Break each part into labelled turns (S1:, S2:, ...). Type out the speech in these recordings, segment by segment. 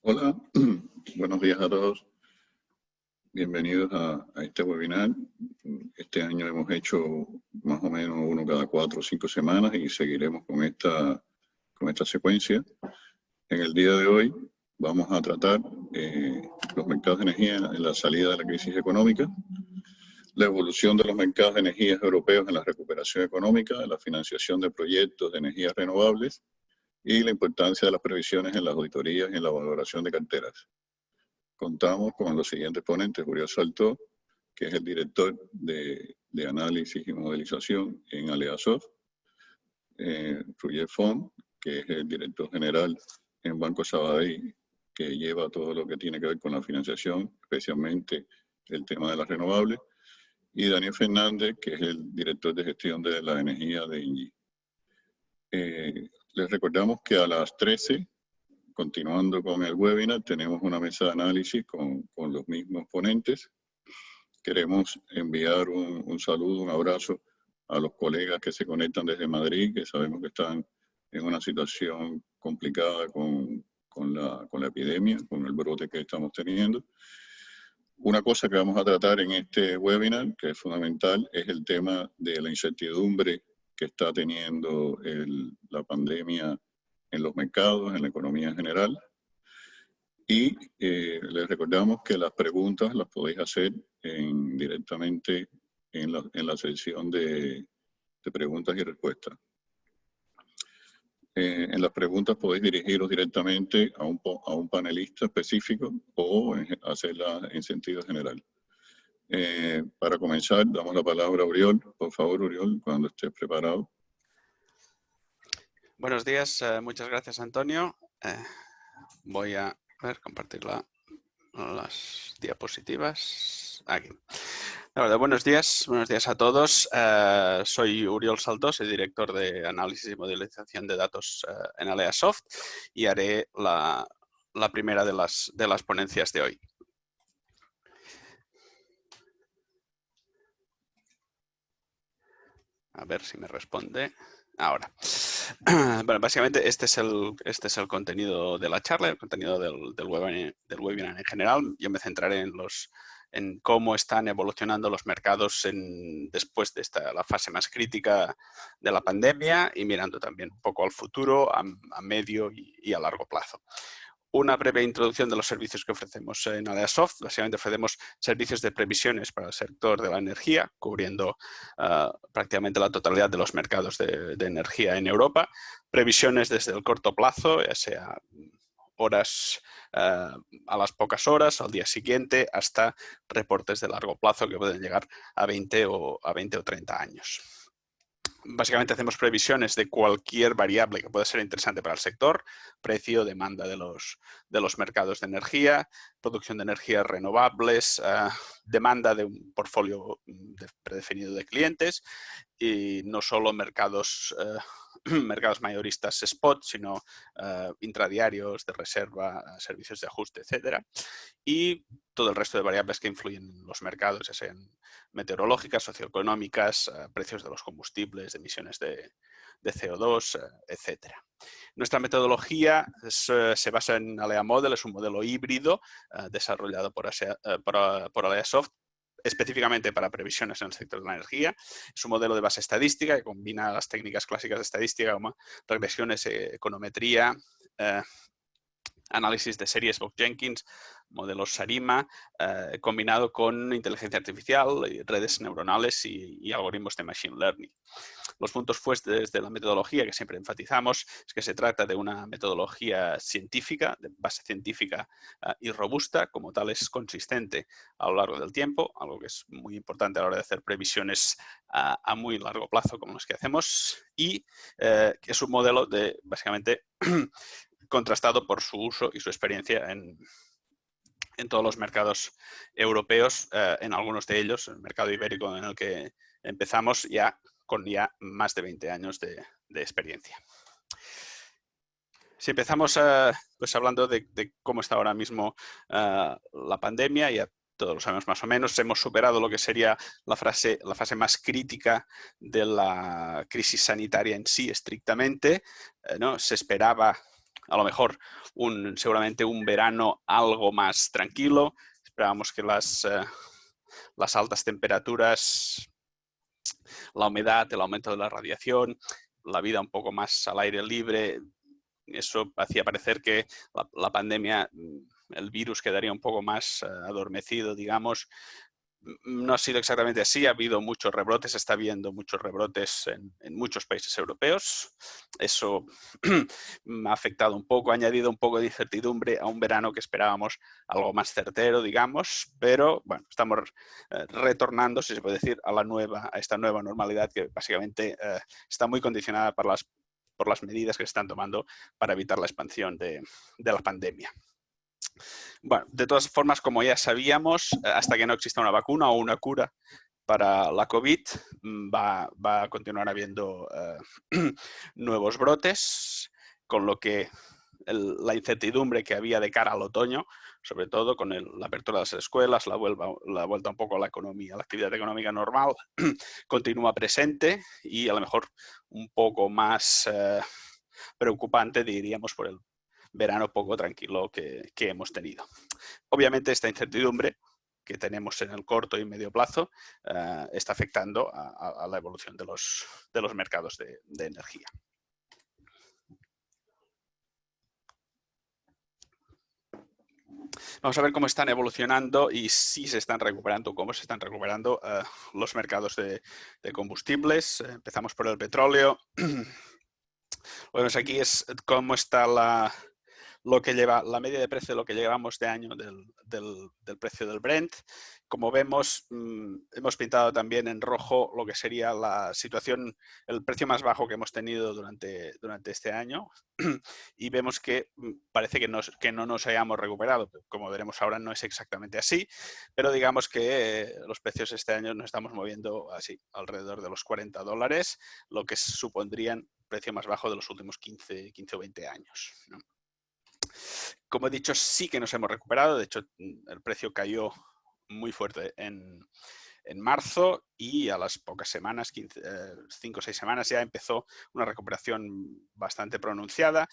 S1: Hola, buenos días a todos. Bienvenidos a este webinar. Este año hemos hecho más o menos uno cada 4 o 5 semanas y seguiremos con esta secuencia. En el día de hoy vamos a tratar los mercados de energía en la salida de la crisis económica, la evolución de los mercados de energías europeos en la recuperación económica, la financiación de proyectos de energías renovables y la importancia de las previsiones en las auditorías y en la valoración de carteras. Contamos con los siguientes ponentes: Uriol Saltó, que es el director de análisis y modelización en Aleasoft; Roger Font, que es el director general en Banco Sabadell, que lleva todo lo que tiene que ver con la financiación, especialmente el tema de las renovables; y Daniel Fernández, que es el director de gestión de la energía de INGIE. Les recordamos que a las 13, continuando con el webinar, tenemos una mesa de análisis con los mismos ponentes. Queremos enviar un saludo, un abrazo a los colegas que se conectan desde Madrid, que sabemos que están en una situación complicada con la epidemia, con el brote que estamos teniendo. Una cosa que vamos a tratar en este webinar, que es fundamental, es el tema de la incertidumbre que está teniendo la pandemia en los mercados, en la economía en general. Y les recordamos que las preguntas las podéis hacer directamente en la sección de preguntas y respuestas. En las preguntas podéis dirigiros directamente a un panelista específico o hacerlas en sentido general. Para comenzar, damos la palabra a Uriol. Por favor, Uriol, cuando estés preparado.
S2: Buenos días, muchas gracias, Antonio. Voy a compartir las diapositivas. Aquí. Buenos días a todos. Soy Uriol Saltó, soy director de análisis y modelización de datos en Aleasoft y haré la primera de las ponencias de hoy. A ver si me responde ahora. Bueno, básicamente este es el contenido de la charla, el contenido del webinar en general. Yo me centraré en cómo están evolucionando los mercados después de la fase más crítica de la pandemia y mirando también un poco al futuro, a medio y a largo plazo. Una breve introducción de los servicios que ofrecemos en Aleasoft. Básicamente ofrecemos servicios de previsiones para el sector de la energía, cubriendo prácticamente la totalidad de los mercados de energía en Europa. Previsiones desde el corto plazo, ya sea horas a las pocas horas, al día siguiente, hasta reportes de largo plazo que pueden llegar a 20 o 30 años. Básicamente hacemos previsiones de cualquier variable que pueda ser interesante para el sector: precio, demanda de los mercados de energía, producción de energías renovables, demanda de un portfolio predefinido de clientes, y no solo mercados mayoristas spot, sino intradiarios, de reserva, servicios de ajuste, etcétera. Y todo el resto de variables que influyen en los mercados, ya sean meteorológicas, socioeconómicas, precios de los combustibles, de emisiones de CO2, etcétera. Nuestra metodología se basa en Alea Model, es un modelo híbrido desarrollado por Aleasoft, específicamente para previsiones en el sector de la energía. Es un modelo de base estadística que combina las técnicas clásicas de estadística como regresiones, econometría, análisis de series Box-Jenkins, modelos SARIMA, combinado con inteligencia artificial, redes neuronales y algoritmos de machine learning. Los puntos fuertes de la metodología que siempre enfatizamos es que se trata de una metodología científica, de base científica y robusta. Como tal, es consistente a lo largo del tiempo, algo que es muy importante a la hora de hacer previsiones a muy largo plazo como los que hacemos, y es un modelo básicamente contrastado por su uso y su experiencia en todos los mercados europeos, en algunos de ellos, el mercado ibérico en el que empezamos con más de 20 años de experiencia. Si empezamos pues hablando de cómo está ahora mismo la pandemia, ya todos lo sabemos más o menos. Hemos superado lo que sería la fase más crítica de la crisis sanitaria en sí, estrictamente, ¿no? Se esperaba a lo mejor seguramente un verano algo más tranquilo. Esperábamos que las altas temperaturas, la humedad, el aumento de la radiación, la vida un poco más al aire libre, eso hacía parecer que la pandemia, el virus quedaría un poco más adormecido, digamos. No ha sido exactamente así, ha habido muchos rebrotes, está habiendo muchos rebrotes en muchos países europeos. Eso ha afectado un poco, ha añadido un poco de incertidumbre a un verano que esperábamos algo más certero, digamos, pero bueno, estamos retornando, si se puede decir, a esta nueva normalidad que básicamente está muy condicionada por las medidas que se están tomando para evitar la expansión de la pandemia. Bueno, de todas formas, como ya sabíamos, hasta que no exista una vacuna o una cura para la COVID, va a continuar habiendo nuevos brotes, con lo que la incertidumbre que había de cara al otoño, sobre todo con la apertura de las escuelas, la vuelta un poco a la economía, a la actividad económica normal, continúa presente y a lo mejor un poco más preocupante, diríamos, por el verano poco tranquilo que hemos tenido. Obviamente esta incertidumbre que tenemos en el corto y medio plazo está afectando a la evolución de los mercados de energía. Vamos a ver cómo están evolucionando y si se están recuperando, cómo se están recuperando los mercados de combustibles. Empezamos por el petróleo. Bueno, aquí es cómo está la media de precio de lo que llevamos de año del precio del Brent. Como vemos, hemos pintado también en rojo lo que sería la situación, el precio más bajo que hemos tenido durante este año y vemos que parece que no nos hayamos recuperado. Como veremos ahora no es exactamente así, pero digamos que los precios este año nos estamos moviendo así, alrededor de los $40, lo que supondrían el precio más bajo de los últimos 15 o 20 años, ¿no? Como he dicho, sí que nos hemos recuperado. De hecho, el precio cayó muy fuerte en marzo y a las pocas semanas, 5 o 6 semanas, ya empezó una recuperación bastante pronunciada,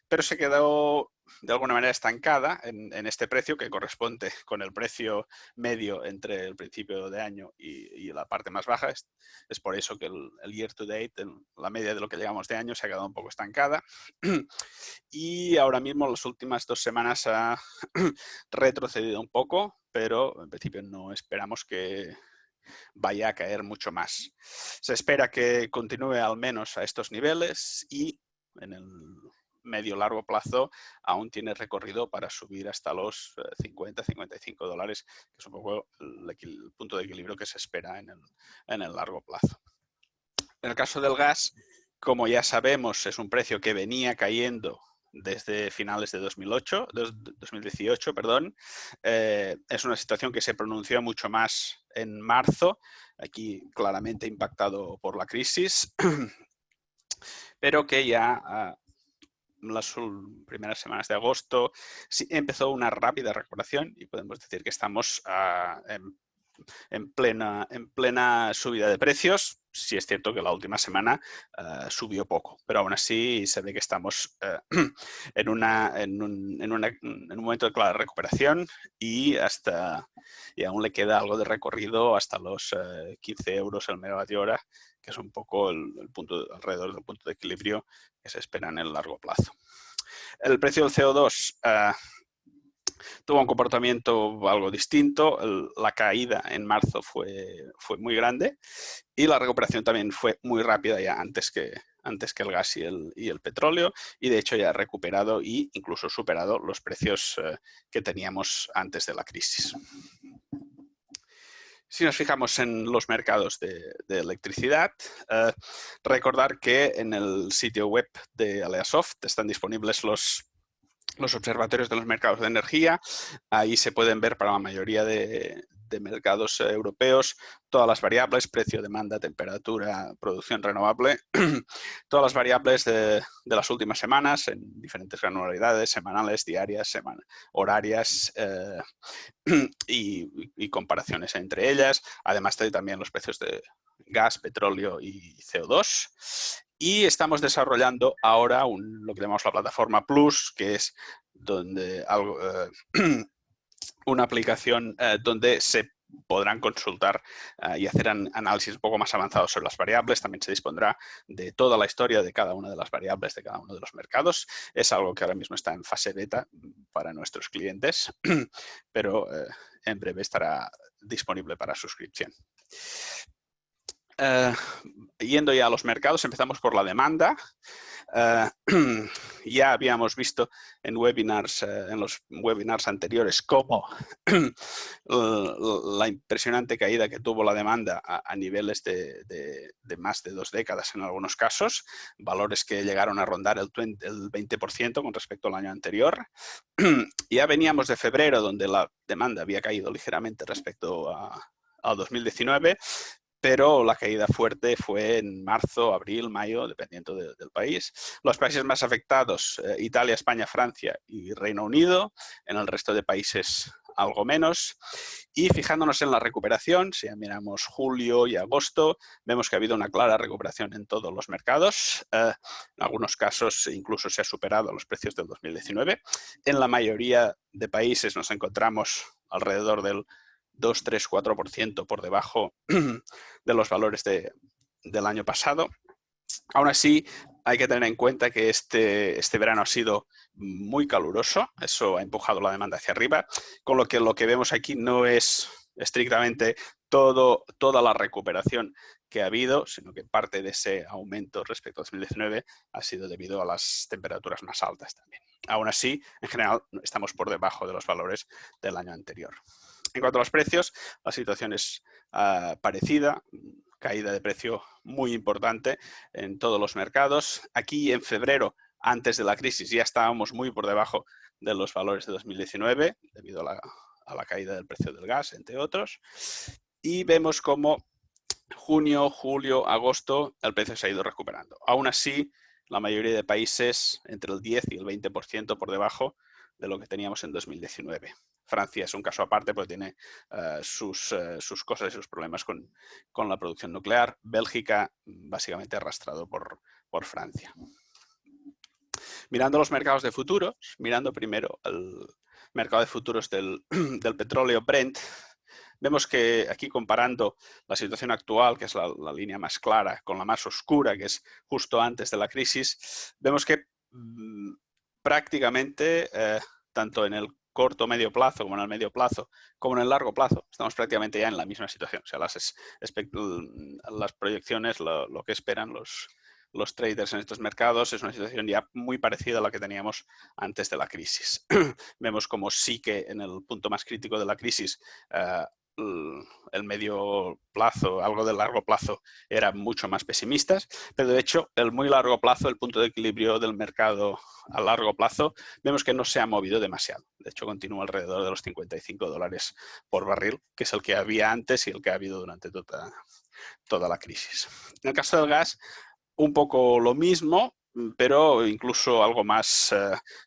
S2: pero se quedó de alguna manera estancada en este precio que corresponde con el precio medio entre el principio de año y la parte más baja. Es por eso que el year to date, la media de lo que llevamos de año, se ha quedado un poco estancada. Y ahora mismo, las últimas 2 semanas ha retrocedido un poco, pero en principio no esperamos que vaya a caer mucho más. Se espera que continúe al menos a estos niveles y en el medio-largo plazo aún tiene recorrido para subir hasta los $50-55, que es un poco el punto de equilibrio que se espera en el largo plazo. En el caso del gas, como ya sabemos, es un precio que venía cayendo desde finales de 2018, perdón. Es una situación que se pronunció mucho más en marzo, aquí claramente impactado por la crisis, pero que ya las primeras semanas de agosto sí empezó una rápida recuperación y podemos decir que estamos en plena subida de precios. Sí es cierto que la última semana subió poco, pero aún así se ve que estamos en un momento de clara recuperación y aún le queda algo de recorrido hasta los 15 euros el megavatio hora, que es un poco alrededor del punto de equilibrio que se espera en el largo plazo. El precio del CO2 tuvo un comportamiento algo distinto. La caída en marzo fue muy grande y la recuperación también fue muy rápida ya antes que el gas y el petróleo, y de hecho ya ha recuperado e incluso superado los precios que teníamos antes de la crisis. Si nos fijamos en los mercados de electricidad, recordar que en el sitio web de Aleasoft están disponibles los observatorios de los mercados de energía. Ahí se pueden ver para la mayoría de mercados europeos todas las variables: precio, demanda, temperatura, producción renovable, todas las variables de las últimas semanas en diferentes granularidades, semanales, diarias, horarias, y comparaciones entre ellas. Además también los precios de gas, petróleo y CO2. Y estamos desarrollando ahora lo que llamamos la plataforma Plus, que es donde una aplicación donde se podrán consultar y hacer análisis un poco más avanzados sobre las variables. También se dispondrá de toda la historia de cada una de las variables de cada uno de los mercados. Es algo que ahora mismo está en fase beta para nuestros clientes, pero en breve estará disponible para suscripción. Yendo ya a los mercados, empezamos por la demanda. Ya habíamos visto en los webinars anteriores cómo la impresionante caída que tuvo la demanda a niveles de más de 2 décadas en algunos casos, valores que llegaron a rondar el 20% con respecto al año anterior. Ya veníamos de febrero, donde la demanda había caído ligeramente respecto a 2019, pero la caída fuerte fue en marzo, abril, mayo, dependiendo del país. Los países más afectados, Italia, España, Francia y Reino Unido. En el resto de países algo menos. Y fijándonos en la recuperación, si miramos julio y agosto, vemos que ha habido una clara recuperación en todos los mercados. En algunos casos incluso se ha superado los precios del 2019. En la mayoría de países nos encontramos alrededor del 2, 3, 4% por debajo de los valores del año pasado. Aún así, hay que tener en cuenta que este verano ha sido muy caluroso, eso ha empujado la demanda hacia arriba, con lo que vemos aquí no es estrictamente toda la recuperación que ha habido, sino que parte de ese aumento respecto a 2019 ha sido debido a las temperaturas más altas también. Aún así, en general, estamos por debajo de los valores del año anterior. En cuanto a los precios, la situación es parecida, caída de precio muy importante en todos los mercados. Aquí en febrero, antes de la crisis, ya estábamos muy por debajo de los valores de 2019, debido a la caída del precio del gas, entre otros. Y vemos cómo junio, julio, agosto, el precio se ha ido recuperando. Aún así, la mayoría de países entre el 10 y el 20% por debajo de lo que teníamos en 2019. Francia es un caso aparte porque tiene sus cosas y sus problemas con la producción nuclear. Bélgica, básicamente arrastrado por Francia. Mirando los mercados de futuros, mirando primero el mercado de futuros del petróleo Brent, vemos que aquí comparando la situación actual, que es la línea más clara, con la más oscura, que es justo antes de la crisis, vemos que prácticamente, tanto en el corto medio plazo como en el medio plazo, como en el largo plazo, estamos prácticamente ya en la misma situación. O sea, las proyecciones, lo que esperan los traders en estos mercados es una situación ya muy parecida a la que teníamos antes de la crisis. Vemos como sí que en el punto más crítico de la crisis el medio plazo, algo del largo plazo, eran mucho más pesimistas, pero de hecho el muy largo plazo, el punto de equilibrio del mercado a largo plazo, vemos que no se ha movido demasiado. De hecho, continúa alrededor de los $55 por barril, que es el que había antes y el que ha habido durante toda la crisis. En el caso del gas, un poco lo mismo, pero incluso algo más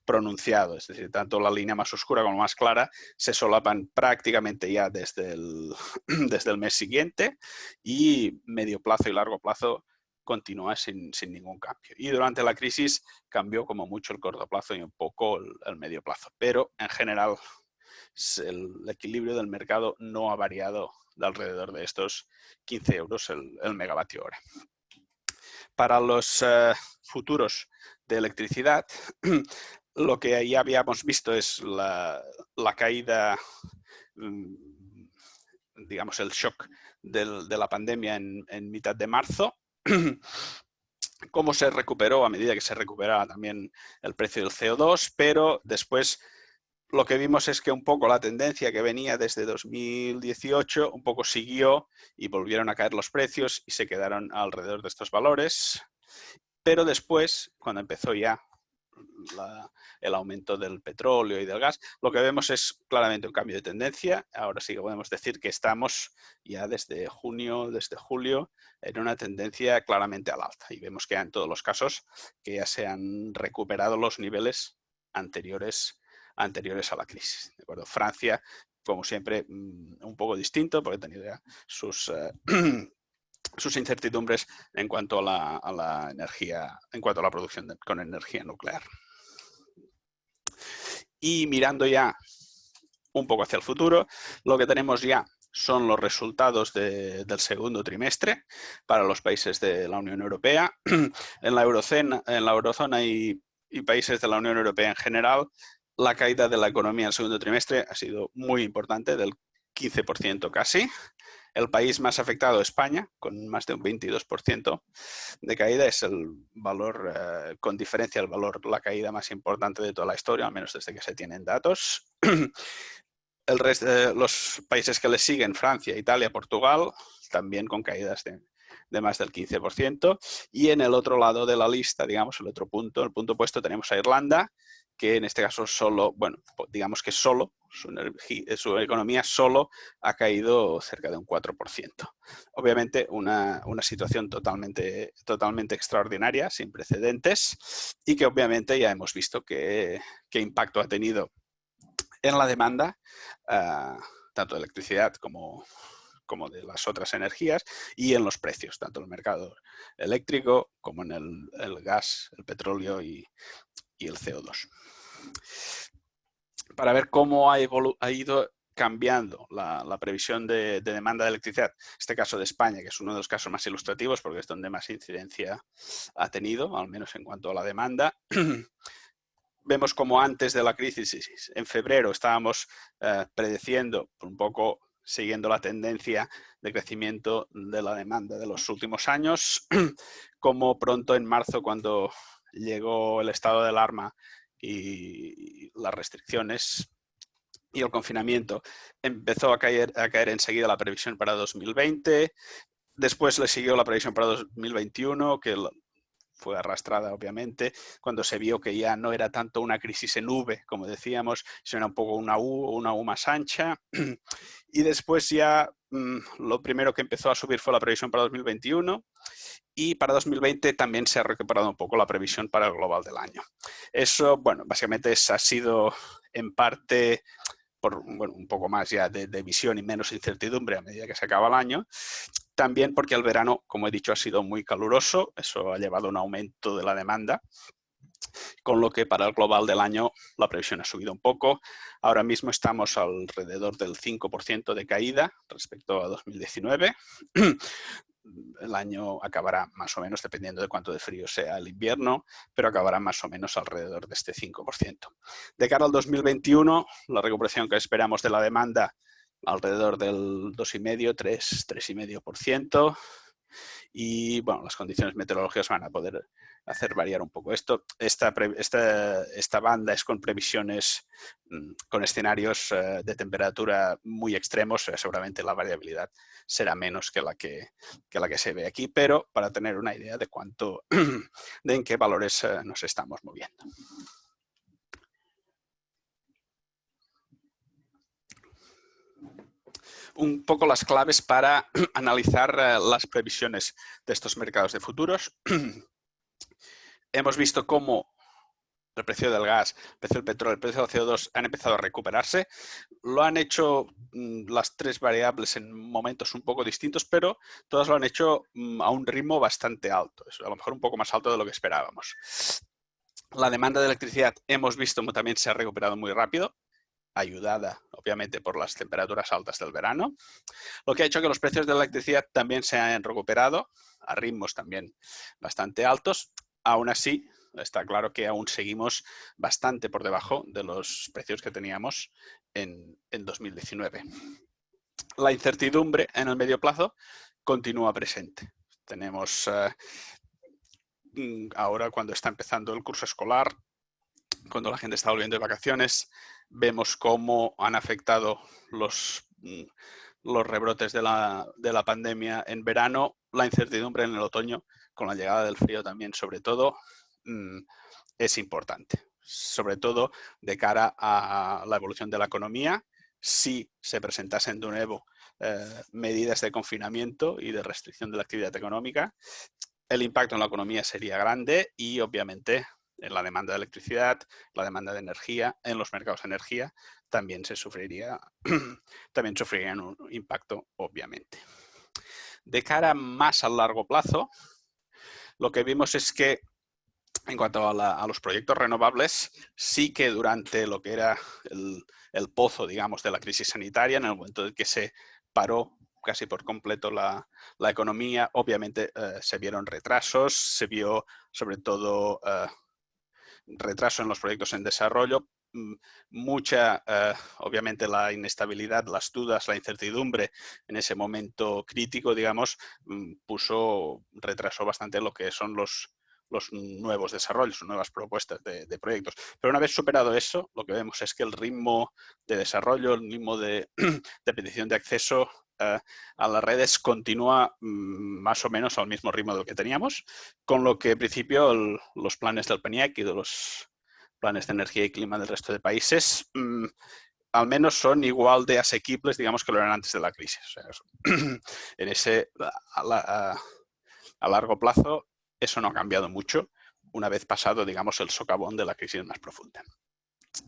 S2: pronunciado. Es decir, tanto la línea más oscura como más clara se solapan prácticamente ya desde el mes siguiente, y medio plazo y largo plazo continúa sin ningún cambio. Y durante la crisis cambió como mucho el corto plazo y un poco el medio plazo. Pero en general el equilibrio del mercado no ha variado de alrededor de estos 15 euros el megavatio hora. Para los futuros de electricidad, lo que ya habíamos visto es la caída, digamos, el shock de la pandemia en mitad de marzo. Cómo se recuperó a medida que se recuperaba también el precio del CO2, pero después lo que vimos es que un poco la tendencia que venía desde 2018 un poco siguió y volvieron a caer los precios y se quedaron alrededor de estos valores. Pero después, cuando empezó ya el aumento del petróleo y del gas, lo que vemos es claramente un cambio de tendencia. Ahora sí que podemos decir que estamos ya desde junio, desde julio, en una tendencia claramente al alta. Y vemos que en todos los casos que ya se han recuperado los niveles anteriores a la crisis. ¿De acuerdo? Francia, como siempre, un poco distinto, porque ha tenido ya sus sus incertidumbres en cuanto a la energía, en cuanto a la producción con energía nuclear. Y mirando ya un poco hacia el futuro, lo que tenemos ya son los resultados del segundo trimestre para los países de la Unión Europea. En la eurozona y países de la Unión Europea en general, la caída de la economía en el segundo trimestre ha sido muy importante, del 15% casi. El país más afectado, España, con más de un 22% de caída, es el valor, con diferencia, la caída más importante de toda la historia, al menos desde que se tienen datos. El resto de los países que le siguen, Francia, Italia, Portugal, también con caídas de más del 15%. Y en el otro lado de la lista, digamos, el punto opuesto, tenemos a Irlanda, que en este caso solo, bueno, digamos que solo, su economía solo ha caído cerca de un 4%. Obviamente una situación totalmente extraordinaria, sin precedentes, y que obviamente ya hemos visto qué impacto ha tenido en la demanda, tanto de electricidad como de las otras energías, y en los precios, tanto en el mercado eléctrico como en el gas, el petróleo y el CO2. Para ver cómo ha ido cambiando la previsión de demanda de electricidad, en este caso de España, que es uno de los casos más ilustrativos porque es donde más incidencia ha tenido, al menos en cuanto a la demanda. Vemos como antes de la crisis, en febrero, estábamos predeciendo, un poco siguiendo la tendencia de crecimiento de la demanda de los últimos años, como pronto en marzo, cuando llegó el estado de alarma y las restricciones y el confinamiento, empezó a caer enseguida la previsión para 2020. Después le siguió la previsión para 2021, que fue arrastrada, obviamente, cuando se vio que ya no era tanto una crisis en V, como decíamos, sino era un poco una U más ancha. Y después ya lo primero que empezó a subir fue la previsión para 2021, y para 2020 también se ha recuperado un poco la previsión para el global del año. Eso, bueno, básicamente ha sido en parte por un poco más ya de visión y menos incertidumbre a medida que se acaba el año. También porque el verano, como he dicho, ha sido muy caluroso. Eso ha llevado a un aumento de la demanda, con lo que para el global del año la previsión ha subido un poco. Ahora mismo estamos alrededor del 5% de caída respecto a 2019. El año acabará más o menos, dependiendo de cuánto de frío sea el invierno, pero acabará más o menos alrededor de este 5%. De cara al 2021, la recuperación que esperamos de la demanda alrededor del 2,5, 3,5%. Y bueno, las condiciones meteorológicas van a poder hacer variar un poco esto. Esta banda es con previsiones, con escenarios de temperatura muy extremos. Seguramente la variabilidad será menos que la que se ve aquí, pero para tener una idea de en qué valores nos estamos moviendo. Un poco las claves para analizar las previsiones de estos mercados de futuros. Hemos visto cómo el precio del gas, el precio del petróleo, el precio del CO2 han empezado a recuperarse. Lo han hecho las tres variables en momentos un poco distintos, pero todas lo han hecho a un ritmo bastante alto, a lo mejor un poco más alto de lo que esperábamos. La demanda de electricidad hemos visto como también se ha recuperado muy rápido, ayudada obviamente por las temperaturas altas del verano, lo que ha hecho que los precios de la electricidad también se hayan recuperado a ritmos también bastante altos. Aún así, está claro que aún seguimos bastante por debajo de los precios que teníamos en 2019. La incertidumbre en el medio plazo continúa presente. Tenemos ahora, cuando está empezando el curso escolar, cuando la gente está volviendo de vacaciones, vemos cómo han afectado los rebrotes de la pandemia en verano, la incertidumbre en el otoño, con la llegada del frío también, sobre todo, es importante. Sobre todo de cara a la evolución de la economía, si se presentasen de nuevo medidas de confinamiento y de restricción de la actividad económica, el impacto en la economía sería grande y obviamente en la demanda de electricidad, la demanda de energía, en los mercados de energía, también sufrirían un impacto, obviamente. De cara más a largo plazo, lo que vimos es que en cuanto a los proyectos renovables, sí que durante lo que era el pozo, digamos, de la crisis sanitaria, en el momento en que se paró casi por completo la economía, obviamente se vieron retrasos, se vio sobre todo retraso en los proyectos en desarrollo, mucha, obviamente, la inestabilidad, las dudas, la incertidumbre en ese momento crítico, digamos, retrasó bastante lo que son los nuevos desarrollos, nuevas propuestas de proyectos. Pero una vez superado eso, lo que vemos es que el ritmo de desarrollo, el ritmo de petición de acceso a las redes continúa más o menos al mismo ritmo del que teníamos, con lo que en principio los planes del PENIAC y de los planes de energía y clima del resto de países al menos son igual de asequibles, digamos, que lo eran antes de la crisis. O sea, en ese, a largo plazo, eso no ha cambiado mucho una vez pasado, digamos, el socavón de la crisis más profunda.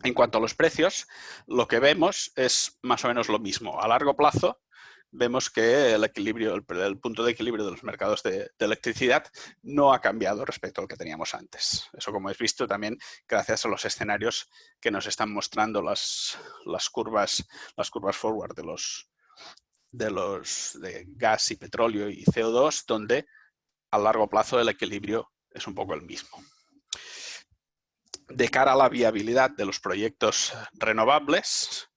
S2: En cuanto a los precios, lo que vemos es más o menos lo mismo. A largo plazo, vemos que el punto de equilibrio de los mercados de electricidad no ha cambiado respecto al que teníamos antes. Eso, como habéis visto, también gracias a los escenarios que nos están mostrando las curvas forward de gas y petróleo y CO2, donde a largo plazo el equilibrio es un poco el mismo. De cara a la viabilidad de los proyectos renovables,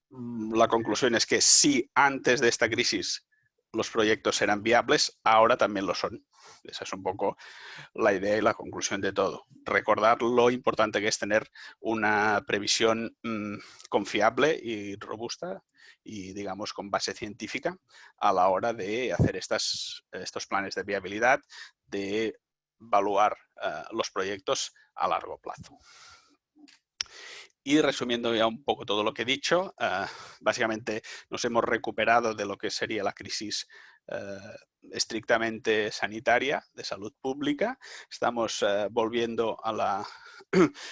S2: la conclusión es que si antes de esta crisis los proyectos eran viables, ahora también lo son. Esa es un poco la idea y la conclusión de todo. Recordar lo importante que es tener una previsión confiable y robusta y, digamos, con base científica a la hora de hacer estos planes de viabilidad, de evaluar los proyectos a largo plazo. Y resumiendo ya un poco todo lo que he dicho, básicamente nos hemos recuperado de lo que sería la crisis estrictamente sanitaria, de salud pública. Estamos volviendo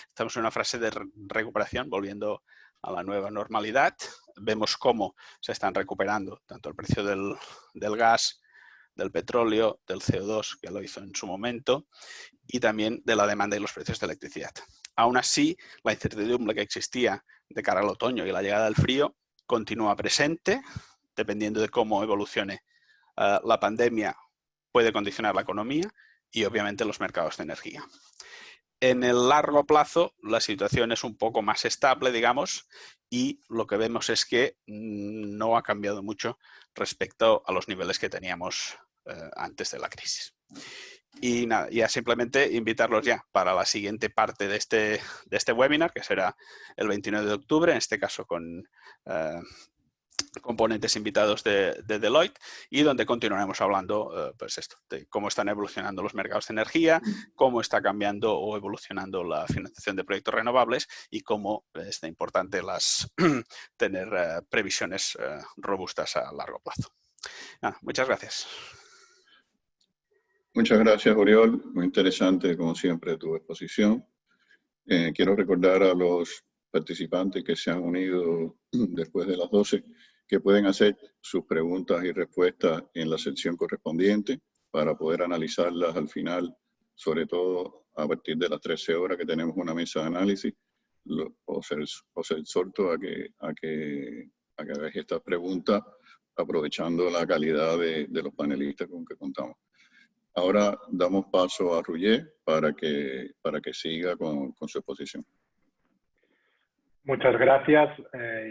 S2: estamos en una fase de recuperación, volviendo a la nueva normalidad. Vemos cómo se están recuperando tanto el precio del gas, del petróleo, del CO2, que lo hizo en su momento, y también de la demanda y los precios de electricidad. Aún así, la incertidumbre que existía de cara al otoño y la llegada del frío continúa presente, dependiendo de cómo evolucione la pandemia, puede condicionar la economía y obviamente los mercados de energía. En el largo plazo, la situación es un poco más estable, digamos, y lo que vemos es que no ha cambiado mucho respecto a los niveles que teníamos antes de la crisis. Y nada, ya simplemente invitarlos ya para la siguiente parte de este webinar, que será el 29 de octubre, en este caso con componentes invitados de Deloitte, y donde continuaremos hablando pues de cómo están evolucionando los mercados de energía, cómo está cambiando o evolucionando la financiación de proyectos renovables y cómo es importante tener previsiones robustas a largo plazo. Muchas gracias.
S1: Muchas gracias, Oriol. Muy interesante, como siempre, tu exposición. Quiero recordar a los participantes que se han unido después de las 12 que pueden hacer sus preguntas y respuestas en la sección correspondiente para poder analizarlas al final, sobre todo a partir de las 13 horas que tenemos una mesa de análisis. Os exhorto a que hagáis estas preguntas aprovechando la calidad de los panelistas con que contamos. Ahora damos paso a Roger para que siga con su exposición.
S3: Muchas gracias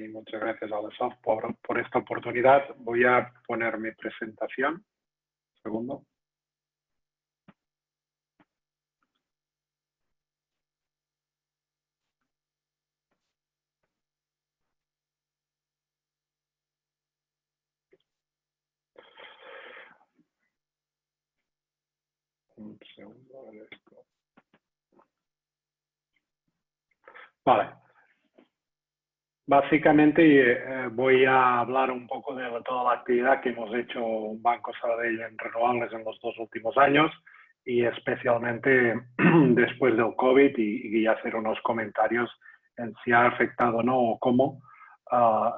S3: y muchas gracias a Olesoft por esta oportunidad. Voy a poner mi presentación. Un segundo. Un segundo de esto. Vale. Básicamente voy a hablar un poco de toda la actividad que hemos hecho en Banco Sabadell en renovables en los 2 últimos años y especialmente después del COVID y hacer unos comentarios en si ha afectado o no o cómo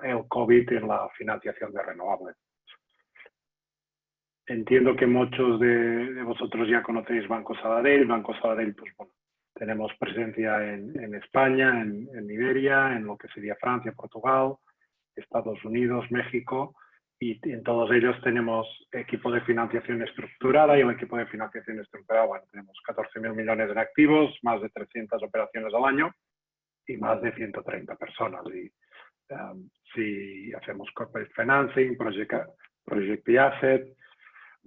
S3: el COVID en la financiación de renovables. entiendo que muchos de vosotros ya conocéis Banco Sabadell. Banco Sabadell, pues bueno, tenemos presencia en España, en Iberia, en lo que sería Francia, Portugal, Estados Unidos, México, y en todos ellos tenemos equipo de financiación estructurada, y el equipo de financiación estructurada, bueno, tenemos 14.000 millones en activos, más de 300 operaciones al año y más de 130 personas. Y si hacemos corporate financing, project asset,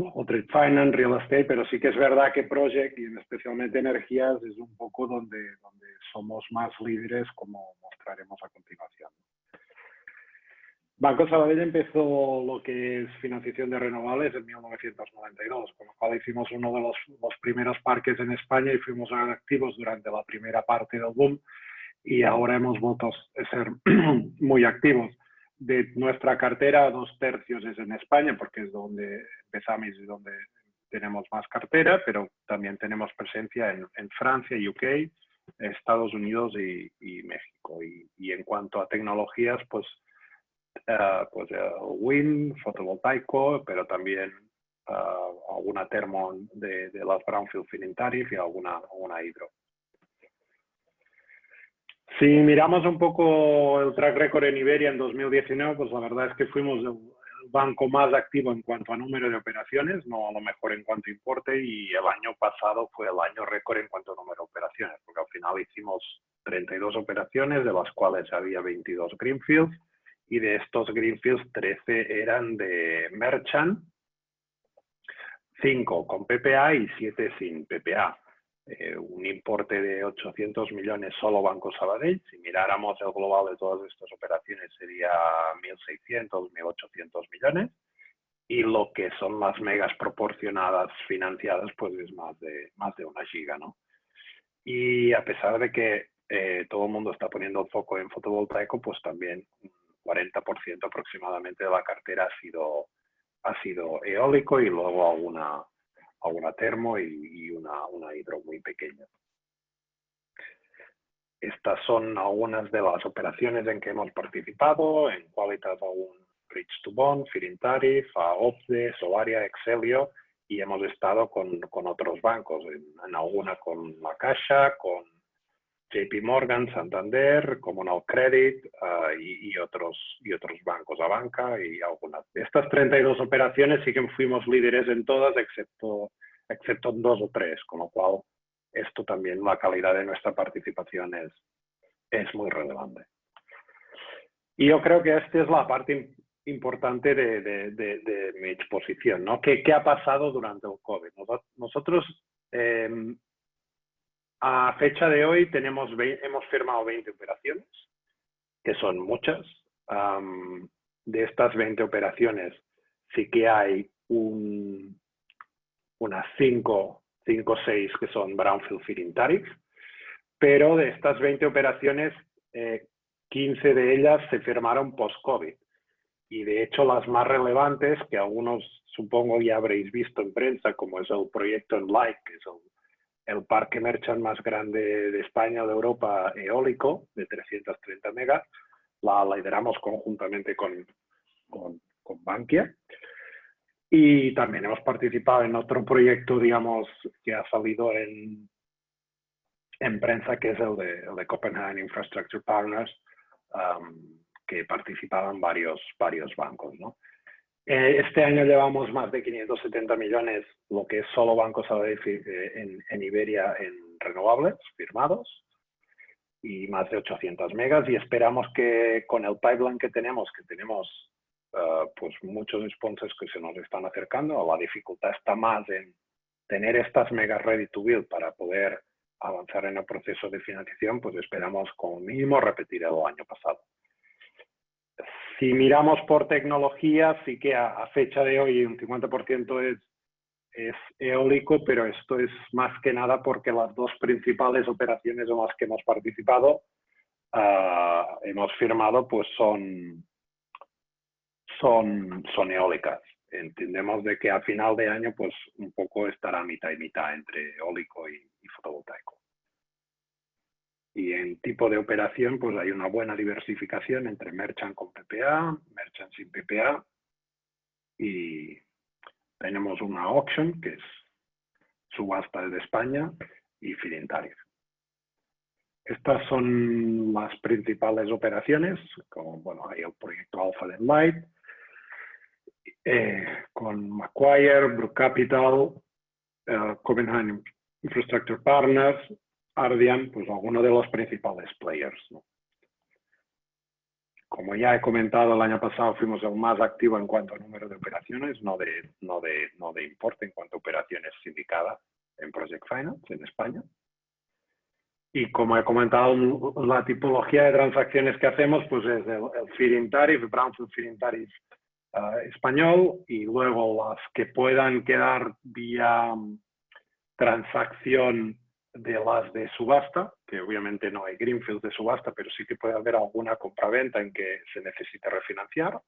S3: o trade finance, real estate, pero sí que es verdad que project, y especialmente energías, es un poco donde somos más líderes, como mostraremos a continuación. Banco Sabadell empezó lo que es financiación de renovables en 1992, con lo cual hicimos uno de los primeros parques en España y fuimos activos durante la primera parte del boom, y ahora hemos vuelto a ser muy activos. De nuestra cartera, 2/3 es en España, porque es donde empezamos y donde tenemos más cartera, pero también tenemos presencia en Francia, UK, Estados Unidos y México. Y en cuanto a tecnologías, pues wind, fotovoltaico, pero también alguna termo de las brownfield feed-in tariff y alguna hidro. Si miramos un poco el track record en Iberia en 2019, pues la verdad es que fuimos el banco más activo en cuanto a número de operaciones, no a lo mejor en cuanto a importe, y el año pasado fue el año récord en cuanto a número de operaciones, porque al final hicimos 32 operaciones, de las cuales había 22 greenfields, y de estos greenfields 13 eran de merchant, 5 con PPA y 7 sin PPA. Un importe de 800 millones solo Banco Sabadell. Si miráramos el global de todas estas operaciones sería 1.600, 1.800 millones. Y lo que son las megas proporcionadas financiadas, pues es más de 1 giga, ¿no? Y a pesar de que todo el mundo está poniendo el foco en fotovoltaico, pues también un 40% aproximadamente de la cartera ha sido eólico, y luego alguna termo y una hidro muy pequeña. Estas son algunas de las operaciones en que hemos participado: en Qualitas algún Bridge to Bond, feed-in tariff, a OPDE, Solaria, Excelio, y hemos estado con otros bancos, en alguna con La Caixa, con JP Morgan, Santander, Comunal Credit y otros bancos, Abanca y algunas. De estas 32 operaciones sí que fuimos líderes en todas, excepto en 2 o 3, con lo cual esto también, la calidad de nuestra participación es muy relevante. Y yo creo que esta es la parte importante de mi exposición, ¿no? ¿Qué ha pasado durante el COVID? Nosotros a fecha de hoy hemos firmado 20 operaciones, que son muchas. De estas 20 operaciones sí que hay unas 5 o 6 que son brownfield feed-in tariff, pero de estas 20 operaciones, 15 de ellas se firmaron post-COVID. Y de hecho las más relevantes, que algunos supongo ya habréis visto en prensa, como es el proyecto en Light, que es el parque merchant más grande de España o de Europa eólico, de 330 megas, la lideramos conjuntamente con Bankia. Y también hemos participado en otro proyecto, digamos, que ha salido en prensa, que es el de Copenhagen Infrastructure Partners, que participaban varios bancos, ¿no? Este año llevamos más de 570 millones, lo que es solo Banco Sabadell en Iberia en renovables firmados, y más de 800 megas, y esperamos que con el pipeline que tenemos pues muchos sponsors que se nos están acercando. La dificultad está más en tener estas megas ready to build para poder avanzar en el proceso de financiación, pues esperamos como mínimo repetir el año pasado. Si miramos por tecnología, sí que a fecha de hoy un 50% es eólico, pero esto es más que nada porque las dos principales operaciones en las que hemos participado, hemos firmado, pues son eólicas. Entendemos de que a final de año pues un poco estará mitad y mitad entre eólico y fotovoltaico. Y en tipo de operación pues hay una buena diversificación entre merchant con PPA, merchant sin PPA, y tenemos una auction, que es subasta de España, y feed-in tariff. Estas son las principales operaciones, como bueno, hay el proyecto Alpha and Light, con Macquarie, Brook Capital, Copenhagen Infrastructure Partners, Ardian, pues algunos de los principales players, ¿no? Como ya he comentado, el año pasado fuimos el más activo en cuanto a número de operaciones, no de importe, en cuanto a operaciones sindicadas en Project Finance en España. Y como he comentado, la tipología de transacciones que hacemos pues es el feed-in tariff, brownfield feed-in tariff español, y luego las que puedan quedar vía transacción de las de subasta, que obviamente no hay greenfield de subasta, pero sí que puede haber alguna compraventa en que se necesite refinanciar.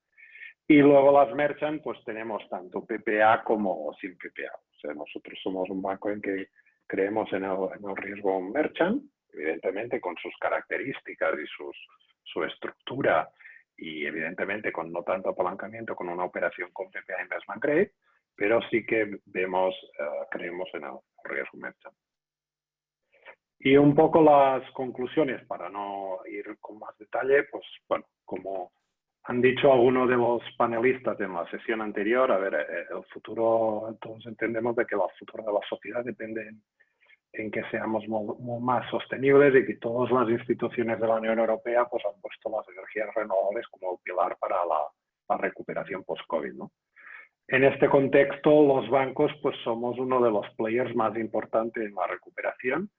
S3: Y luego las merchant, pues tenemos tanto PPA como sin PPA. O sea, nosotros somos un banco en que creemos en el riesgo merchant, evidentemente con sus características y su estructura, y evidentemente con no tanto apalancamiento con una operación con PPA Investment Grade, pero sí que creemos en el riesgo merchant. Y un poco las conclusiones, para no ir con más detalle, pues bueno, como han dicho algunos de los panelistas en la sesión anterior, a ver, el futuro, todos entendemos de que el futuro de la sociedad depende en que seamos más sostenibles, y que todas las instituciones de la Unión Europea pues han puesto las energías renovables como pilar para la recuperación post-COVID, ¿no? En este contexto, los bancos pues somos uno de los players más importantes en la recuperación,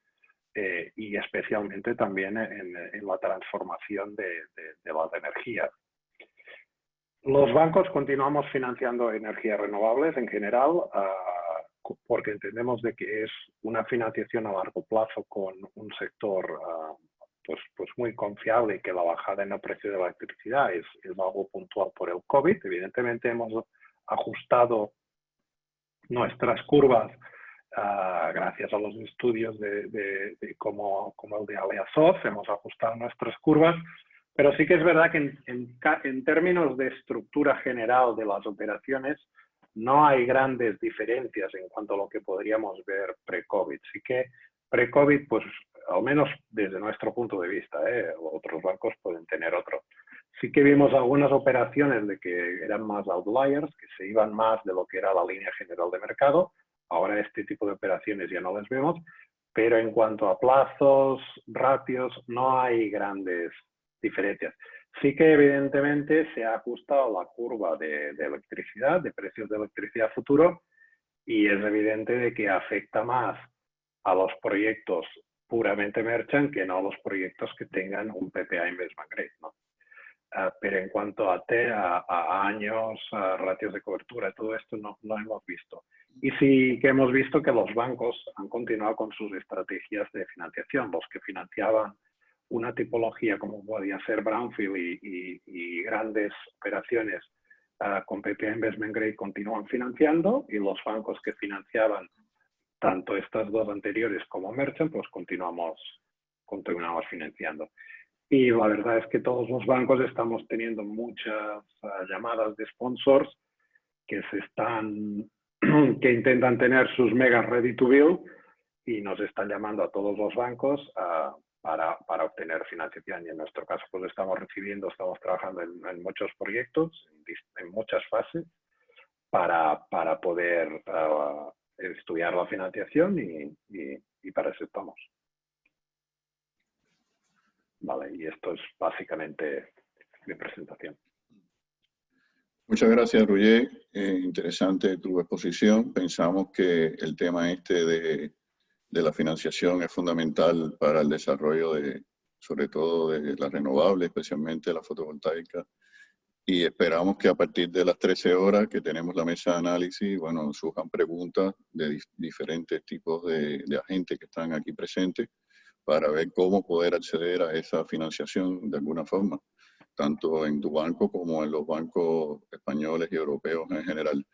S3: y especialmente también en la transformación de las energías. Los bancos continuamos financiando energías renovables en general, porque entendemos de que es una financiación a largo plazo con un sector pues muy confiable, y que la bajada en el precio de la electricidad es algo puntual por el COVID. Evidentemente hemos ajustado nuestras curvas gracias a los estudios como el de Aleasoft, hemos ajustado nuestras curvas, pero sí que es verdad que en términos de estructura general de las operaciones no hay grandes diferencias en cuanto a lo que podríamos ver pre-COVID. Sí que pre-COVID, pues al menos desde nuestro punto de vista, otros bancos pueden tener otro. Sí que vimos algunas operaciones de que eran más outliers, que se iban más de lo que era la línea general de mercado. Ahora este tipo de operaciones ya no las vemos, pero en cuanto a plazos, ratios, no hay grandes diferencias. Sí que evidentemente se ha ajustado la curva de electricidad, de precios de electricidad futuro, y es evidente de que afecta más a los proyectos puramente merchant que no a los proyectos que tengan un PPA Investment Grade, ¿no? Pero en cuanto a años, a ratios de cobertura, todo esto no hemos visto. Y sí que hemos visto que los bancos han continuado con sus estrategias de financiación. Los que financiaban una tipología como podía ser brownfield y grandes operaciones con PPA Investment Grade continúan financiando, y los bancos que financiaban tanto estas dos anteriores como merchant, pues continuamos financiando. Y la verdad es que todos los bancos estamos teniendo muchas llamadas de sponsors que que intentan tener sus megas ready to build, y nos están llamando a todos los bancos para obtener financiación. Y en nuestro caso pues estamos trabajando en muchos proyectos, en muchas fases, para poder estudiar la financiación, y para eso estamos. Vale, y esto es básicamente mi presentación.
S1: Muchas gracias, Roger. Interesante tu exposición. Pensamos que el tema de la financiación es fundamental para el desarrollo sobre todo de las renovables, especialmente la fotovoltaica. Y esperamos que a partir de las 13 horas que tenemos la mesa de análisis, bueno, surjan preguntas de diferentes tipos de agentes que están aquí presentes, para ver cómo poder acceder a esa financiación de alguna forma, tanto en tu banco como en los bancos españoles y europeos en general.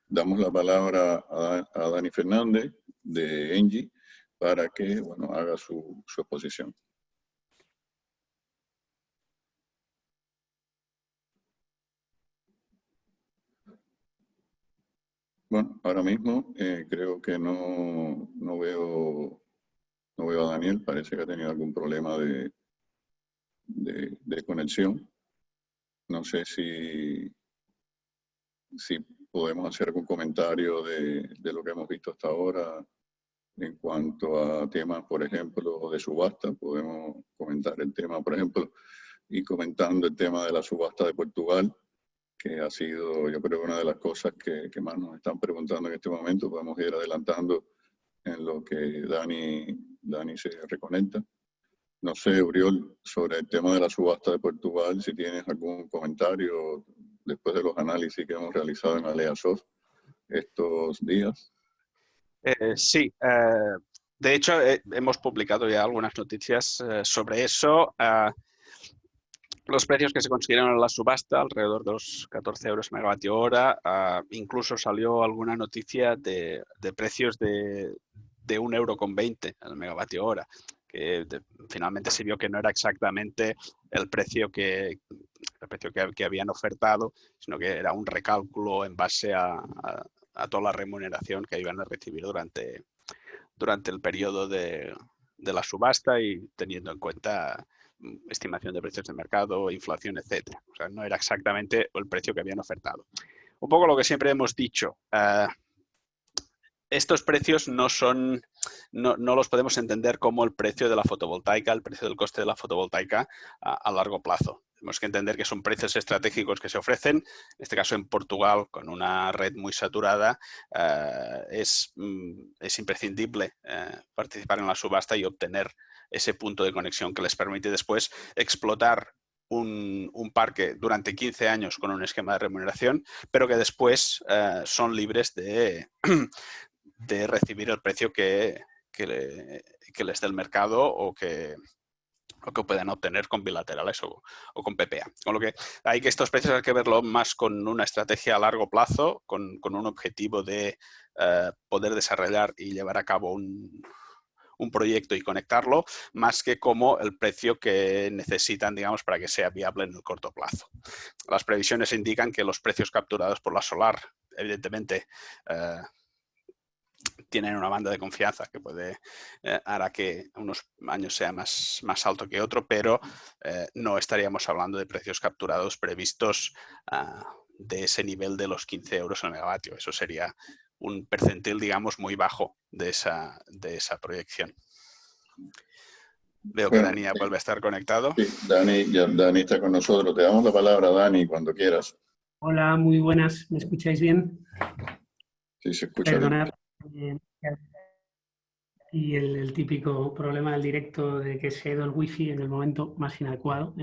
S1: Damos la palabra a Dani Fernández de Engie para que haga su exposición. Bueno, ahora mismo creo que no veo a Daniel, parece que ha tenido algún problema de conexión. No sé si podemos hacer algún comentario de lo que hemos visto hasta ahora en cuanto a temas, por ejemplo, de subasta. Podemos comentar el tema, por ejemplo, y comentando el tema de la subasta de Portugal, que ha sido, yo creo, una de las cosas que más nos están preguntando en este momento. Podemos ir adelantando en lo que Dani se reconecta. No sé, Uriol, sobre el tema de la subasta de Portugal, si tienes algún comentario después de los análisis que hemos realizado en Aleasoft estos días.
S2: Sí, de hecho hemos publicado ya algunas noticias sobre eso. Los precios que se consiguieron en la subasta, alrededor de los 14 euros megavatio hora, incluso salió alguna noticia de precios de 1,20 euro el megavatio hora, que finalmente se vio que no era exactamente el precio que habían ofertado, sino que era un recálculo en base a toda la remuneración que iban a recibir durante el periodo de la subasta y teniendo en cuenta estimación de precios de mercado, inflación, etcétera. O sea, no era exactamente el precio que habían ofertado. Un poco lo que siempre hemos dicho, estos precios no los podemos entender como el precio de la fotovoltaica, el precio del coste de la fotovoltaica a largo plazo. Tenemos que entender que son precios estratégicos que se ofrecen. En este caso, en Portugal, con una red muy saturada, es imprescindible participar en la subasta y obtener ese punto de conexión que les permite después explotar un parque durante 15 años con un esquema de remuneración, pero que después son libres de recibir el precio que les dé el mercado o que puedan obtener con bilaterales o con PPA. Con lo que hay que estos precios hay que verlo más con una estrategia a largo plazo, con un objetivo de poder desarrollar y llevar a cabo un proyecto y conectarlo, más que como el precio que necesitan, digamos, para que sea viable en el corto plazo. Las previsiones indican que los precios capturados por la solar, evidentemente, tienen una banda de confianza que hará que unos años sea más alto que otro, pero no estaríamos hablando de precios capturados previstos de ese nivel de los 15 euros el megavatio. Eso sería un percentil, digamos, muy bajo de esa proyección. Veo que Dani vuelve a estar conectado.
S1: Sí, Dani está con nosotros. Te damos la palabra, Dani, cuando quieras.
S4: Hola, muy buenas. ¿Me escucháis bien?
S1: Sí, se escucha.
S4: Perdonad. Y el típico problema del directo de que se ha ido el wifi en el momento más inadecuado.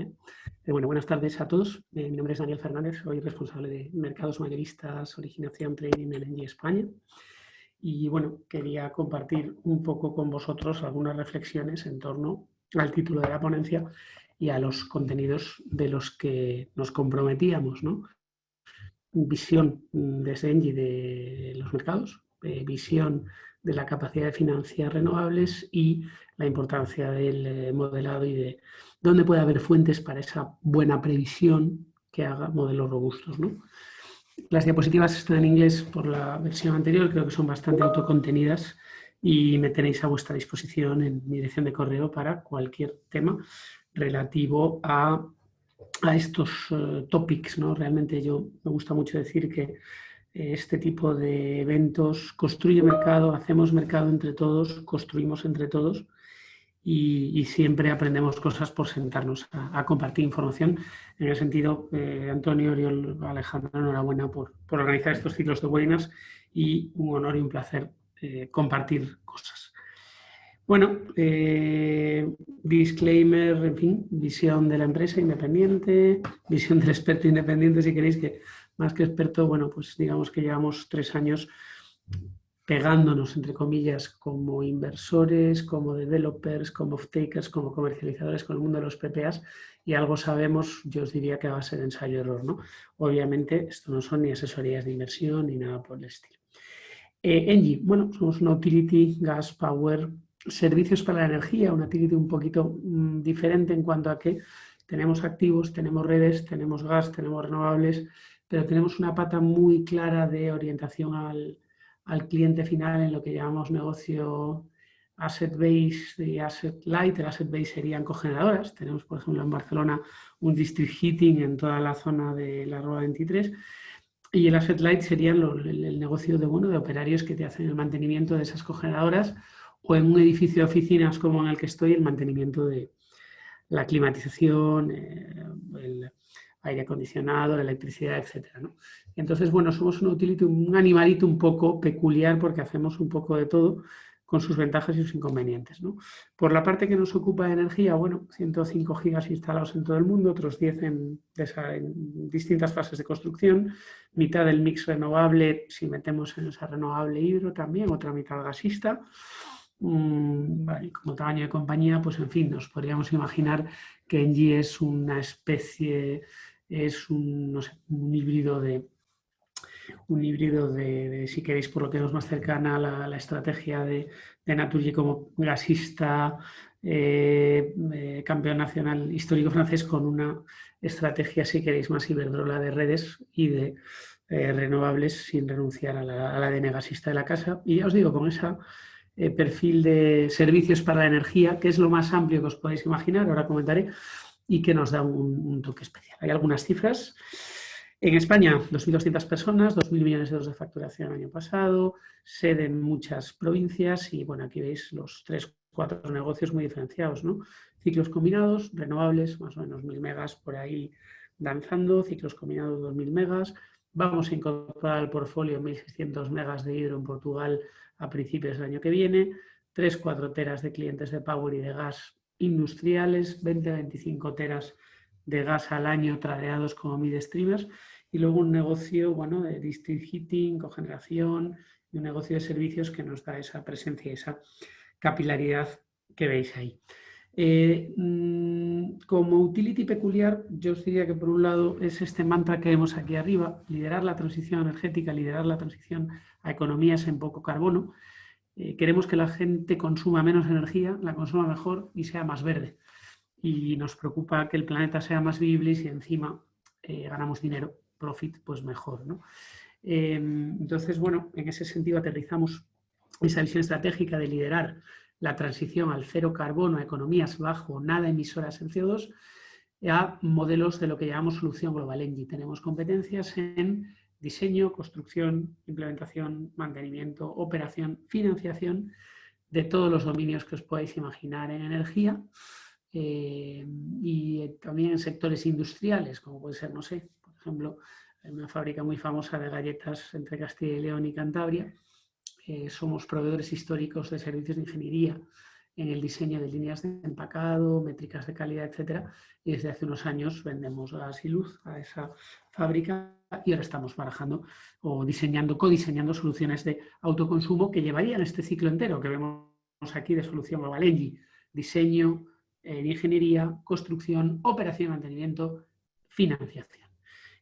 S4: Bueno, buenas tardes a todos. Mi nombre es Daniel Fernández, soy responsable de mercados mayoristas, originación, trading en LNG España. Y bueno, quería compartir un poco con vosotros algunas reflexiones en torno al título de la ponencia y a los contenidos de los que nos comprometíamos, ¿no? Visión desde ENGIE de los mercados, visión de la capacidad de financiar renovables y la importancia del modelado y de dónde puede haber fuentes para esa buena previsión que haga modelos robustos, ¿no? Las diapositivas están en inglés por la versión anterior, creo que son bastante autocontenidas y me tenéis a vuestra disposición en mi dirección de correo para cualquier tema relativo a estos topics, ¿no? Realmente me gusta mucho decir que este tipo de eventos construye mercado, hacemos mercado entre todos, construimos entre todos y siempre aprendemos cosas por sentarnos a compartir información. En el sentido, Antonio, Oriol, Alejandro, enhorabuena por organizar estos ciclos de webinars y un honor y un placer compartir cosas. Bueno, disclaimer, en fin, visión de la empresa independiente, visión del experto independiente, si queréis, que más que experto, bueno, pues digamos que llevamos 3 años pegándonos, entre comillas, como inversores, como developers, como off-takers, como comercializadores con el mundo de los PPAs, y algo sabemos, yo os diría que va a ser ensayo-error, ¿no? Obviamente, esto no son ni asesorías de inversión ni nada por el estilo. ENGIE, bueno, somos una utility, gas, power, servicios para la energía, una utility un poquito diferente en cuanto a que tenemos activos, tenemos redes, tenemos gas, tenemos renovables, pero tenemos una pata muy clara de orientación al cliente final en lo que llamamos negocio asset base y asset light. El asset base serían cogeneradoras. Tenemos, por ejemplo, en Barcelona un district heating en toda la zona de la Rua 23. Y el asset light sería el negocio de operarios que te hacen el mantenimiento de esas cogeneradoras, o en un edificio de oficinas como en el que estoy, el mantenimiento de la climatización, el aire acondicionado, la electricidad, etcétera, ¿no? Entonces, bueno, somos una utility, un animalito un poco peculiar porque hacemos un poco de todo con sus ventajas y sus inconvenientes, ¿no? Por la parte que nos ocupa de energía, bueno, 105 gigas instalados en todo el mundo, otros 10 en distintas fases de construcción, mitad del mix renovable, si metemos en esa renovable hidro también, otra mitad gasista. Vale, como tamaño de compañía, pues en fin, nos podríamos imaginar que Engie es una especie, es no sé, un híbrido de, si queréis, por lo que es más cercana a la estrategia de Naturgy como gasista, campeón nacional histórico francés, con una estrategia, si queréis, más Iberdrola de redes y de renovables, sin renunciar a la ADN gasista de la casa. Y ya os digo, con esa perfil de servicios para la energía, que es lo más amplio que os podéis imaginar, ahora comentaré, y que nos da un toque especial. Hay algunas cifras. En España, 2.200 personas, 2.000 millones de euros de facturación el año pasado, sede en muchas provincias y, bueno, aquí veis los 3-4 negocios muy diferenciados, ¿no? Ciclos combinados, renovables, más o menos 1.000 megas por ahí danzando, ciclos combinados 2.000 megas. Vamos a incorporar al portfolio 1.600 megas de hidro en Portugal a principios del año que viene, 3-4 teras de clientes de power y de gas industriales, 20-25 teras de gas al año tradeados como mid-streamers, y luego un negocio, bueno, de district heating, cogeneración, y un negocio de servicios que nos da esa presencia y esa capilaridad que veis ahí. Como utility peculiar, yo os diría que por un lado es este mantra que vemos aquí arriba, liderar la transición energética, liderar la transición a economías en poco carbono. Queremos que la gente consuma menos energía, la consuma mejor y sea más verde. Y nos preocupa que el planeta sea más vivible y si encima ganamos dinero, profit, pues mejor, ¿no? Entonces, bueno, en ese sentido aterrizamos esa visión estratégica de liderar la transición al cero carbono, a economías bajo, nada emisoras en CO2, a modelos de lo que llamamos solución global Engie. Tenemos competencias en diseño, construcción, implementación, mantenimiento, operación, financiación de todos los dominios que os podáis imaginar en energía, y también en sectores industriales, como puede ser, no sé, por ejemplo, hay una fábrica muy famosa de galletas entre Castilla y León y Cantabria. Somos proveedores históricos de servicios de ingeniería en el diseño de líneas de empacado, métricas de calidad, etcétera, y desde hace unos años vendemos gas y luz a esa fábrica y ahora estamos barajando o diseñando, codiseñando soluciones de autoconsumo que llevarían este ciclo entero que vemos aquí de solución global Engie: diseño, ingeniería, construcción, operación, mantenimiento, financiación.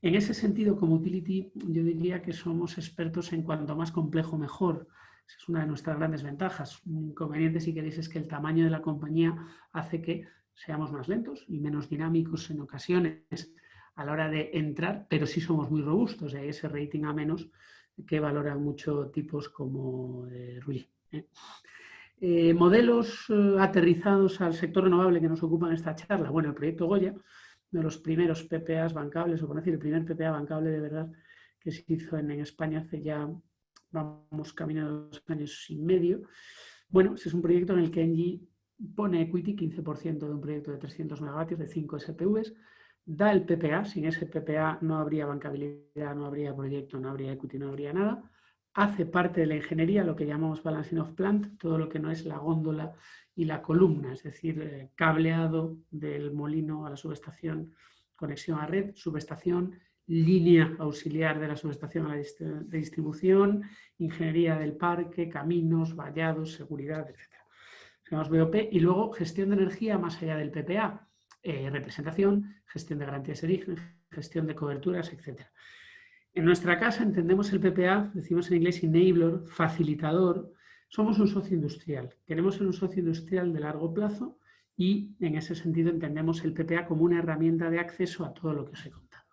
S4: En ese sentido, como utility, yo diría que somos expertos en cuanto más complejo, mejor. Esa es una de nuestras grandes ventajas. Un inconveniente, si queréis, es que el tamaño de la compañía hace que seamos más lentos y menos dinámicos en ocasiones a la hora de entrar, pero sí somos muy robustos. Hay ese rating A- que valoran mucho tipos como Rulli. Modelos aterrizados al sector renovable que nos ocupan esta charla. Bueno, el proyecto Goya, de los primeros PPAs bancables, o por decir, el primer PPA bancable de verdad que se hizo en España hace ya, vamos, camino de 2 años y medio. Bueno, ese es un proyecto en el que Engie pone equity, 15% de un proyecto de 300 megavatios, de 5 SPVs, da el PPA, sin ese PPA no habría bancabilidad, no habría proyecto, no habría equity, no habría nada. Hace parte de la ingeniería, lo que llamamos balancing of plant, todo lo que no es la góndola y la columna, es decir, cableado del molino a la subestación, conexión a red, subestación, línea auxiliar de la subestación a la de distribución, ingeniería del parque, caminos, vallados, seguridad, etc. Tenemos BOP y luego gestión de energía más allá del PPA, representación, gestión de garantías de origen, gestión de coberturas, etc. En nuestra casa entendemos el PPA, decimos en inglés enabler, facilitador. Somos un socio industrial. Queremos ser un socio industrial de largo plazo y en ese sentido entendemos el PPA como una herramienta de acceso a todo lo que os he contado.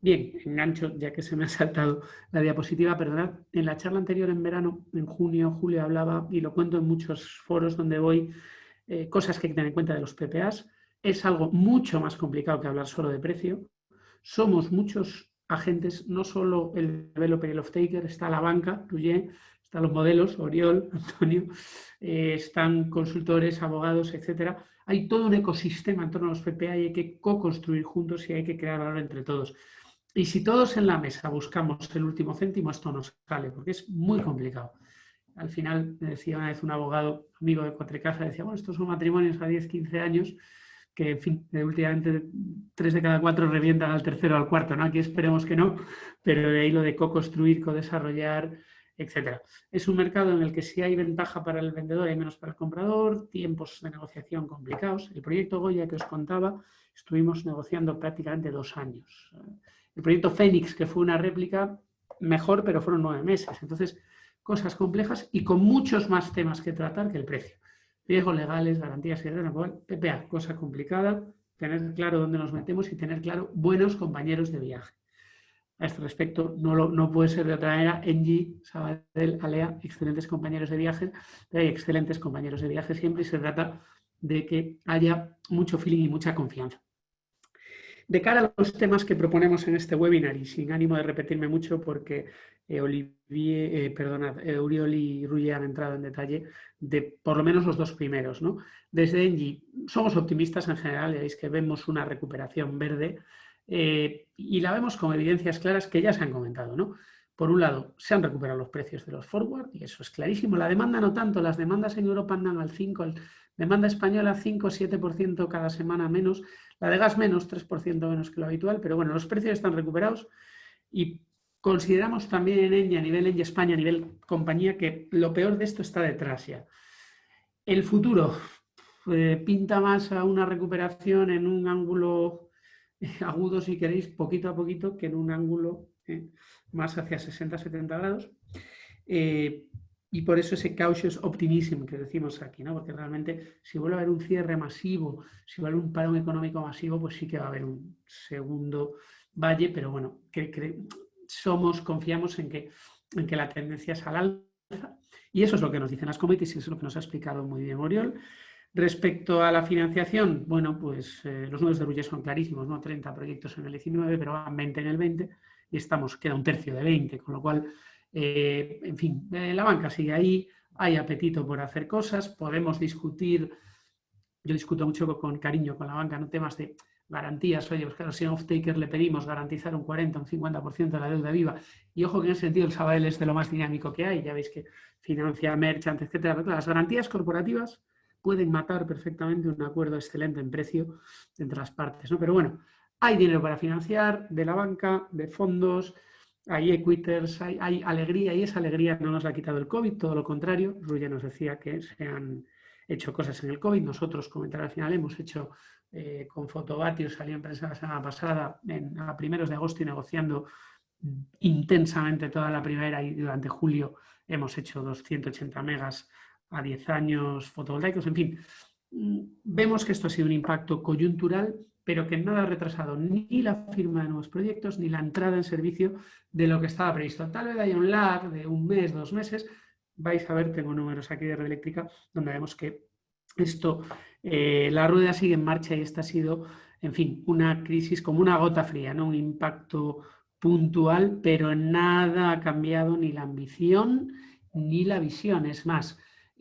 S4: Bien, engancho, ya que se me ha saltado la diapositiva, perdonad. En la charla anterior en verano, en junio, julio, hablaba, y lo cuento en muchos foros donde voy, cosas que hay que tener en cuenta de los PPAs. Es algo mucho más complicado que hablar solo de precio. Somos muchos agentes, no solo el developer y el off-taker, está la banca, Ruye, están los modelos, Oriol, Antonio, están consultores, abogados, etcétera. Hay todo un ecosistema en torno a los PPA y hay que co-construir juntos y hay que crear valor entre todos. Y si todos en la mesa buscamos el último céntimo, esto no sale, porque es muy complicado. Al final, me decía una vez un abogado amigo de Cuatrecasa, decía, bueno, estos son matrimonios a 10, 15 años, que, en fin, últimamente 3 de cada 4 revientan al tercero o al cuarto, ¿no? Aquí esperemos que no, pero de ahí lo de co-construir, co-desarrollar, etcétera. Es un mercado en el que si hay ventaja para el vendedor, hay menos para el comprador, tiempos de negociación complicados. El proyecto Goya que os contaba, estuvimos negociando prácticamente 2 años. El proyecto Fénix, que fue una réplica, mejor, pero fueron 9 meses. Entonces, cosas complejas y con muchos más temas que tratar que el precio. Riesgos legales, garantías, PPA, cosa complicada, tener claro dónde nos metemos y tener claro buenos compañeros de viaje. A este respecto, no puede ser de otra manera. Engie, Sabadell, Alea, excelentes compañeros de viaje, hay excelentes compañeros de viaje siempre y se trata de que haya mucho feeling y mucha confianza. De cara a los temas que proponemos en este webinar, y sin ánimo de repetirme mucho porque Oriol y Ruye han entrado en detalle de por lo menos los 2 primeros, ¿no? Desde Engie somos optimistas en general, veis que vemos una recuperación verde y la vemos con evidencias claras que ya se han comentado, ¿no? Por un lado, se han recuperado los precios de los forward y eso es clarísimo. La demanda no tanto, las demandas en Europa andan al 5%, demanda española 5-7% cada semana menos, la de gas menos, 3% menos que lo habitual, pero bueno, los precios están recuperados y consideramos también en Engie, a nivel Engie España, a nivel compañía, que lo peor de esto está detrás ya. El futuro pinta más a una recuperación en un ángulo agudo, si queréis, poquito a poquito, que en un ángulo más hacia 60-70 grados. Y por eso ese cautious optimism que decimos aquí, ¿no? Porque realmente si vuelve a haber un cierre masivo, si va a haber un parón económico masivo, pues sí que va a haber un segundo valle, pero bueno, confiamos en que la tendencia es al alza y eso es lo que nos dicen las commodities y eso es lo que nos ha explicado muy bien Oriol. Respecto a la financiación, bueno, pues los números de Ruye son clarísimos, ¿no? 30 proyectos en el 19, pero van 20 en el 20 y queda un tercio de 20, con lo cual en fin, la banca sigue ahí, hay apetito por hacer cosas, podemos discutir, yo discuto mucho con cariño con la banca, no temas de garantías, oye, pues claro, si a un off-taker le pedimos garantizar un 40 o un 50% de la deuda viva, y ojo que en ese sentido el Sabadell es de lo más dinámico que hay, ya veis que financia merchant, etcétera, pero las garantías corporativas pueden matar perfectamente un acuerdo excelente en precio entre las partes, ¿no? Pero bueno, hay dinero para financiar de la banca, de fondos, hay equitters, hay alegría y esa alegría no nos la ha quitado el COVID, todo lo contrario. Ruye nos decía que se han hecho cosas en el COVID. Nosotros, comentar al final, hemos hecho con Fotovatio, salió en prensa la semana pasada, a primeros de agosto y negociando intensamente toda la primavera y durante julio hemos hecho 280 megas a 10 años fotovoltaicos. En fin, vemos que esto ha sido un impacto coyuntural, pero que nada ha retrasado ni la firma de nuevos proyectos ni la entrada en servicio de lo que estaba previsto. Tal vez haya un lag de 1 mes, 2 meses. Vais a ver, tengo números aquí de Red Eléctrica, donde vemos que esto, la rueda sigue en marcha y esta ha sido, en fin, una crisis como una gota fría, ¿no? Un impacto puntual, pero nada ha cambiado ni la ambición ni la visión. Es más,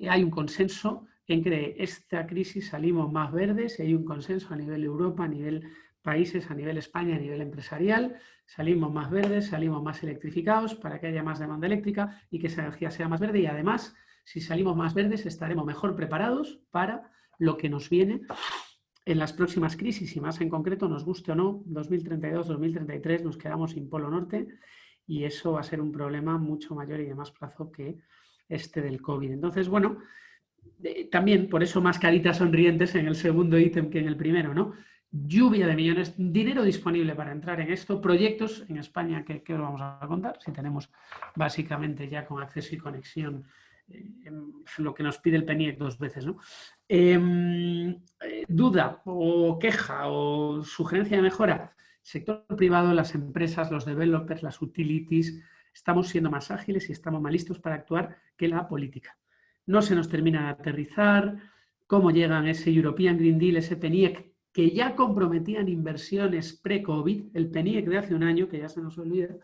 S4: hay un consenso en que de esta crisis salimos más verdes y hay un consenso a nivel Europa, a nivel países, a nivel España, a nivel empresarial, salimos más verdes, salimos más electrificados para que haya más demanda eléctrica y que esa energía sea más verde y además, si salimos más verdes, estaremos mejor preparados para lo que nos viene en las próximas crisis y más en concreto, nos guste o no, 2032, 2033 nos quedamos sin polo norte y eso va a ser un problema mucho mayor y de más plazo que este del COVID. Entonces, bueno, también por eso más caritas sonrientes en el segundo ítem que en el primero, ¿no? Lluvia de millones, dinero disponible para entrar en esto, proyectos en España que os vamos a contar, si tenemos básicamente ya con acceso y conexión lo que nos pide el PENIEC 2 veces, ¿no? Duda o queja o sugerencia de mejora, sector privado, las empresas, los developers, las utilities, estamos siendo más ágiles y estamos más listos para actuar que la política. No se nos termina de aterrizar cómo llegan ese European Green Deal, ese PNIEC, que ya comprometían inversiones pre-COVID, el PNIEC de hace un año, que ya se nos olvida,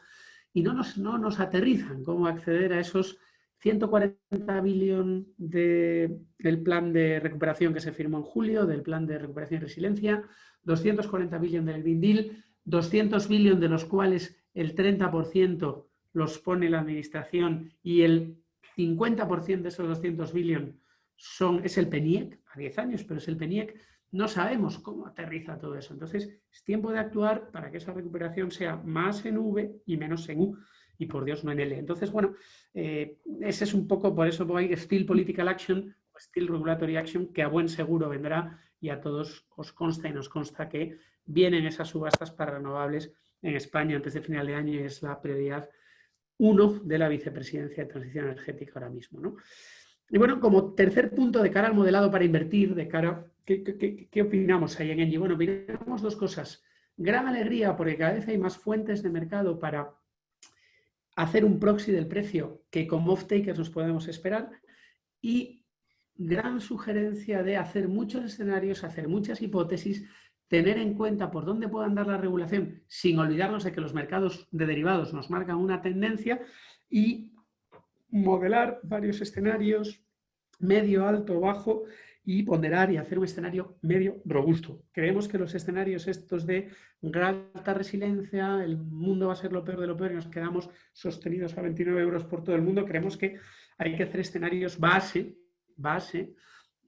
S4: y no nos aterrizan cómo acceder a esos 140 billones del plan de recuperación que se firmó en julio, del plan de recuperación y resiliencia, 240 billones del Green Deal, 200 billones de los cuales el 30% los pone la administración y el 50% de esos 200 billones es el PNIEC, a 10 años, pero es el PNIEC. No sabemos cómo aterriza todo eso. Entonces, es tiempo de actuar para que esa recuperación sea más en V y menos en U. Y por Dios, no en L. Entonces, bueno, ese es un poco, por eso voy a Still Political Action, o Still Regulatory Action, que a buen seguro vendrá y a todos os consta y nos consta que vienen esas subastas para renovables en España antes de final de año y es la prioridad 1 de la vicepresidencia de transición energética ahora mismo, ¿no? Y bueno, como tercer punto de cara al modelado para invertir, de cara, ¿qué opinamos ahí en Engie? Bueno, opinamos dos cosas. Gran alegría porque cada vez hay más fuentes de mercado para hacer un proxy del precio que como off-takers nos podemos esperar y gran sugerencia de hacer muchos escenarios, hacer muchas hipótesis, tener en cuenta por dónde puede andar la regulación sin olvidarnos de que los mercados de derivados nos marcan una tendencia y modelar varios escenarios, medio, alto, bajo, y ponderar y hacer un escenario medio robusto. Creemos que los escenarios estos de alta resiliencia, el mundo va a ser lo peor de lo peor y nos quedamos sostenidos a 29 euros por todo el mundo, creemos que hay que hacer escenarios base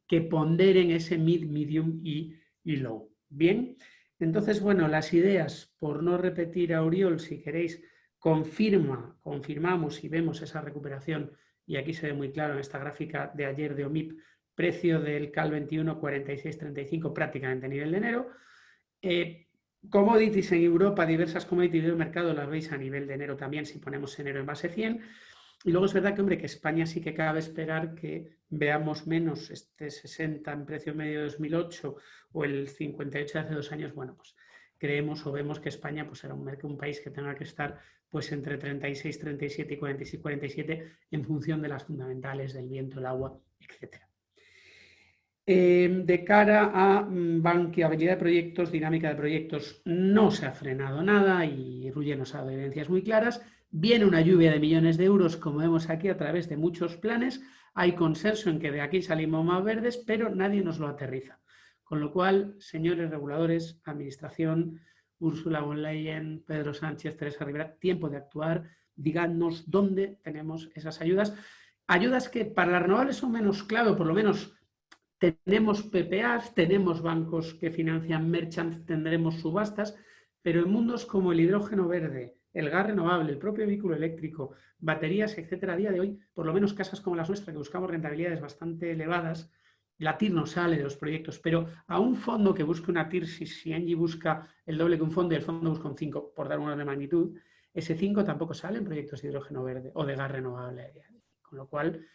S4: que ponderen ese mid, medium y low. Bien, entonces, bueno, las ideas, por no repetir a Oriol, si queréis, confirmamos y vemos esa recuperación, y aquí se ve muy claro en esta gráfica de ayer de OMIP, precio del CAL 21, 46,35 prácticamente a nivel de enero. Commodities en Europa, diversas commodities del mercado las veis a nivel de enero también, si ponemos enero en base 100. Y luego es verdad que, hombre, que España sí que cabe esperar que veamos menos este 60 en precio medio de 2008 o el 58 de hace 2 años. Bueno, pues creemos o vemos que España pues será un país que tenga que estar pues entre 36, 37 y 46, 47 en función de las fundamentales del viento, el agua, etcétera. De cara a banqueabilidad de proyectos, dinámica de proyectos, no se ha frenado nada y Ruye nos ha dado evidencias muy claras. Viene una lluvia de millones de euros, como vemos aquí, a través de muchos planes. Hay consenso en que de aquí salimos más verdes, pero nadie nos lo aterriza. Con lo cual, señores reguladores, administración, Ursula von Leyen, Pedro Sánchez, Teresa Rivera, tiempo de actuar. Díganos dónde tenemos esas ayudas. Ayudas que para las renovables son menos clave, por lo menos tenemos PPAs, tenemos bancos que financian merchants, tendremos subastas, pero en mundos como el hidrógeno verde, el gas renovable, el propio vehículo eléctrico, baterías, etcétera, a día de hoy, por lo menos casas como las nuestras, que buscamos rentabilidades bastante elevadas, la TIR no sale de los proyectos, pero a un fondo que busque una TIR, si Engie busca el doble que un fondo y el fondo busca un 5, por dar una de magnitud, ese 5 tampoco sale en proyectos de hidrógeno verde o de gas renovable. Con lo cual,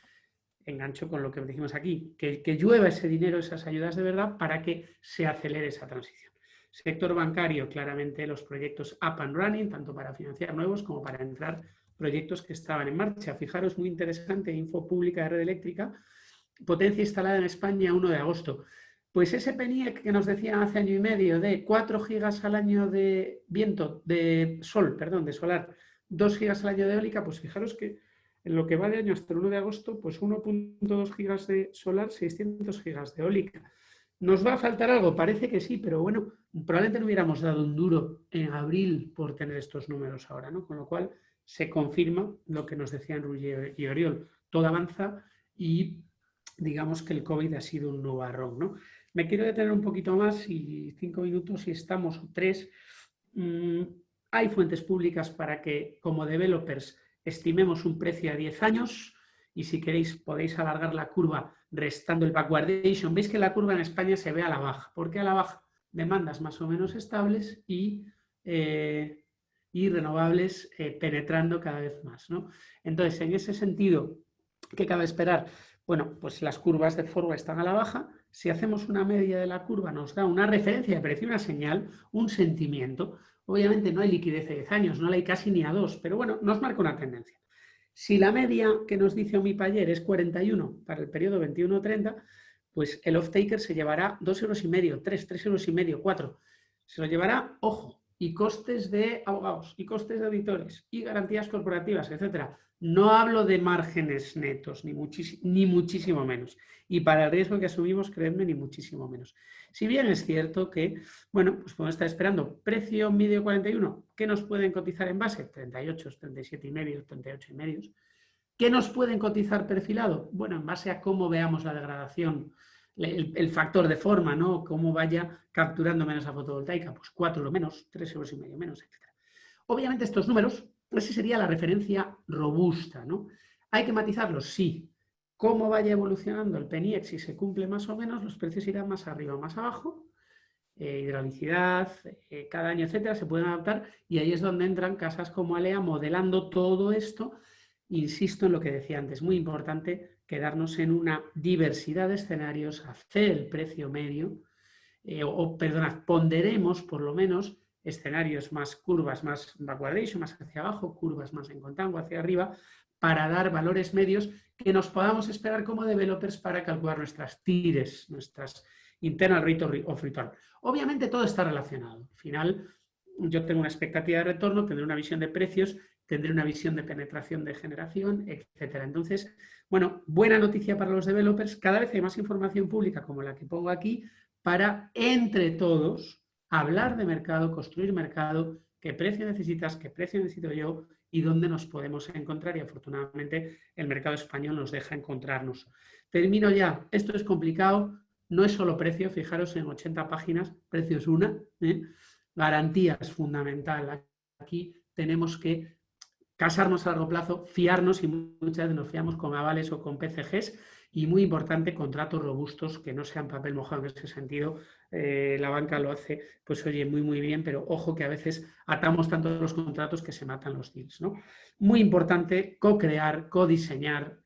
S4: engancho con lo que dijimos aquí, que llueva ese dinero, esas ayudas de verdad, para que se acelere esa transición. Sector bancario, claramente los proyectos up and running, tanto para financiar nuevos como para entrar proyectos que estaban en marcha. Fijaros, muy interesante, info pública de red eléctrica, potencia instalada en España 1 de agosto. Pues ese PNIEC que nos decían hace año y medio de 4 gigas al año de viento, de solar, 2 gigas al año de eólica, pues fijaros que en lo que va de año hasta el 1 de agosto, pues 1.2 gigas de solar, 600 gigas de eólica. ¿Nos va a faltar algo? Parece que sí, pero bueno, probablemente no hubiéramos dado un duro en abril por tener estos números ahora, ¿no? Con lo cual se confirma lo que nos decían Ruye y Oriol. Todo avanza y digamos que el COVID ha sido un nubarrón, ¿no? Me quiero detener un poquito más y 5 minutos y estamos 3. Hay fuentes públicas para que como developers estimemos un precio a 10 años y si queréis podéis alargar la curva restando el backwardation. Veis que la curva en España se ve a la baja. ¿Por qué a la baja? Demandas más o menos estables y renovables penetrando cada vez más, ¿no? Entonces, en ese sentido, ¿qué cabe esperar? Bueno, pues las curvas de forward están a la baja. si hacemos una media de la curva, nos da una referencia de precio, una señal, un sentimiento. Obviamente no hay liquidez de 10 años, no la hay casi ni a 2, pero bueno, nos marca una tendencia. Si la media que nos dice OMIP ayer es 41 para el periodo 21-30, pues el off-taker se llevará 2,5 euros, 3,5 euros, 4. Se lo llevará, ojo, y costes de abogados, y costes de auditores, y garantías corporativas, etcétera. No hablo de márgenes netos, ni muchísimo menos. Y para el riesgo que asumimos, creedme, ni muchísimo menos. Si bien es cierto que, bueno, pues podemos estar esperando precio medio 41, ¿qué nos pueden cotizar en base? 38, 37,5, 38,5. ¿Qué nos pueden cotizar perfilado? Bueno, en base a cómo veamos la degradación, el factor de forma, ¿no? Cómo vaya capturando menos la fotovoltaica, pues 4 lo menos, 3,5 euros menos, etc. Obviamente estos números, esa sería la referencia robusta, ¿no? ¿Hay que matizarlos? Sí. ¿Cómo vaya evolucionando el PENIEX? Si se cumple más o menos, los precios irán más arriba o más abajo. Hidraulicidad, cada año, etcétera, se pueden adaptar y ahí es donde entran casas como Alea modelando todo esto. Insisto en lo que decía antes, muy importante quedarnos en una diversidad de escenarios, hacer el precio medio, ponderemos por lo menos escenarios más curvas, más backwardation, más hacia abajo, curvas más en contango hacia arriba, para dar valores medios que nos podamos esperar como developers para calcular nuestras TIRES, nuestras internal rate of return. Obviamente todo está relacionado. Al final, yo tengo una expectativa de retorno, tendré una visión de precios, tendré una visión de penetración de generación, etcétera. Entonces, bueno, buena noticia para los developers. Cada vez hay más información pública como la que pongo aquí para, entre todos, hablar de mercado, construir mercado, qué precio necesitas, qué precio necesito yo y dónde nos podemos encontrar. Y afortunadamente el mercado español nos deja encontrarnos. Termino ya. Esto es complicado. No es solo precio. Fijaros en 80 páginas. Precio es una. Garantía es fundamental. Aquí tenemos que casarnos a largo plazo, fiarnos y muchas veces nos fiamos con avales o con PCGs y muy importante, contratos robustos que no sean papel mojado en ese sentido. La banca lo hace, pues oye, muy bien, pero ojo que a veces atamos tanto los contratos que se matan los deals, ¿no? Muy importante co-crear, co-diseñar.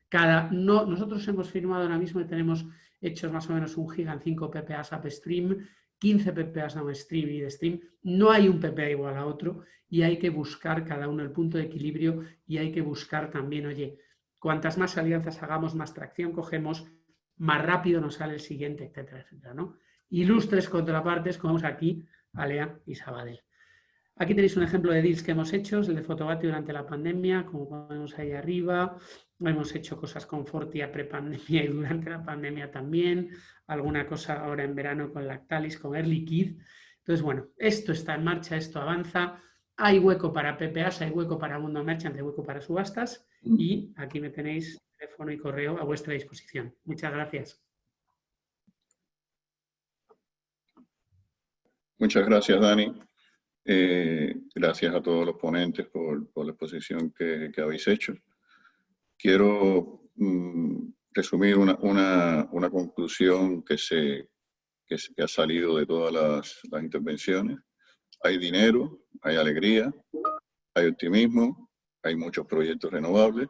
S4: Nosotros hemos firmado ahora mismo y tenemos hechos más o menos 1 giga en 5 PPAs upstream, 15 PPAs downstream y de stream. No hay un PPA igual a otro y hay que buscar cada uno el punto de equilibrio y hay que buscar también, oye, cuantas más alianzas hagamos, más tracción cogemos, más rápido nos sale el siguiente, etcétera, etcétera, ¿no? Ilustres contrapartes, como vemos aquí, Alea y Sabadell. Aquí tenéis un ejemplo de deals que hemos hecho, el de Fotovatio durante la pandemia, como podemos ahí arriba. Hemos hecho cosas con Fortia prepandemia y durante la pandemia también. Alguna cosa ahora en verano con Lactalis, con Air Liquide. Entonces, bueno, esto está en marcha, esto avanza. Hay hueco para PPAs, hay hueco para Mundo Merchant, hay hueco para subastas. Y aquí me tenéis teléfono y correo a vuestra disposición. Muchas gracias.
S1: Muchas gracias, Dani. Gracias a todos los ponentes por la exposición que habéis hecho. Quiero resumir una conclusión que ha salido de todas las intervenciones. Hay dinero, hay alegría, hay optimismo, hay muchos proyectos renovables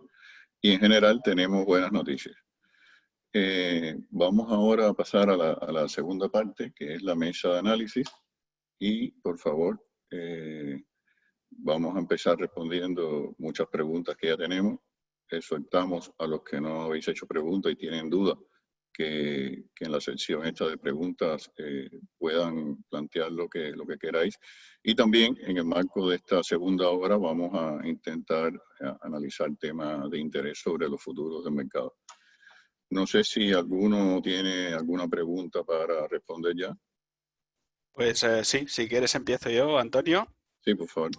S1: y en general tenemos buenas noticias. Vamos ahora a pasar a la segunda parte, que es la mesa de análisis. Y, por favor, vamos a empezar respondiendo muchas preguntas que ya tenemos. Exhortamos a los que no habéis hecho preguntas y tienen dudas que en la sección esta de preguntas puedan plantear lo que queráis. Y también, en el marco de esta segunda hora, vamos a intentar analizar temas de interés sobre los futuros del mercado. No sé si alguno tiene alguna pregunta para responder ya.
S2: Pues sí, si quieres empiezo yo, Antonio.
S1: Sí, por favor.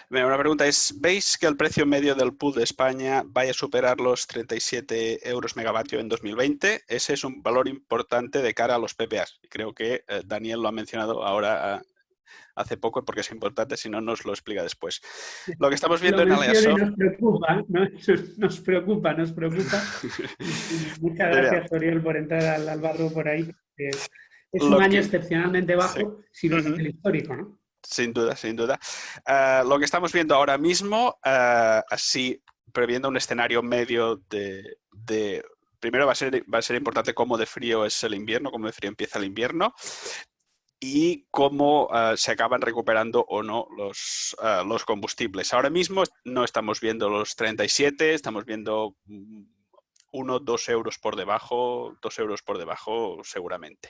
S2: Una pregunta es, ¿veis que el precio medio del pool de España vaya a superar los 37 euros megavatio en 2020? Ese es un valor importante de cara a los PPAs. Creo que Daniel lo ha mencionado ahora hace poco porque es importante, si no nos lo explica después. Lo que estamos viendo en Aleasoft...
S4: Nos preocupa. Muchas gracias, Oriol, por entrar al barro por ahí. Es un año excepcionalmente bajo, si no es el histórico, ¿no?
S2: Sin duda. Lo que estamos viendo ahora mismo, así previendo un escenario medio de primero va a ser importante cómo de frío es el invierno, cómo de frío empieza el invierno y cómo se acaban recuperando o no los combustibles. Ahora mismo no estamos viendo los 37, estamos viendo 1, 2 euros por debajo, 2 euros por debajo seguramente.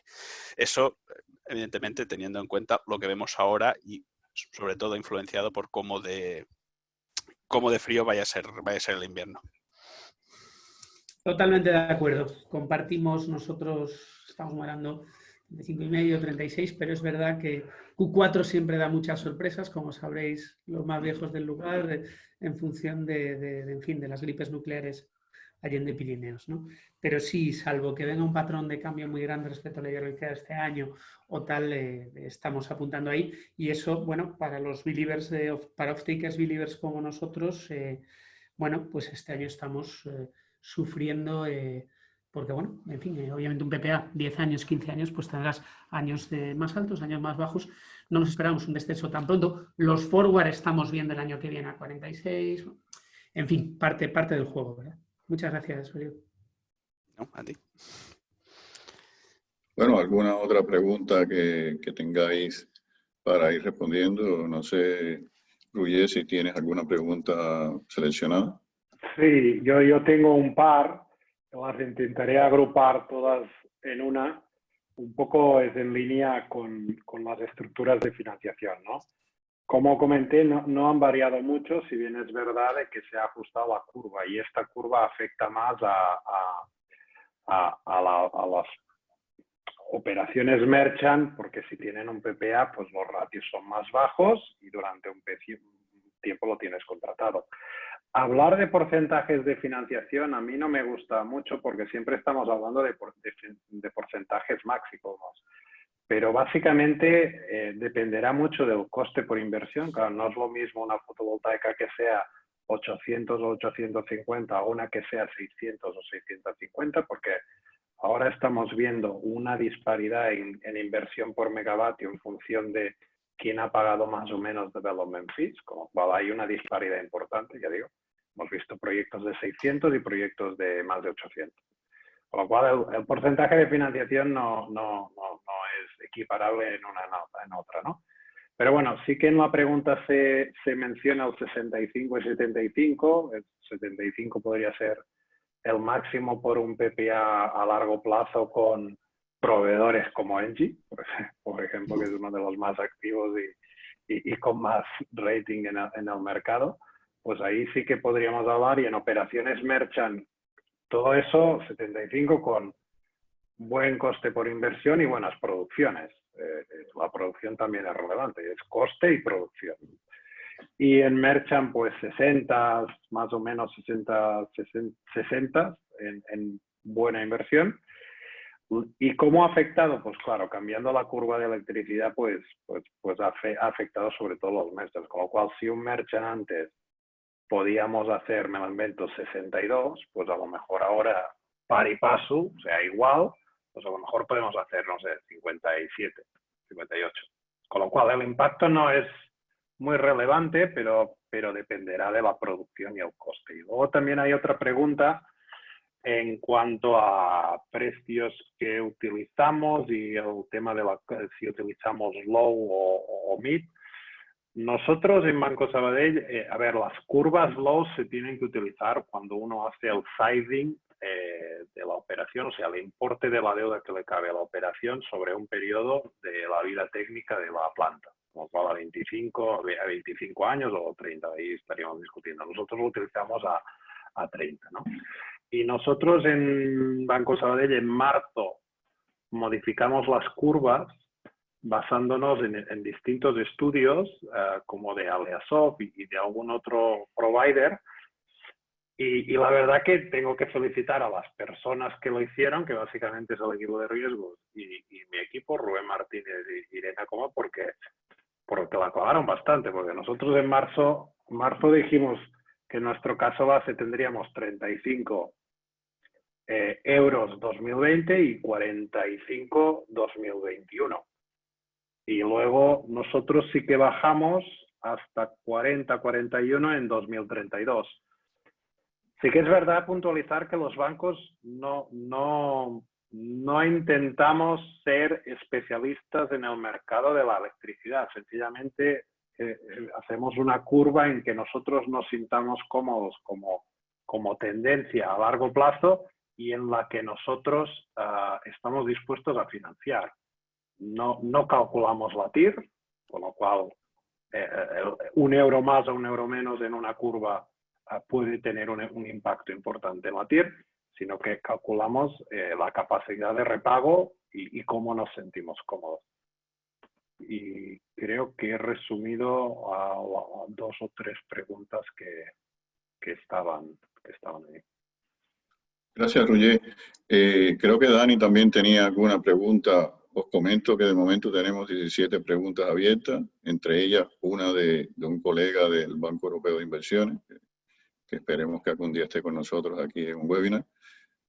S2: Eso, evidentemente, teniendo en cuenta lo que vemos ahora y sobre todo influenciado por cómo de frío vaya a ser el invierno.
S4: Totalmente de acuerdo. Compartimos, nosotros estamos moderando 35,5, 36, pero es verdad que Q4 siempre da muchas sorpresas, como sabréis, los más viejos del lugar, en función en fin, de las gripes nucleares allende Pirineos, ¿no? Pero sí, salvo que venga un patrón de cambio muy grande respecto a la hidroelectricidad de este año o tal, estamos apuntando ahí. Y eso, bueno, para los believers, para off-takers believers como nosotros, bueno, pues este año estamos sufriendo, porque bueno, en fin, obviamente un PPA 10 años, 15 años, pues tendrás años más altos, años más bajos. No nos esperamos un descenso tan pronto. Los forward estamos viendo el año que viene a 46. En fin, parte del juego, ¿verdad? Muchas gracias, Oriol.
S2: No, a ti.
S1: Bueno, ¿alguna otra pregunta que tengáis para ir respondiendo? No sé, Ruye, si tienes alguna pregunta seleccionada.
S3: Sí, yo tengo un par, las intentaré agrupar todas en una. Un poco es en línea con las estructuras de financiación, ¿no? Como comenté, no han variado mucho, si bien es verdad de que se ha ajustado la curva y esta curva afecta más a las operaciones merchant, porque si tienen un PPA, pues los ratios son más bajos y durante un tiempo lo tienes contratado. Hablar de porcentajes de financiación a mí no me gusta mucho porque siempre estamos hablando de porcentajes máximos. Pero básicamente dependerá mucho del coste por inversión. Claro, no es lo mismo una fotovoltaica que sea 800 o 850 o una que sea 600 o 650, porque ahora estamos viendo una disparidad en inversión por megavatio en función de quién ha pagado más o menos development fees, con lo cual hay una disparidad importante, ya digo. Hemos visto proyectos de 600 y proyectos de más de 800. Con lo cual, el porcentaje de financiación no es equiparable en una en otra, ¿no? Pero bueno, sí que en la pregunta se menciona el 65 y 75. El 75 podría ser el máximo por un PPA a largo plazo con proveedores como Engie, por ejemplo, que es uno de los más activos y con más rating en el mercado. Pues ahí sí que podríamos hablar, y en operaciones merchant, todo eso, 75 con buen coste por inversión y buenas producciones. La producción también es relevante, es coste y producción. Y en merchant, pues 60, más o menos 60 en buena inversión. ¿Y cómo ha afectado? Pues claro, cambiando la curva de electricidad, pues ha afectado sobre todo los meses. Con lo cual, si un merchant antes podíamos hacer, me lo invento, 62, pues a lo mejor ahora par y paso, o sea, igual, pues a lo mejor podemos hacer, no sé, 57, 58. Con lo cual el impacto no es muy relevante, pero dependerá de la producción y el coste. Y luego también hay otra pregunta en cuanto a precios que utilizamos y el tema de si utilizamos low o mid. Nosotros en Banco Sabadell, a ver, las curvas low se tienen que utilizar cuando uno hace el sizing de la operación, o sea, el importe de la deuda que le cabe a la operación sobre un periodo de la vida técnica de la planta, como cual a 25 años o 30, ahí estaríamos discutiendo. Nosotros lo utilizamos a 30, ¿no? Y nosotros en Banco Sabadell en marzo modificamos las curvas basándonos en distintos estudios como de Aleasoft y de algún otro provider. Y la verdad que tengo que felicitar a las personas que lo hicieron, que básicamente es el equipo de riesgos y mi equipo, Rubén Martínez y Irene Coma, porque la acabaron bastante, porque nosotros en marzo dijimos que en nuestro caso base tendríamos 35 euros 2020 y 45 2021. Y luego nosotros sí que bajamos hasta 40, 41 en 2032. Sí que es verdad puntualizar que los bancos no intentamos ser especialistas en el mercado de la electricidad. Sencillamente hacemos una curva en que nosotros nos sintamos cómodos como tendencia a largo plazo y en la que nosotros estamos dispuestos a financiar. No calculamos la TIR, con lo cual un euro más o un euro menos en una curva puede tener un impacto importante en la TIR, sino que calculamos la capacidad de repago y cómo nos sentimos cómodos. Y creo que he resumido a 2 o 3 preguntas que estaban ahí.
S1: Gracias, Roger. Creo que Dani también tenía alguna pregunta. Os comento que de momento tenemos 17 preguntas abiertas, entre ellas una de un colega del Banco Europeo de Inversiones, que esperemos que algún día esté con nosotros aquí en un webinar.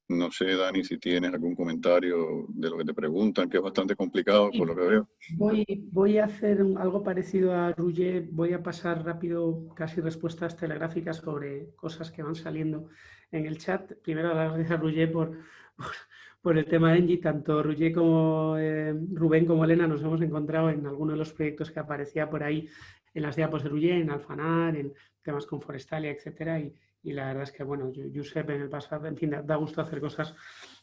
S1: No sé, Dani, si tienes algún comentario de lo que te preguntan, que es bastante complicado por lo que veo.
S4: Voy a hacer algo parecido a Roger. Voy a pasar rápido casi respuestas telegráficas sobre cosas que van saliendo en el chat. Primero, dar las gracias a Roger por el tema de Engie. Tanto Roger como Rubén como Elena nos hemos encontrado en algunos de los proyectos que aparecía por ahí en las diapos de Roger, en Alfanar, en temas con Forestalia, etcétera. Y la verdad es que, bueno, Josep en el pasado, en fin, da gusto hacer cosas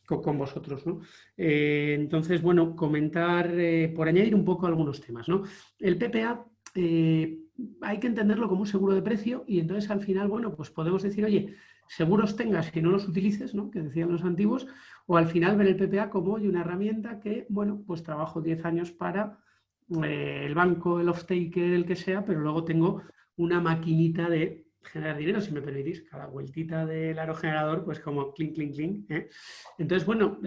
S4: con vosotros, ¿no? Entonces, bueno, comentar, por añadir un poco algunos temas, ¿no? El PPA hay que entenderlo como un seguro de precio y entonces al final, bueno, pues podemos decir, oye, seguros tengas y no los utilices, ¿no? Que decían los antiguos, o al final ver el PPA como una herramienta que, bueno, pues trabajo 10 años para el banco, el off-taker, el que sea, pero luego tengo una maquinita de generar dinero, si me permitís, cada vueltita del aerogenerador, pues como clink, clink, clink. Entonces, bueno,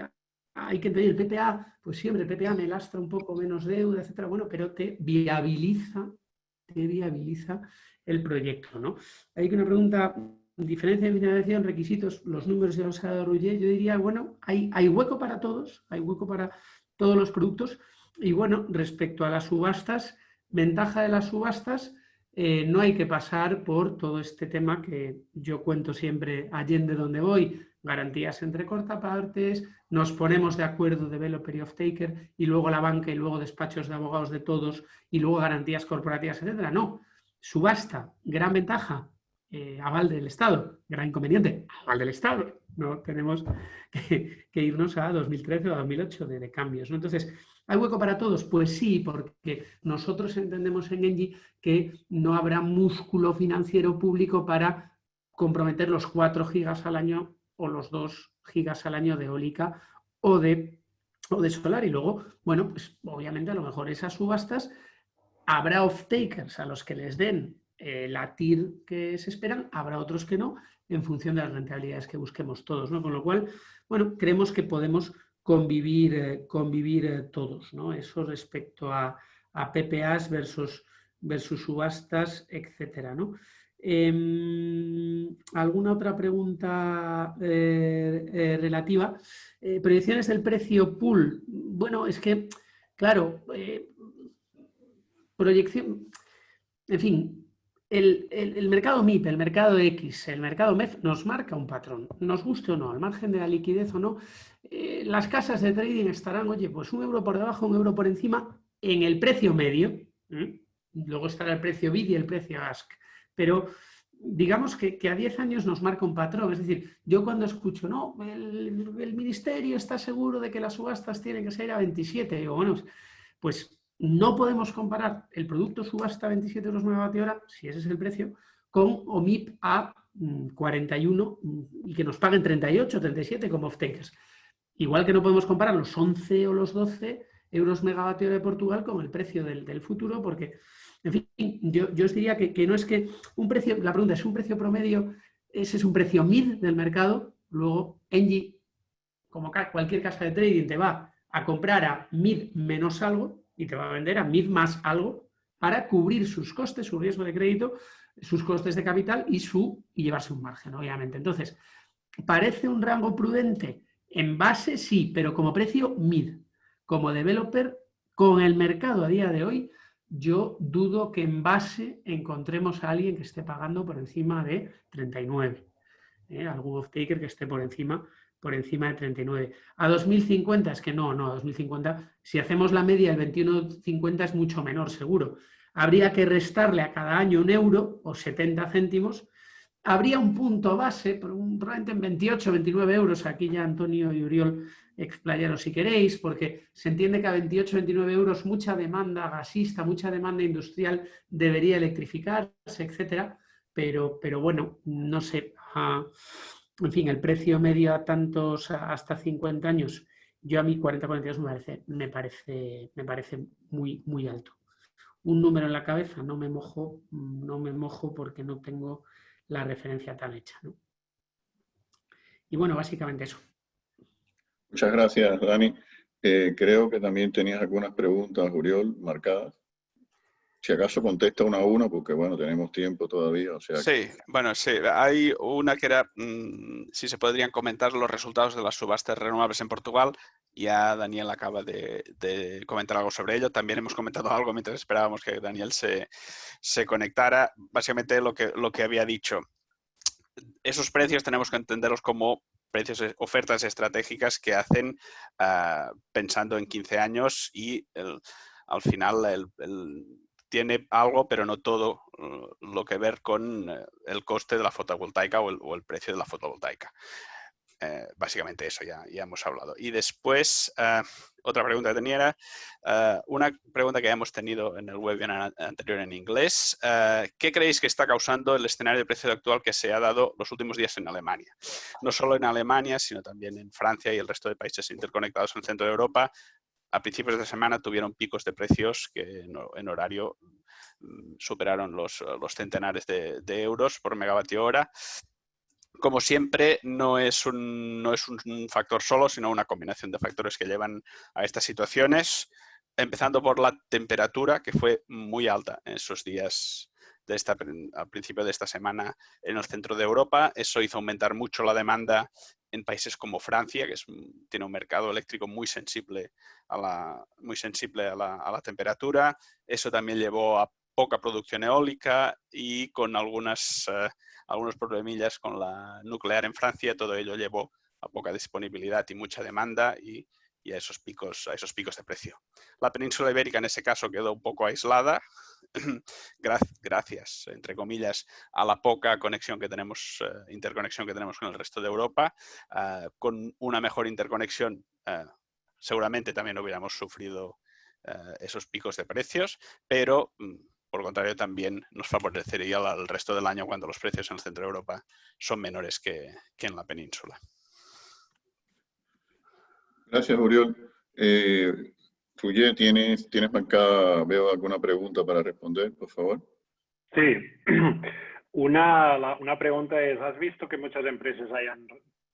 S4: hay que entender el PPA, pues siempre el PPA me lastra un poco menos deuda, etcétera, bueno, pero te viabiliza el proyecto, ¿no? Hay que una pregunta, diferencia de financiación, requisitos, los números de los ha dado Roger, yo diría, bueno, hay hueco para todos, hay hueco para todos los productos, y bueno, respecto a las subastas, ventaja de las subastas, no hay que pasar por todo este tema que yo cuento siempre allende donde voy, garantías entre cortapartes, nos ponemos de acuerdo developer y off-taker y luego la banca y luego despachos de abogados de todos y luego garantías corporativas, etcétera. No, subasta, gran ventaja, aval del Estado, gran inconveniente, aval del Estado. No tenemos que irnos a 2013 o a 2008 de cambios, ¿no? Entonces, ¿hay hueco para todos? Pues sí, porque nosotros entendemos en Engie que no habrá músculo financiero público para comprometer los 4 gigas al año o los 2 gigas al año de eólica o de solar. Y luego, bueno, pues obviamente a lo mejor esas subastas habrá off-takers a los que les den la TIR que se esperan, habrá otros que no, en función de las rentabilidades que busquemos todos, ¿no? Con lo cual, bueno, creemos que podemos convivir todos, ¿no? Eso respecto a PPAs versus subastas, etcétera, ¿no? ¿Alguna otra pregunta relativa? Proyecciones del precio pool. Bueno, es que, claro, proyección, en fin, el mercado MIP, el mercado X, el mercado MEF nos marca un patrón, nos guste o no, al margen de la liquidez o no, las casas de trading estarán, oye, pues 1 euro por debajo, 1 euro por encima en el precio medio, luego estará el precio BID y el precio ASC, pero digamos que a 10 años nos marca un patrón, es decir, yo cuando escucho, no, el ministerio está seguro de que las subastas tienen que ser a 27, digo, bueno, pues no podemos comparar el producto subasta a 27 euros megavatio-hora, si ese es el precio, con OMIP a 41 y que nos paguen 38, 37 como off-takers. Igual que no podemos comparar los 11 o los 12 euros megavatio-hora de Portugal con el precio del futuro, porque, en fin, yo os diría que no es que un precio, la pregunta es un precio promedio, ese es un precio mid del mercado, luego Engie, como cualquier casa de trading, te va a comprar a mid menos algo, y te va a vender a mid más algo para cubrir sus costes, su riesgo de crédito, sus costes de capital y llevarse un margen, obviamente. Entonces, ¿parece un rango prudente? En base, sí, pero como precio, mid. Como developer, con el mercado a día de hoy, yo dudo que en base encontremos a alguien que esté pagando por encima de 39. algún off-taker que esté por encima de 39. A 2050 es que no, a 2050, si hacemos la media, el 21,50 es mucho menor, seguro. Habría que restarle a cada año 1 euro o 70 céntimos. Habría un punto base, probablemente en 28, 29 euros. Aquí ya Antonio y Uriol explayaros si queréis, porque se entiende que a 28, 29 euros mucha demanda gasista, mucha demanda industrial debería electrificarse, etcétera. Pero bueno, no sé. En fin, el precio medio a tantos hasta 50 años, yo a mí 40-42 me parece muy, muy alto. Un número en la cabeza, no me mojo porque no tengo la referencia tan hecha, ¿no? Y bueno, básicamente eso.
S1: Muchas gracias, Dani. Creo que también tenías algunas preguntas, Uriol, marcadas. Si acaso contesta una a una, porque bueno, tenemos tiempo todavía. O sea
S2: sí, bueno, sí. Hay una que era si se podrían comentar los resultados de las subastas renovables en Portugal. Ya Daniel acaba de comentar algo sobre ello. También hemos comentado algo mientras esperábamos que Daniel se conectara. Básicamente lo que había dicho. Esos precios tenemos que entenderlos como precios, ofertas estratégicas que hacen pensando en 15 años y al final tiene algo, pero no todo lo que ver con el coste de la fotovoltaica o el precio de la fotovoltaica. Básicamente eso ya hemos hablado. Y después, otra pregunta que tenía era una pregunta que ya hemos tenido en el webinar anterior en inglés. ¿Qué creéis que está causando el escenario de precio actual que se ha dado los últimos días en Alemania? No solo en Alemania, sino también en Francia y el resto de países interconectados en el centro de Europa. A principios de semana tuvieron picos de precios que en horario superaron los centenares de euros por megavatio hora. Como siempre, no es un factor solo, sino una combinación de factores que llevan a estas situaciones, empezando por la temperatura, que fue muy alta en esos días al principio de esta semana en el centro de Europa. Eso hizo aumentar mucho la demanda en países como Francia, que tiene un mercado eléctrico muy sensible a la temperatura. Eso también llevó a poca producción eólica y con algunos problemillas con la nuclear en Francia. Todo ello llevó a poca disponibilidad y mucha demanda y a esos picos de precio. La península ibérica en ese caso quedó un poco aislada, gracias, entre comillas, a la poca interconexión que tenemos con el resto de Europa. Con una mejor interconexión, seguramente también hubiéramos sufrido esos picos de precios, pero por el contrario, también nos favorecería el resto del año cuando los precios en el centro de Europa son menores que en la península.
S1: Gracias, Uriol. Fuye, ¿tienes marcada, veo alguna pregunta para responder, por favor?
S3: Sí. Una pregunta es, ¿has visto que muchas empresas hayan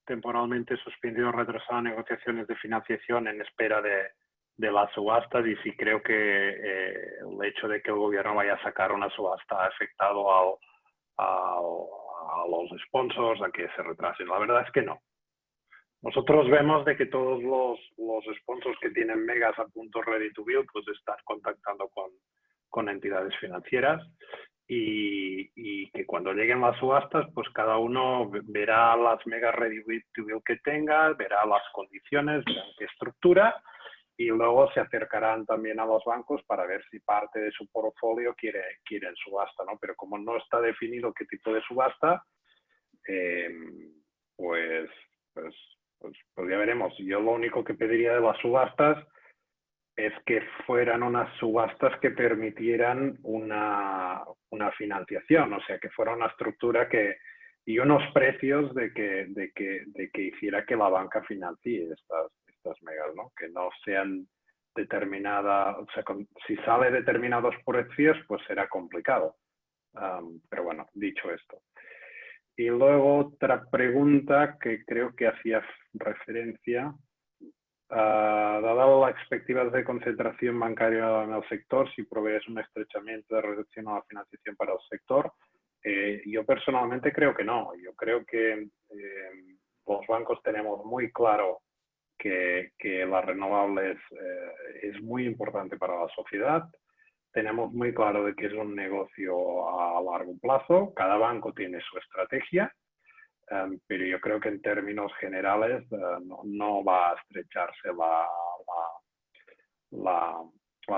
S3: temporalmente suspendido o retrasado negociaciones de financiación en espera de las subastas? Y si creo que el hecho de que el gobierno vaya a sacar una subasta ha afectado a los sponsors a que se retrasen. La verdad es que no. Nosotros vemos de que todos los sponsors que tienen megas a punto ready to build pues están contactando con entidades financieras y que cuando lleguen las subastas pues cada uno verá las megas ready to build que tenga, verá las condiciones, verá qué estructura y luego se acercarán también a los bancos para ver si parte de su portfolio quieren subasta, ¿no? Pero como no está definido qué tipo de subasta, pues ya veremos. Yo lo único que pediría de las subastas es que fueran unas subastas que permitieran una financiación, o sea, que fuera una estructura y unos precios de que hiciera que la banca financie estas megas, ¿no? Que no sean determinadas, o sea, si sale determinados precios, pues será complicado. Pero bueno, dicho esto. Y luego otra pregunta que creo que hacía referencia, dada las perspectivas de concentración bancaria en el sector, si provees un estrechamiento de reducción a la financiación para el sector, yo personalmente creo que no. Yo creo que los bancos tenemos muy claro que las renovables es muy importante para la sociedad. Tenemos muy claro de que es un negocio a largo plazo. Cada banco tiene su estrategia. pero yo creo que en términos generales no va a estrecharse la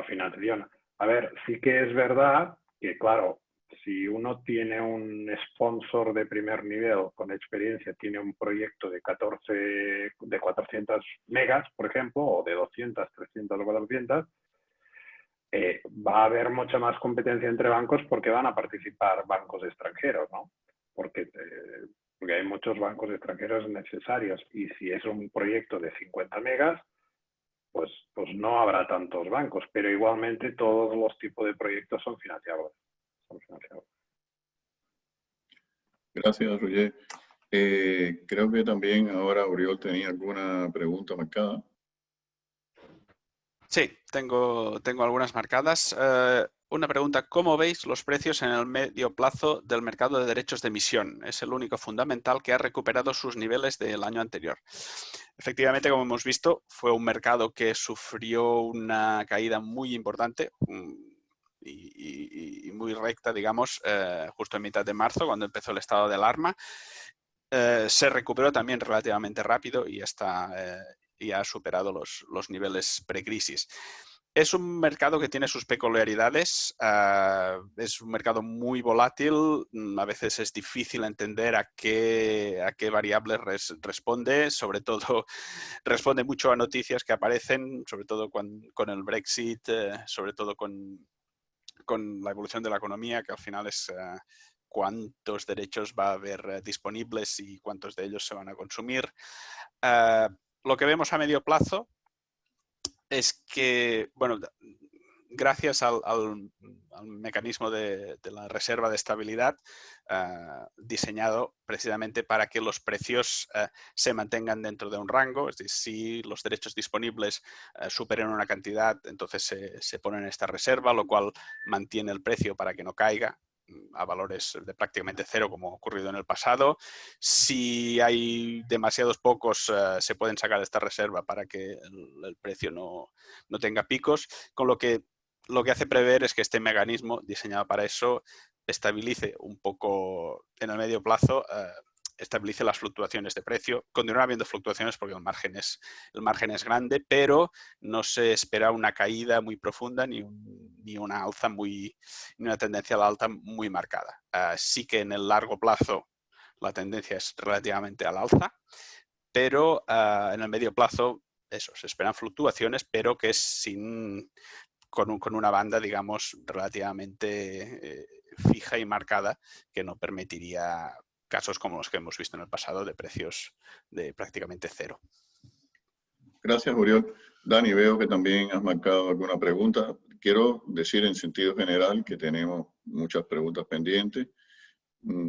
S3: financiación. A ver, sí que es verdad que, claro, si uno tiene un sponsor de primer nivel con experiencia, tiene un proyecto de 400 megas, por ejemplo, o de 200, 300 o 400, va a haber mucha más competencia entre bancos porque van a participar bancos extranjeros, ¿no? Porque hay muchos bancos extranjeros necesarios, y si es un proyecto de 50 megas, pues no habrá tantos bancos, pero igualmente todos los tipos de proyectos son financiables.
S1: Gracias, Roger. Creo que también ahora Oriol tenía alguna pregunta marcada.
S2: Sí, tengo algunas marcadas. Una pregunta: ¿cómo veis los precios en el medio plazo del mercado de derechos de emisión? Es el único fundamental que ha recuperado sus niveles del año anterior. Efectivamente, como hemos visto, fue un mercado que sufrió una caída muy importante y muy recta, digamos, justo en mitad de marzo, cuando empezó el estado de alarma. Se recuperó también relativamente rápido y ha superado los niveles precrisis. Es un mercado que tiene sus peculiaridades, es un mercado muy volátil, a veces es difícil entender a qué variables responde, sobre todo responde mucho a noticias que aparecen, sobre todo con el Brexit, sobre todo con la evolución de la economía, que al final es cuántos derechos va a haber disponibles y cuántos de ellos se van a consumir. Lo que vemos a medio plazo es que, bueno, gracias al mecanismo de la reserva de estabilidad diseñado precisamente para que los precios se mantengan dentro de un rango, es decir, si los derechos disponibles superen una cantidad, entonces se pone en esta reserva, lo cual mantiene el precio para que no caiga a valores de prácticamente cero, como ha ocurrido en el pasado. Si hay demasiados pocos, se pueden sacar de esta reserva para que el precio no tenga picos, con lo que hace prever es que este mecanismo diseñado para eso estabilice un poco en el medio plazo, estabilice las fluctuaciones de precio. Continuará habiendo fluctuaciones porque el margen es grande, pero no se espera una caída muy profunda ni una alza ni una tendencia a la alta muy marcada. Sí que en el largo plazo la tendencia es relativamente al alza, pero en el medio plazo se esperan fluctuaciones, pero que es con una banda, digamos, relativamente fija y marcada, que no permitiría casos como los que hemos visto en el pasado de precios de prácticamente cero.
S1: Gracias, Oriol. Dani, veo que también has marcado alguna pregunta. Quiero decir en sentido general que tenemos muchas preguntas pendientes.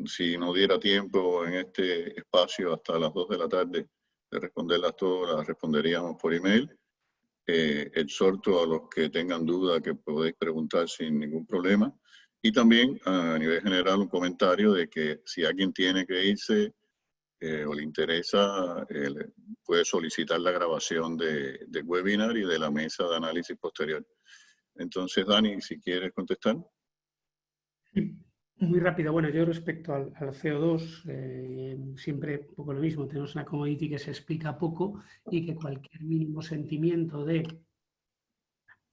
S1: Si no diera tiempo en este espacio hasta las 2 de la tarde de responderlas todas, las responderíamos por email. Exhorto a los que tengan duda que podéis preguntar sin ningún problema. Y también a nivel general un comentario de que si alguien tiene que irse o le interesa, puede solicitar la grabación del webinar y de la mesa de análisis posterior. Entonces, Dani, si quieres contestar.
S4: Muy rápido. Bueno, yo respecto al CO2, siempre un poco lo mismo. Tenemos una commodity que se explica poco y que cualquier mínimo sentimiento de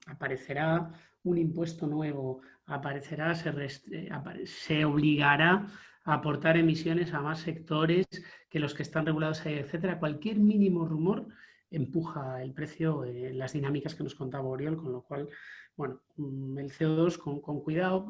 S4: aparecerá un impuesto nuevo, aparecerá, se obligará a aportar emisiones a más sectores que los que están regulados ahí, etcétera. Cualquier mínimo rumor empuja el precio en las dinámicas que nos contaba Oriol, con lo cual, bueno, el CO2 con cuidado.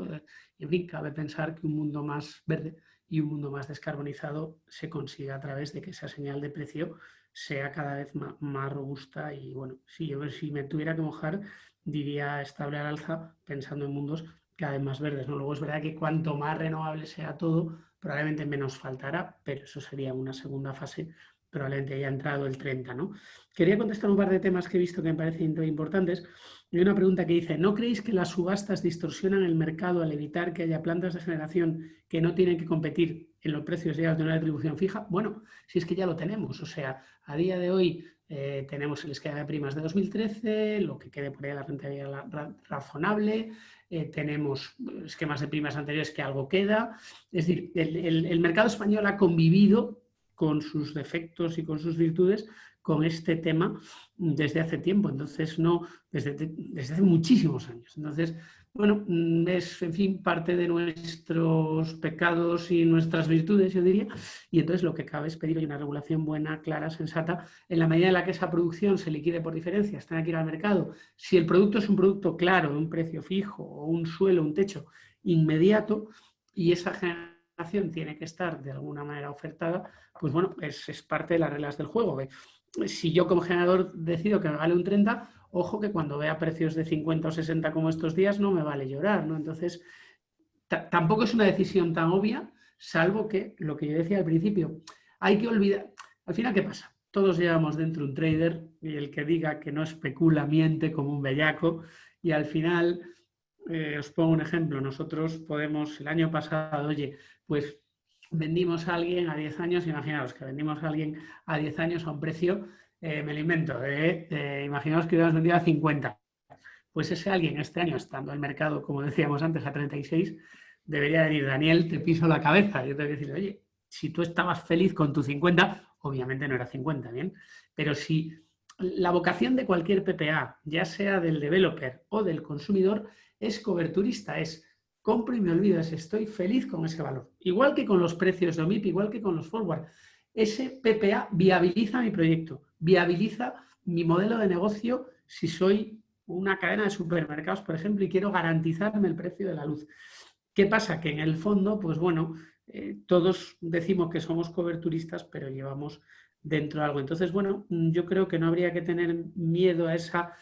S4: En fin, cabe pensar que un mundo más verde y un mundo más descarbonizado se consigue a través de que esa señal de precio sea cada vez más robusta. Y bueno, si me tuviera que mojar, diría estable al alza, pensando en mundos cada vez más verdes, ¿no? Luego es verdad que cuanto más renovable sea todo, probablemente menos faltará, pero eso sería una segunda fase, probablemente haya entrado el 30, ¿no? Quería contestar un par de temas que he visto que me parecen importantes. Hay una pregunta que dice: ¿no creéis que las subastas distorsionan el mercado al evitar que haya plantas de generación que no tienen que competir en los precios ya de una retribución fija? Bueno, si es que ya lo tenemos, o sea, a día de hoy tenemos el esquema de primas de 2013, lo que quede por ahí la rentabilidad razonable, tenemos esquemas de primas anteriores que algo queda. Es decir, el mercado español ha convivido con sus defectos y con sus virtudes, con este tema desde hace tiempo, entonces no, desde hace muchísimos años. Entonces, bueno, es, en fin, parte de nuestros pecados y nuestras virtudes, yo diría, y entonces lo que cabe es pedir una regulación buena, clara, sensata, en la medida en la que esa producción se liquide por diferencias, tenga que ir al mercado. Si el producto es un producto claro, de un precio fijo, o un suelo, un techo inmediato, y esa generación tiene que estar de alguna manera ofertada, pues bueno, es parte de las reglas del juego. Si yo como generador decido que me vale un 30, ojo que cuando vea precios de 50 o 60 como estos días no me vale llorar, ¿no? Entonces, tampoco es una decisión tan obvia, salvo que lo que yo decía al principio, hay que olvidar, al final, ¿qué pasa? Todos llevamos dentro un trader y el que diga que no especula miente como un bellaco y al final, os pongo un ejemplo, nosotros podemos, el año pasado, oye, pues vendimos a alguien a 10 años, imaginaos que vendimos a alguien a 10 años a un precio, me lo invento, imaginaos que hubiéramos vendido a 50. Pues ese alguien este año, estando el mercado, como decíamos antes, a 36, debería decir, Daniel, te piso la cabeza. Yo tengo que decir, oye, si tú estabas feliz con tu 50, obviamente no era 50, ¿bien? Pero si la vocación de cualquier PPA, ya sea del developer o del consumidor, es coberturista, es compro y me olvido, estoy feliz con ese valor. Igual que con los precios de OMIP, igual que con los forward. Ese PPA viabiliza mi proyecto, viabiliza mi modelo de negocio si soy una cadena de supermercados, por ejemplo, y quiero garantizarme el precio de la luz. ¿Qué pasa? Que en el fondo, pues bueno, todos decimos que somos coberturistas, pero llevamos dentro algo. Entonces, bueno, yo creo que no habría que tener miedo a esa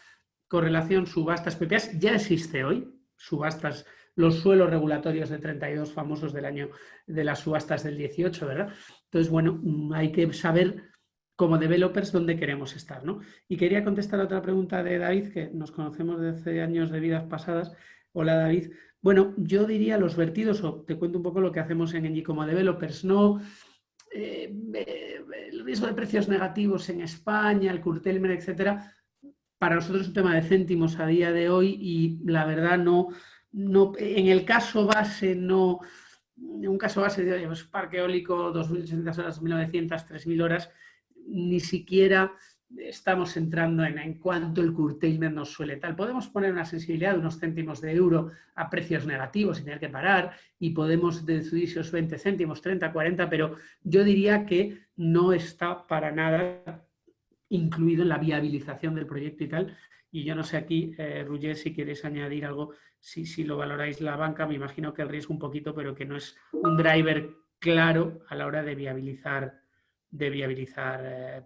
S4: correlación subastas PPAs. Ya existe hoy, subastas, los suelos regulatorios de 32 famosos del año de las subastas del 18, ¿verdad? Entonces, bueno, hay que saber como developers dónde queremos estar, ¿no? Y quería contestar a otra pregunta de David, que nos conocemos desde hace años de vidas pasadas. Hola, David. Bueno, yo diría los vertidos, o te cuento un poco lo que hacemos en Engie como developers, no el riesgo de precios negativos en España, el curtailment, etcétera. Para nosotros es un tema de céntimos a día de hoy y la verdad no en el caso base no, en un caso base de pues, parque eólico, 2.800 horas, 1.900, 3.000 horas, ni siquiera estamos entrando en cuánto el curtailment nos suele tal. Podemos poner una sensibilidad de unos céntimos de euro a precios negativos sin tener que parar y podemos decidir si os 20 céntimos, 30, 40, pero yo diría que no está para nada incluido en la viabilización del proyecto y tal. Y yo no sé aquí, Roger, si queréis añadir algo, si lo valoráis la banca, me imagino que el riesgo un poquito, pero que no es un driver claro a la hora de viabilizar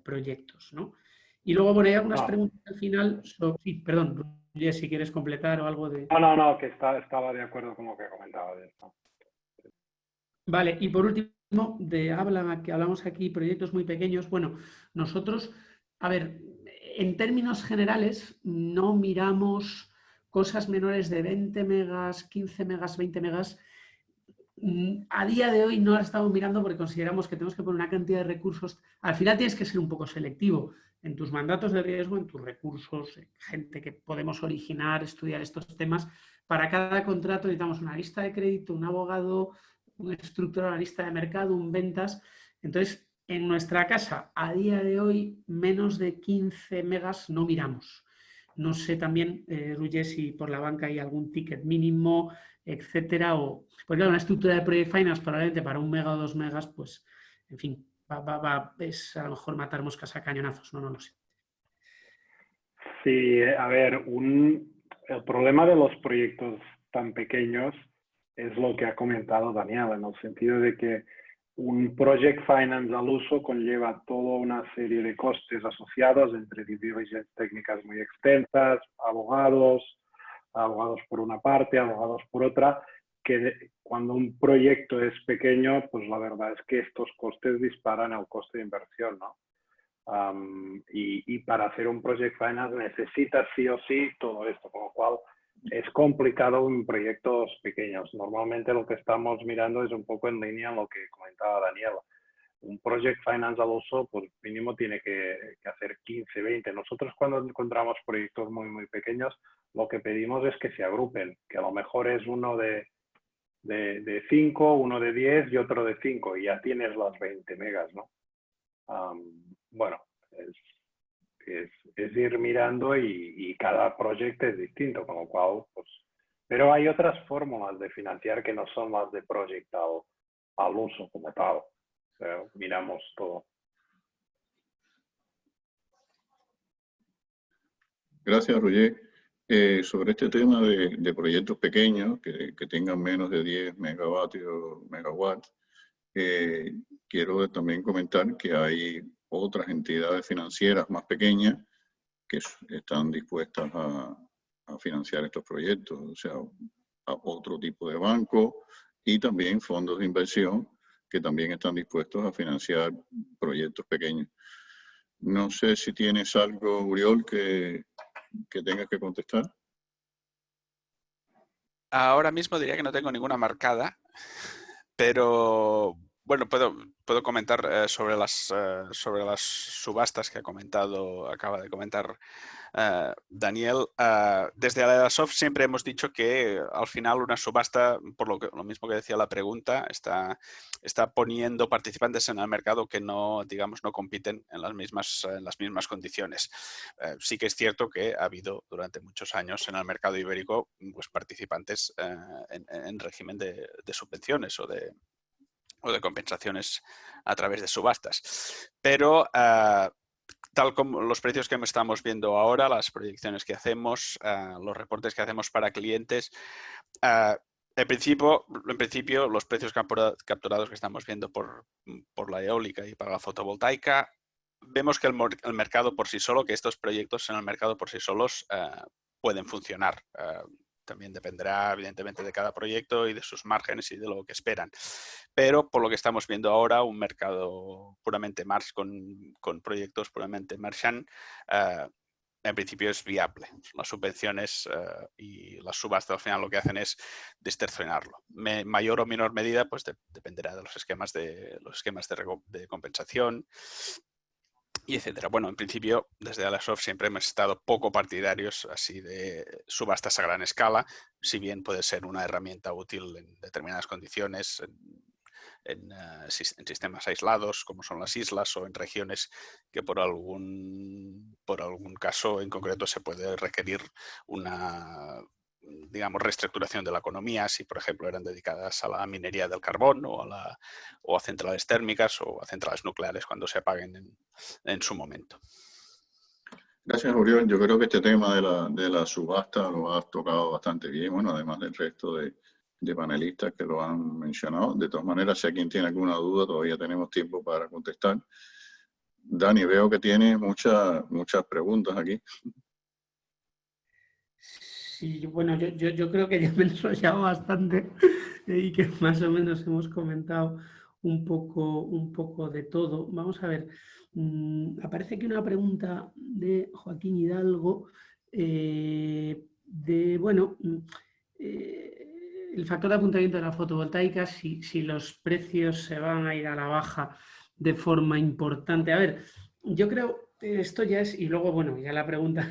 S4: proyectos, ¿no? Y luego, bueno, hay algunas preguntas al final. Sí, perdón, Roger, si quieres completar o algo de...
S3: No, que estaba de acuerdo con lo que comentaba de esto.
S4: Vale, y por último, que hablamos aquí proyectos muy pequeños. Bueno, nosotros, a ver, en términos generales, no miramos cosas menores de 20 megas, 15 megas, 20 megas. A día de hoy no las estamos mirando porque consideramos que tenemos que poner una cantidad de recursos. Al final tienes que ser un poco selectivo en tus mandatos de riesgo, en tus recursos, gente que podemos originar, estudiar estos temas. Para cada contrato necesitamos una lista de crédito, un abogado, un estructurador, una lista de mercado, un ventas. Entonces, en nuestra casa, a día de hoy, menos de 15 megas no miramos. No sé también, Roger, si por la banca hay algún ticket mínimo, etcétera, o porque claro, una estructura de Project Finance probablemente para 1 mega o 2 megas, pues, en fin, es a lo mejor matar moscas a cañonazos, no lo sé.
S3: Sí, a ver, el problema de los proyectos tan pequeños es lo que ha comentado Daniel, en el sentido de que un project finance al uso conlleva toda una serie de costes asociados entre due diligence técnicas muy extensas, abogados por una parte, abogados por otra, que cuando un proyecto es pequeño, pues la verdad es que estos costes disparan el coste de inversión, ¿no? Y para hacer un project finance necesitas sí o sí todo esto, con lo cual es complicado en proyectos pequeños. Normalmente lo que estamos mirando es un poco en línea a lo que comentaba Daniel. Un project finance al uso, pues mínimo tiene que hacer 15, 20. Nosotros cuando encontramos proyectos muy, muy pequeños, lo que pedimos es que se agrupen, que a lo mejor es uno de 5, uno de 10 y otro de 5, y ya tienes las 20 megas, ¿no? bueno, es ir mirando y cada proyecto es distinto, con lo cual, pues, pero hay otras fórmulas de financiar que no son las de proyecto al uso como tal. Miramos todo.
S1: Gracias, Roger. Sobre este tema de proyectos pequeños que tengan menos de 10 megawatts, quiero también comentar que hay otras entidades financieras más pequeñas que están dispuestas a financiar estos proyectos, o sea, a otro tipo de banco y también fondos de inversión que también están dispuestos a financiar proyectos pequeños. No sé si tienes algo, Uriol, que tengas que contestar.
S2: Ahora mismo diría que no tengo ninguna marcada, pero bueno, puedo comentar sobre las subastas que acaba de comentar Daniel. Desde Aledasoft siempre hemos dicho que al final una subasta, por lo mismo que decía la pregunta, está poniendo participantes en el mercado que no, digamos, no compiten en las mismas condiciones. Sí que es cierto que ha habido durante muchos años en el mercado ibérico pues, participantes en régimen de subvenciones o de compensaciones a través de subastas. Pero tal como los precios que estamos viendo ahora, las proyecciones que hacemos, los reportes que hacemos para clientes, en principio, los precios capturados que estamos viendo por la eólica y para la fotovoltaica, vemos que el mercado por sí solo, que estos proyectos en el mercado por sí solos pueden funcionar. También dependerá, evidentemente, de cada proyecto y de sus márgenes y de lo que esperan. Pero por lo que estamos viendo ahora, un mercado puramente con proyectos puramente marchand, en principio es viable. Las subvenciones y las subastas al final lo que hacen es distorsionarlo. Mayor o menor medida, pues dependerá de los esquemas de compensación y etcétera. Bueno, en principio, desde Aledasoft siempre hemos estado poco partidarios así de subastas a gran escala, si bien puede ser una herramienta útil en determinadas condiciones, en sistemas aislados, como son las islas, o en regiones que por algún caso en concreto se puede requerir una, digamos, reestructuración de la economía, si por ejemplo eran dedicadas a la minería del carbón o a centrales térmicas o a centrales nucleares cuando se apaguen en su momento.
S1: Gracias, Uriol. Yo creo que este tema de la subasta lo has tocado bastante bien, bueno, además del resto de panelistas que lo han mencionado. De todas maneras, si alguien tiene alguna duda, todavía tenemos tiempo para contestar. Dani, veo que tienes muchas preguntas aquí.
S4: Sí, bueno, yo creo que ya me he enrollado bastante y que más o menos hemos comentado un poco de todo. Vamos a ver, aparece aquí una pregunta de Joaquín Hidalgo el factor de apuntamiento de la fotovoltaica, si los precios se van a ir a la baja de forma importante. A ver, yo creo que esto ya es, y luego, bueno, ya la pregunta,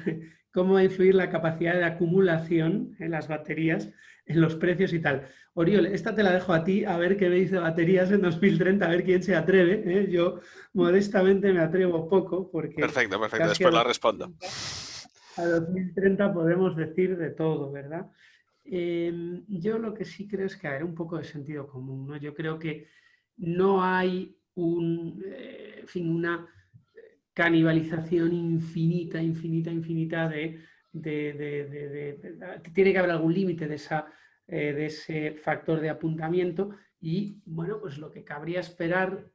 S4: ¿cómo va a influir la capacidad de acumulación en las baterías, en los precios y tal? Oriol, esta te la dejo a ti, a ver qué veis de baterías en 2030, a ver quién se atreve, ¿eh? Yo modestamente me atrevo poco, porque...
S2: Perfecto, después la respondo.
S4: A 2030 podemos decir de todo, ¿verdad? Yo lo que sí creo es que hay un poco de sentido común, ¿no? Yo creo que no hay una canibalización infinita tiene que haber algún límite de ese factor de apuntamiento y, bueno, pues lo que cabría esperar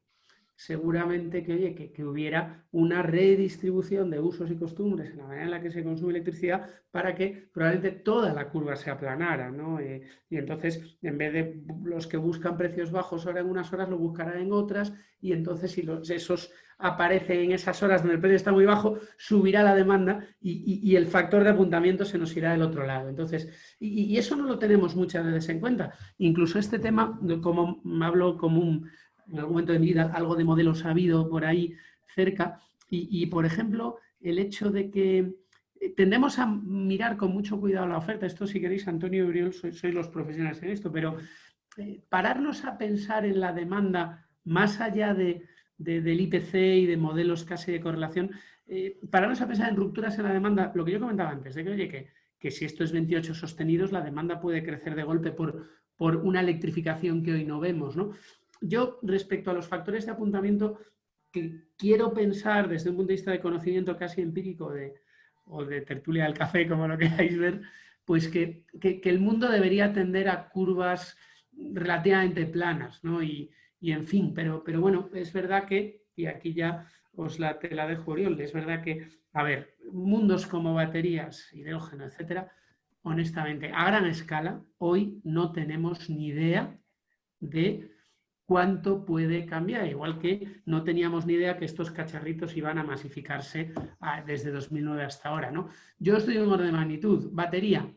S4: seguramente que hubiera una redistribución de usos y costumbres en la manera en la que se consume electricidad para que probablemente toda la curva se aplanara, ¿no? Y entonces, en vez de los que buscan precios bajos ahora en unas horas, lo buscarán en otras y entonces si esos aparecen en esas horas donde el precio está muy bajo, subirá la demanda y el factor de apuntamiento se nos irá del otro lado. Entonces, y eso no lo tenemos muchas veces en cuenta. Incluso este tema, como hablo como en algún momento de mi vida, algo de modelo sabido por ahí cerca. Y, por ejemplo, el hecho de que tendemos a mirar con mucho cuidado la oferta. Esto, si queréis, Antonio y Uriol, sois los profesionales en esto, pero pararnos a pensar en la demanda más allá de del IPC y de modelos casi de correlación, pararnos a pensar en rupturas en la demanda, lo que yo comentaba antes, de que, oye, que si esto es 28 sostenidos, la demanda puede crecer de golpe por una electrificación que hoy no vemos, ¿no? Yo, respecto a los factores de apuntamiento, que quiero pensar desde un punto de vista de conocimiento casi empírico o de tertulia del café, como lo queráis ver, pues que el mundo debería tender a curvas relativamente planas, ¿no? Y en fin, pero bueno, es verdad que, y aquí ya te la dejo, Oriol, es verdad que, a ver, mundos como baterías, hidrógeno, etcétera, honestamente, a gran escala, hoy no tenemos ni idea de cuánto puede cambiar, igual que no teníamos ni idea que estos cacharritos iban a masificarse desde 2009 hasta ahora, ¿no? Yo estoy en un orden de magnitud, batería,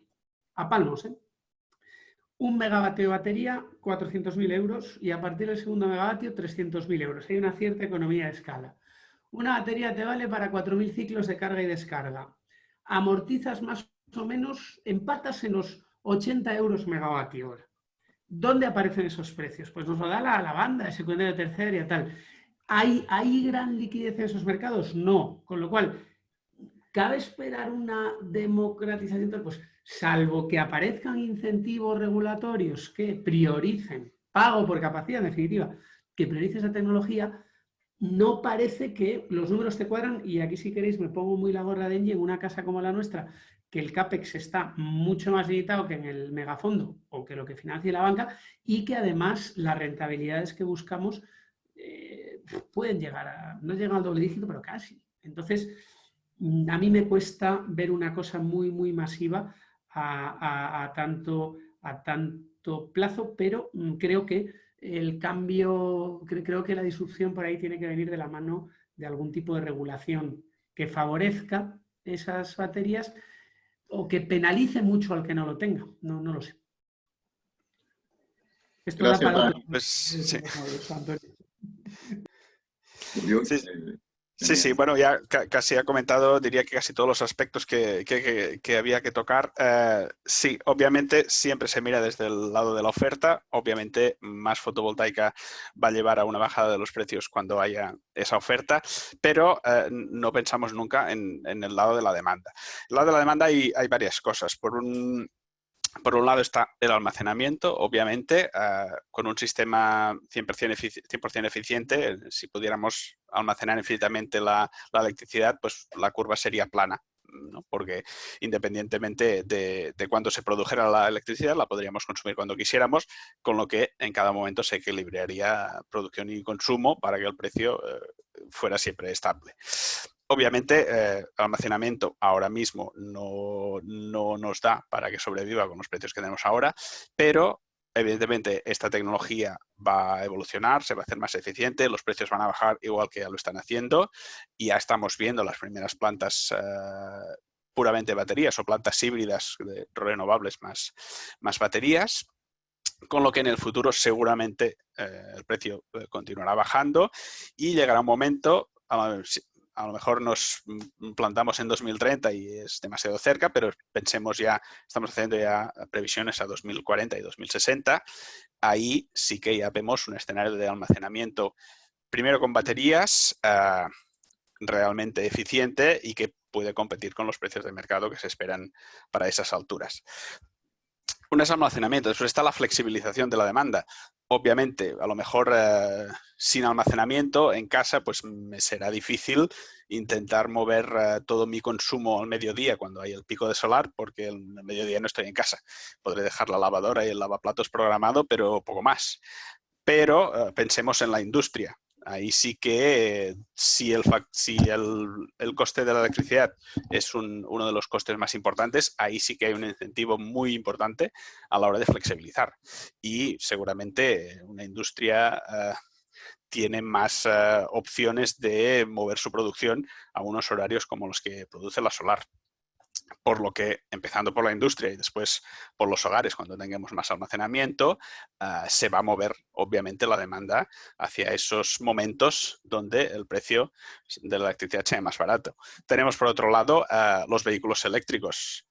S4: a palmos, ¿eh? 1 megavatio de batería, 400.000 euros, y a partir del segundo megavatio, 300.000 euros. Hay una cierta economía de escala. Una batería te vale para 4.000 ciclos de carga y descarga. Amortizas más o menos, empatas en los 80 euros megavatio hora. ¿Dónde aparecen esos precios? Pues nos lo da la banda de secundaria, terciaria y tal. ¿Hay gran liquidez en esos mercados? No. Con lo cual, ¿cabe esperar una democratización? Pues salvo que aparezcan incentivos regulatorios que prioricen, pago por capacidad en definitiva, que prioricen esa tecnología, no parece que los números te cuadran. Y aquí, si queréis, me pongo muy la gorra de Engie en una casa como la nuestra, que el CAPEX está mucho más limitado que en el megafondo o que lo que financia la banca, y que además las rentabilidades que buscamos pueden llegar a, no llegan al doble dígito, pero casi. Entonces, a mí me cuesta ver una cosa muy, muy masiva a tanto plazo, pero creo que el cambio, creo que la disrupción por ahí tiene que venir de la mano de algún tipo de regulación que favorezca esas baterías o que penalice mucho al que no lo tenga. No lo sé. Esto
S1: Gracias,
S4: da para otro.
S2: Pues, sí.
S1: Sí,
S2: bueno, ya casi ha comentado, diría que casi todos los aspectos que había que tocar. Sí, obviamente siempre se mira desde el lado de la oferta. Obviamente más fotovoltaica va a llevar a una bajada de los precios cuando haya esa oferta, pero no pensamos nunca en el lado de la demanda. En el lado de la demanda hay varias cosas. Por un lado está el almacenamiento, obviamente, con un sistema 100% eficiente. Si pudiéramos almacenar infinitamente la electricidad, pues la curva sería plana, ¿no? Porque independientemente de cuánto se produjera la electricidad, la podríamos consumir cuando quisiéramos, con lo que en cada momento se equilibraría producción y consumo para que el precio fuera siempre estable. Obviamente, almacenamiento ahora mismo no nos da para que sobreviva con los precios que tenemos ahora, pero evidentemente esta tecnología va a evolucionar, se va a hacer más eficiente, los precios van a bajar igual que ya lo están haciendo, y ya estamos viendo las primeras plantas puramente baterías o plantas híbridas de renovables más baterías, con lo que en el futuro seguramente el precio continuará bajando y llegará un momento, a lo mejor nos plantamos en 2030 y es demasiado cerca, pero pensemos ya, estamos haciendo ya previsiones a 2040 y 2060. Ahí sí que ya vemos un escenario de almacenamiento, primero con baterías realmente eficiente y que puede competir con los precios de mercado que se esperan para esas alturas. Un es almacenamiento, después está la flexibilización de la demanda. Obviamente, a lo mejor sin almacenamiento en casa, pues me será difícil intentar mover todo mi consumo al mediodía cuando hay el pico de solar, porque al mediodía no estoy en casa. Podré dejar la lavadora y el lavaplatos programado, pero poco más. Pero pensemos en la industria. Ahí sí que si el coste de la electricidad es uno de los costes más importantes, ahí sí que hay un incentivo muy importante a la hora de flexibilizar. Y seguramente una industria tiene más opciones de mover su producción a unos horarios como los que produce la solar. Por lo que, empezando por la industria y después por los hogares, cuando tengamos más almacenamiento, se va a mover, obviamente, la demanda hacia esos momentos donde el precio de la electricidad sea más barato. Tenemos, por otro lado, los vehículos eléctricos.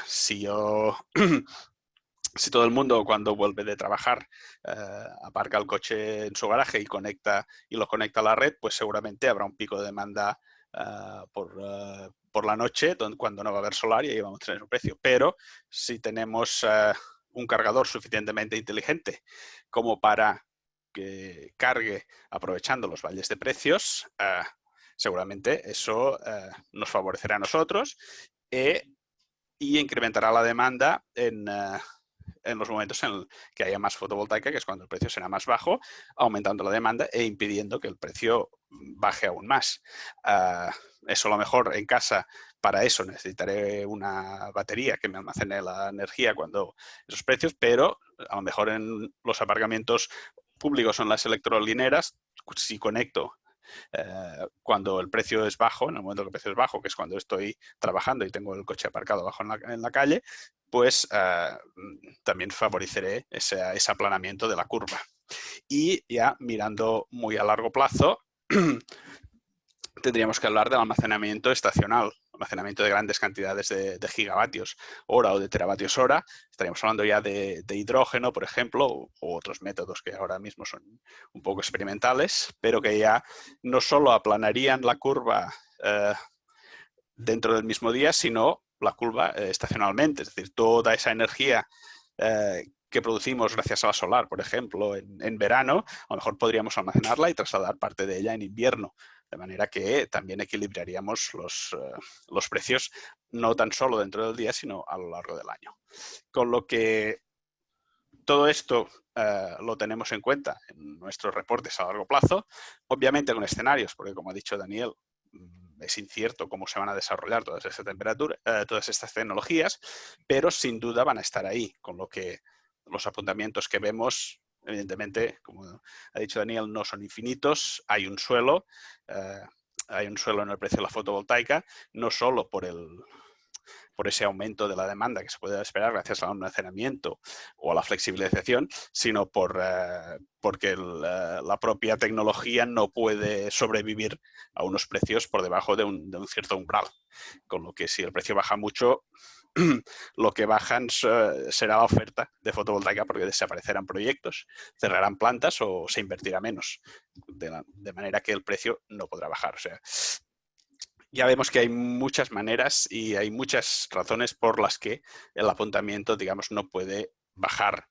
S2: Si yo si todo el mundo cuando vuelve de trabajar aparca el coche en su garaje y lo conecta a la red, pues seguramente habrá un pico de demanda por la noche cuando no va a haber solar y ahí vamos a tener un precio. Pero si tenemos un cargador suficientemente inteligente como para que cargue aprovechando los valles de precios, seguramente eso nos favorecerá a nosotros y incrementará la demanda en los momentos en que haya más fotovoltaica, que es cuando el precio será más bajo, aumentando la demanda e impidiendo que el precio baje aún más. Eso a lo mejor en casa, para eso necesitaré una batería que me almacene la energía cuando esos precios, pero a lo mejor en los aparcamientos públicos o en las electrolineras, si conecto cuando el precio es bajo, en el momento que el precio es bajo, que es cuando estoy trabajando y tengo el coche aparcado abajo en la calle, pues también favoreceré ese aplanamiento de la curva. Y ya mirando muy a largo plazo, tendríamos que hablar del almacenamiento estacional, almacenamiento de grandes cantidades de gigavatios hora o de teravatios hora. Estaríamos hablando ya de hidrógeno, por ejemplo, o otros métodos que ahora mismo son un poco experimentales, pero que ya no solo aplanarían la curva dentro del mismo día, sino la curva estacionalmente. Es decir, toda esa energía que producimos gracias a la solar, por ejemplo, en verano, a lo mejor podríamos almacenarla y trasladar parte de ella en invierno. De manera que también equilibraríamos los precios no tan solo dentro del día, sino a lo largo del año. Con lo que todo esto lo tenemos en cuenta en nuestros reportes a largo plazo, obviamente con escenarios, porque como ha dicho Daniel, es incierto cómo se van a desarrollar todas estas tecnologías, pero sin duda van a estar ahí, con lo que los apuntamientos que vemos, evidentemente, como ha dicho Daniel, no son infinitos, hay un suelo en el precio de la fotovoltaica, no solo por ese aumento de la demanda que se puede esperar gracias al almacenamiento o a la flexibilización, sino porque la propia tecnología no puede sobrevivir a unos precios por debajo de un cierto umbral. Con lo que si el precio baja mucho, lo que bajan será la oferta de fotovoltaica porque desaparecerán proyectos, cerrarán plantas o se invertirá menos, de manera que el precio no podrá bajar. O sea, ya vemos que hay muchas maneras y hay muchas razones por las que el apuntamiento, digamos, no puede bajar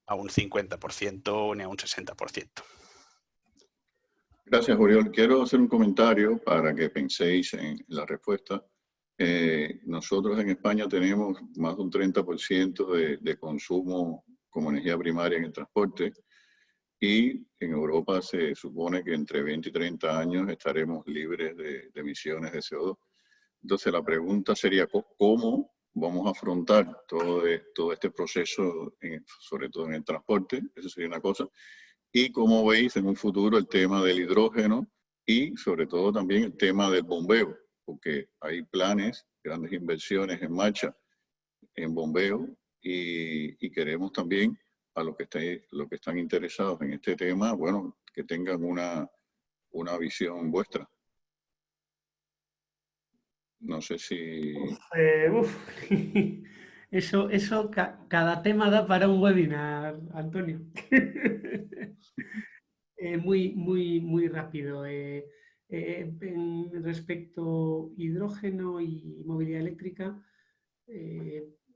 S2: a un 50% ni a un 60%.
S1: Gracias, Oriol. Quiero hacer un comentario para que penséis en la respuesta. Nosotros en España tenemos más de un 30% de consumo como energía primaria en el transporte y en Europa se supone que entre 20 y 30 años estaremos libres de emisiones de CO2. Entonces la pregunta sería, ¿cómo vamos a afrontar todo este proceso, sobre todo en el transporte? Eso sería una cosa. Y cómo veis en un futuro el tema del hidrógeno y sobre todo también el tema del bombeo, porque hay planes, grandes inversiones en marcha en bombeo y queremos también a los que están interesados en este tema, bueno, que tengan una visión vuestra. No sé si...
S4: Eso cada tema da para un webinar, Antonio. Muy rápido. Respecto hidrógeno y movilidad eléctrica,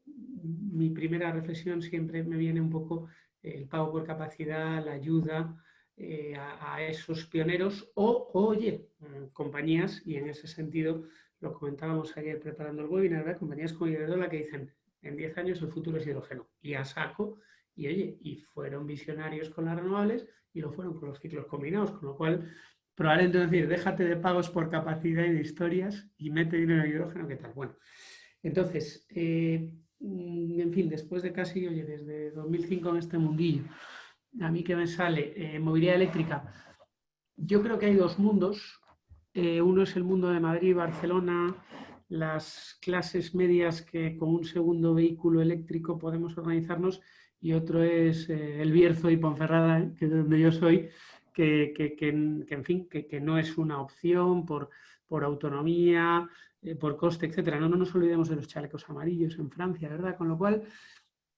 S4: mi primera reflexión siempre me viene un poco el pago por capacidad, la ayuda a esos pioneros oye, compañías, y en ese sentido lo comentábamos ayer preparando el webinar, ¿verdad? Compañías como Iberdrola que dicen, en 10 años el futuro es hidrógeno, y a saco, y oye, y fueron visionarios con las renovables y lo fueron con los ciclos combinados, con lo cual probablemente decir, déjate de pagos por capacidad y de historias y mete dinero en hidrógeno, ¿qué tal? Bueno, entonces, en fin, después de casi, oye, desde 2005 en este mundillo, a mí que me sale movilidad eléctrica, yo creo que hay dos mundos. Uno es el mundo de Madrid, Barcelona, las clases medias que con un segundo vehículo eléctrico podemos organizarnos, y otro es el Bierzo y Ponferrada, que es de donde yo soy, en fin, que no es una opción por autonomía, por coste, etcétera. No nos olvidemos de los chalecos amarillos en Francia, ¿verdad? Con lo cual,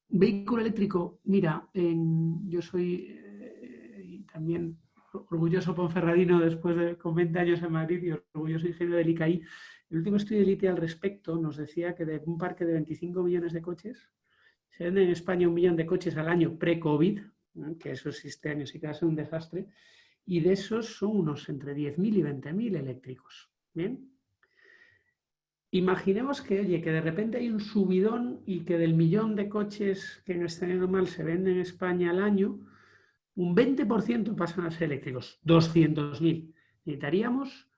S4: Vehículo eléctrico, mira, yo soy también orgulloso ponferradino después de con 20 años en Madrid y orgulloso ingeniero del ICAI. El último estudio del ITE al respecto nos decía que de un parque de 25 millones de coches, se venden en España 1 millón de coches al año pre-COVID, que eso este año sí que va a ser un desastre, y de esos son unos entre 10.000 y 20.000 eléctricos. ¿Bien? Imaginemos que, oye, que de repente hay un subidón y que del millón de coches que en escenario normal se venden en España al año, un 20% pasan a ser eléctricos, 200.000. Necesitaríamos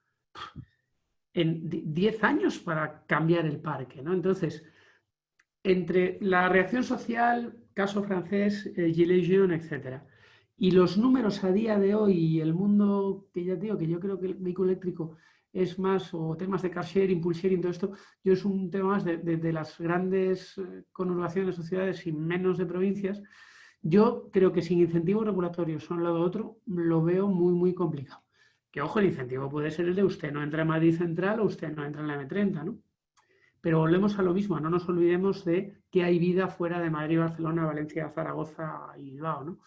S4: en 10 años para cambiar el parque, ¿no? Entonces, entre la reacción social, caso francés, Gilets jaunes, etcétera, y los números a día de hoy y el mundo que ya digo, que yo creo que el vehículo eléctrico es más, o temas de car sharing, pool sharing, todo esto, yo es un tema más de las grandes conurbaciones o ciudades y menos de provincias. Yo creo que sin incentivos regulatorios uno al lado de otro, lo veo muy, muy complicado. Que ojo, el incentivo puede ser el de usted no entra en Madrid Central o usted no entra en la M30, ¿no? Pero volvemos a lo mismo, no nos olvidemos de que hay vida fuera de Madrid, Barcelona, Valencia, Zaragoza y Bilbao, ¿no?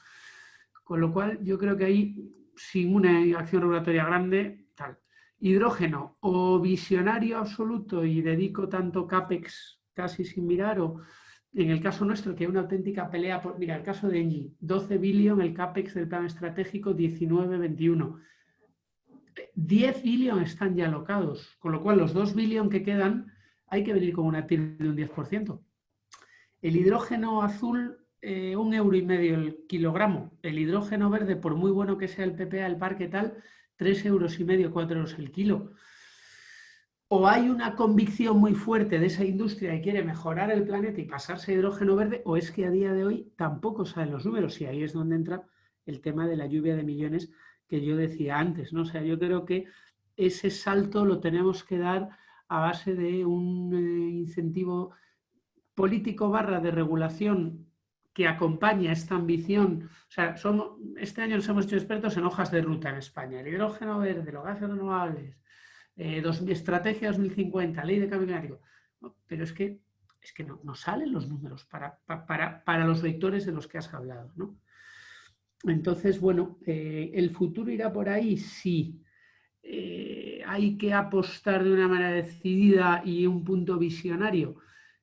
S4: Con lo cual, yo creo que ahí, sin una acción regulatoria grande, tal. Hidrógeno, o visionario absoluto y dedico tanto CAPEX casi sin mirar, o en el caso nuestro, que hay una auténtica pelea por... Mira, el caso de Engie, 12 billion el CAPEX del plan estratégico 19-21. 10 billion están ya alocados, con lo cual los 2 billion que quedan hay que venir con una TIR de un 10%. El hidrógeno azul, 1,5 € el kilogramo. El hidrógeno verde, por muy bueno que sea el PPA, el parque tal, 3,5 €, 4 € el kilo. O hay una convicción muy fuerte de esa industria que quiere mejorar el planeta y pasarse a hidrógeno verde, o es que a día de hoy tampoco saben los números, y ahí es donde entra el tema de la lluvia de millones que yo decía antes, ¿no? O sea, yo creo que ese salto lo tenemos que dar a base de un incentivo político / de regulación que acompaña esta ambición. O sea, este año nos hemos hecho expertos en hojas de ruta en España. El hidrógeno verde, los gases renovables, estrategia 2050, ley de cambio climático. No, pero es que no salen los números para los vectores de los que has hablado, ¿no? Entonces, bueno, ¿el futuro irá por ahí? Sí. Hay que apostar de una manera decidida y un punto visionario.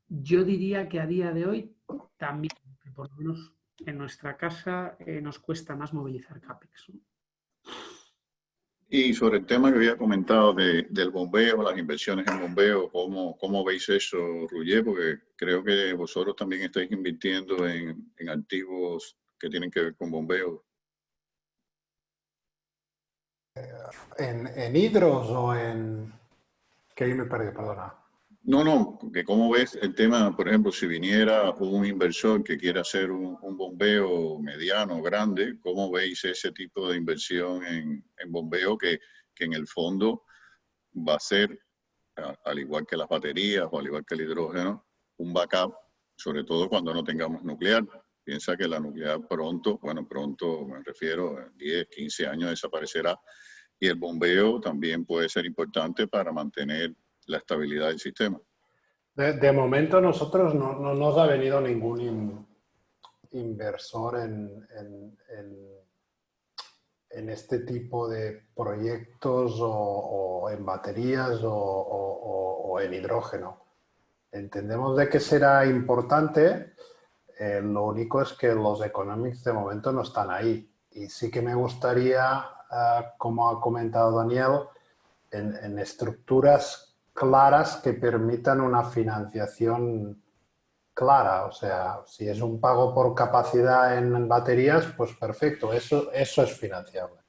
S4: Yo diría que a día de hoy también, por lo menos en nuestra casa, nos cuesta más movilizar CAPEX, ¿no?
S1: Y sobre el tema que había comentado del bombeo, las inversiones en bombeo, ¿cómo veis eso, Roger? Porque creo que vosotros también estáis invirtiendo en activos que tienen que ver con bombeo.
S5: ¿En hidros o en...? Que ahí me perdí, perdona.
S1: No, que cómo ves el tema, por ejemplo, si viniera un inversor que quiera hacer un bombeo mediano, grande, ¿cómo veis ese tipo de inversión en bombeo que en el fondo va a ser, al igual que las baterías o al igual que el hidrógeno, un backup, sobre todo cuando no tengamos nuclear? Piensa que la nuclear pronto me refiero a 10, 15 años desaparecerá, y el bombeo también puede ser importante para mantener la estabilidad del sistema.
S5: De momento nosotros no nos ha venido ningún inversor en este tipo de proyectos o en baterías o en hidrógeno. Entendemos de que será importante, lo único es que los economics de momento no están ahí. Y sí que me gustaría, como ha comentado Daniel, en estructuras claras que permitan una financiación clara. O sea, si es un pago por capacidad en baterías, pues perfecto, eso es financiable.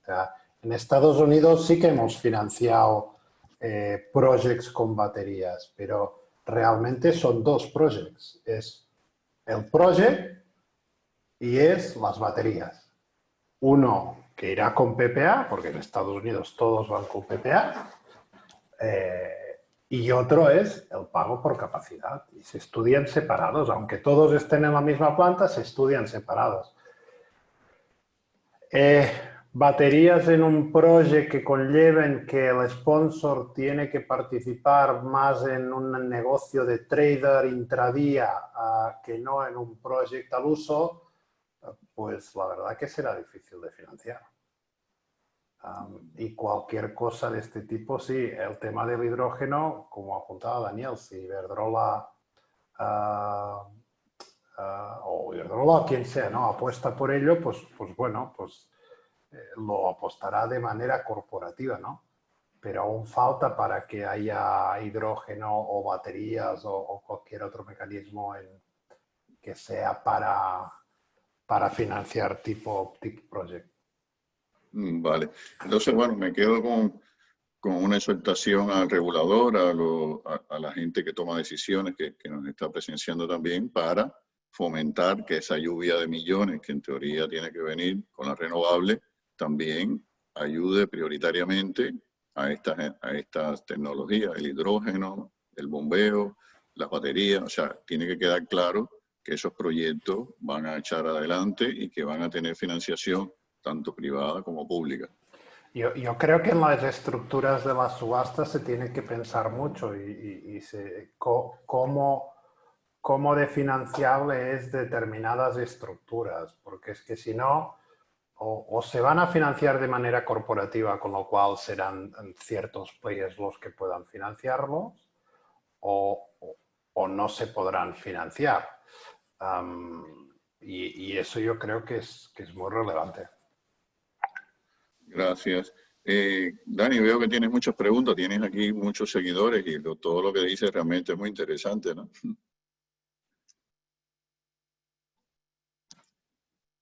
S5: O sea, en Estados Unidos sí que hemos financiado projects con baterías, pero realmente son 2 projects. Es el project y es las baterías. Uno que irá con PPA, porque en Estados Unidos todos van con PPA, y otro es el pago por capacidad. Y se estudian separados, aunque todos estén en la misma planta, se estudian separados. baterías en un proyecto que conlleven que el sponsor tiene que participar más en un negocio de trader intradía que no en un proyecto al uso, pues la verdad que será difícil de financiar. Y cualquier cosa de este tipo, sí, el tema del hidrógeno, como apuntaba Daniel, si Iberdrola o Iberdrola, quien sea, ¿no?, apuesta por ello, pues bueno, pues lo apostará de manera corporativa, ¿no? Pero aún falta para que haya hidrógeno o baterías o cualquier otro mecanismo que sea para financiar tipo project.
S1: Vale. Entonces, bueno, me quedo con una exhortación al regulador, a la gente que toma decisiones, que nos está presenciando también, para fomentar que esa lluvia de millones, que en teoría tiene que venir con la renovable, también ayude prioritariamente a estas tecnologías, el hidrógeno, el bombeo, las baterías. O sea, tiene que quedar claro que esos proyectos van a echar adelante y que van a tener financiación tanto privada como pública.
S5: Yo creo que en las estructuras de las subastas se tiene que pensar mucho cómo de financiable es determinadas estructuras, porque es que si no, o se van a financiar de manera corporativa, con lo cual serán ciertos players los que puedan financiarlos, o no se podrán financiar. Y eso yo creo que es muy relevante.
S1: Gracias. Dani, veo que tienes muchas preguntas, tienes aquí muchos seguidores y todo lo que dices realmente es muy interesante, ¿no?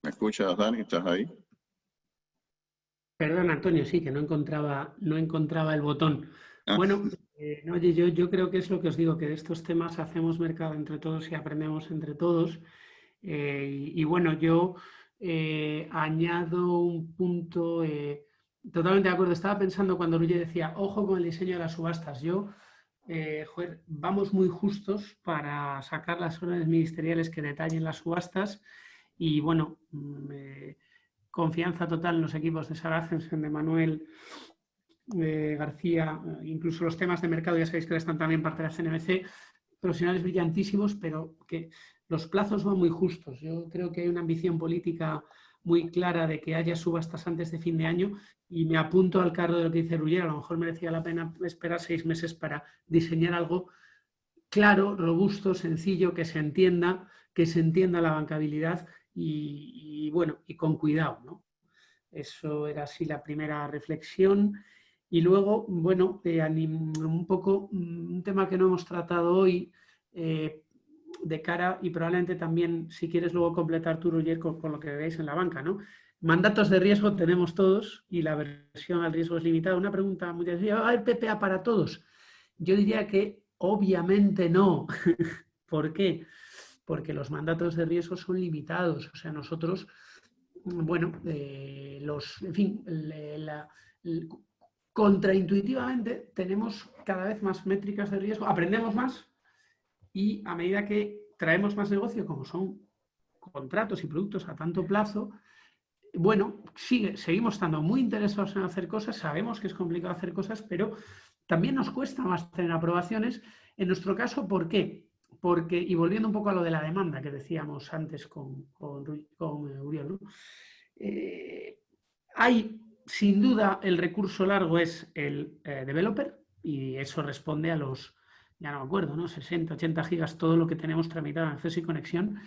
S1: ¿Me escuchas, Dani? ¿Estás ahí?
S4: Perdón, Antonio, sí, que no encontraba el botón. Bueno, oye, yo creo que es lo que os digo, que de estos temas hacemos mercado entre todos y aprendemos entre todos. Y bueno, yo añado un punto totalmente de acuerdo. Estaba pensando cuando Luis decía, ojo con el diseño de las subastas. Vamos muy justos para sacar las órdenes ministeriales que detallen las subastas y bueno, confianza total en los equipos de Sarah Asensen, de Manuel García, incluso los temas de mercado, ya sabéis que están también parte de la CNMC, profesionales brillantísimos, pero que los plazos son muy justos. Yo creo que hay una ambición política muy clara de que haya subastas antes de fin de año y me apunto al carro de lo que dice Ruller. A lo mejor merecía la pena esperar 6 meses para diseñar algo claro, robusto, sencillo, que se entienda la bancabilidad y bueno, y con cuidado, ¿no? Eso era así la primera reflexión. Y luego, bueno, un poco un tema que no hemos tratado hoy de cara, y probablemente también, si quieres luego completar tú, Roger, con lo que veis en la banca, ¿no? Mandatos de riesgo tenemos todos y la aversión al riesgo es limitada. Una pregunta muy sencilla, ¿hay PPA para todos? Yo diría que obviamente no. ¿Por qué? Porque los mandatos de riesgo son limitados. O sea, nosotros, bueno, en fin, contraintuitivamente tenemos cada vez más métricas de riesgo, aprendemos más y a medida que traemos más negocio, como son contratos y productos a tanto plazo, bueno, seguimos estando muy interesados en hacer cosas, sabemos que es complicado hacer cosas, pero también nos cuesta más tener aprobaciones. En nuestro caso, ¿por qué? Porque, y volviendo un poco a lo de la demanda que decíamos antes con Uriel, ¿no? Hay, sin duda, el recurso largo es el developer y eso responde a los, ya no me acuerdo, ¿no? 60, 80 gigas, todo lo que tenemos tramitado en acceso y conexión.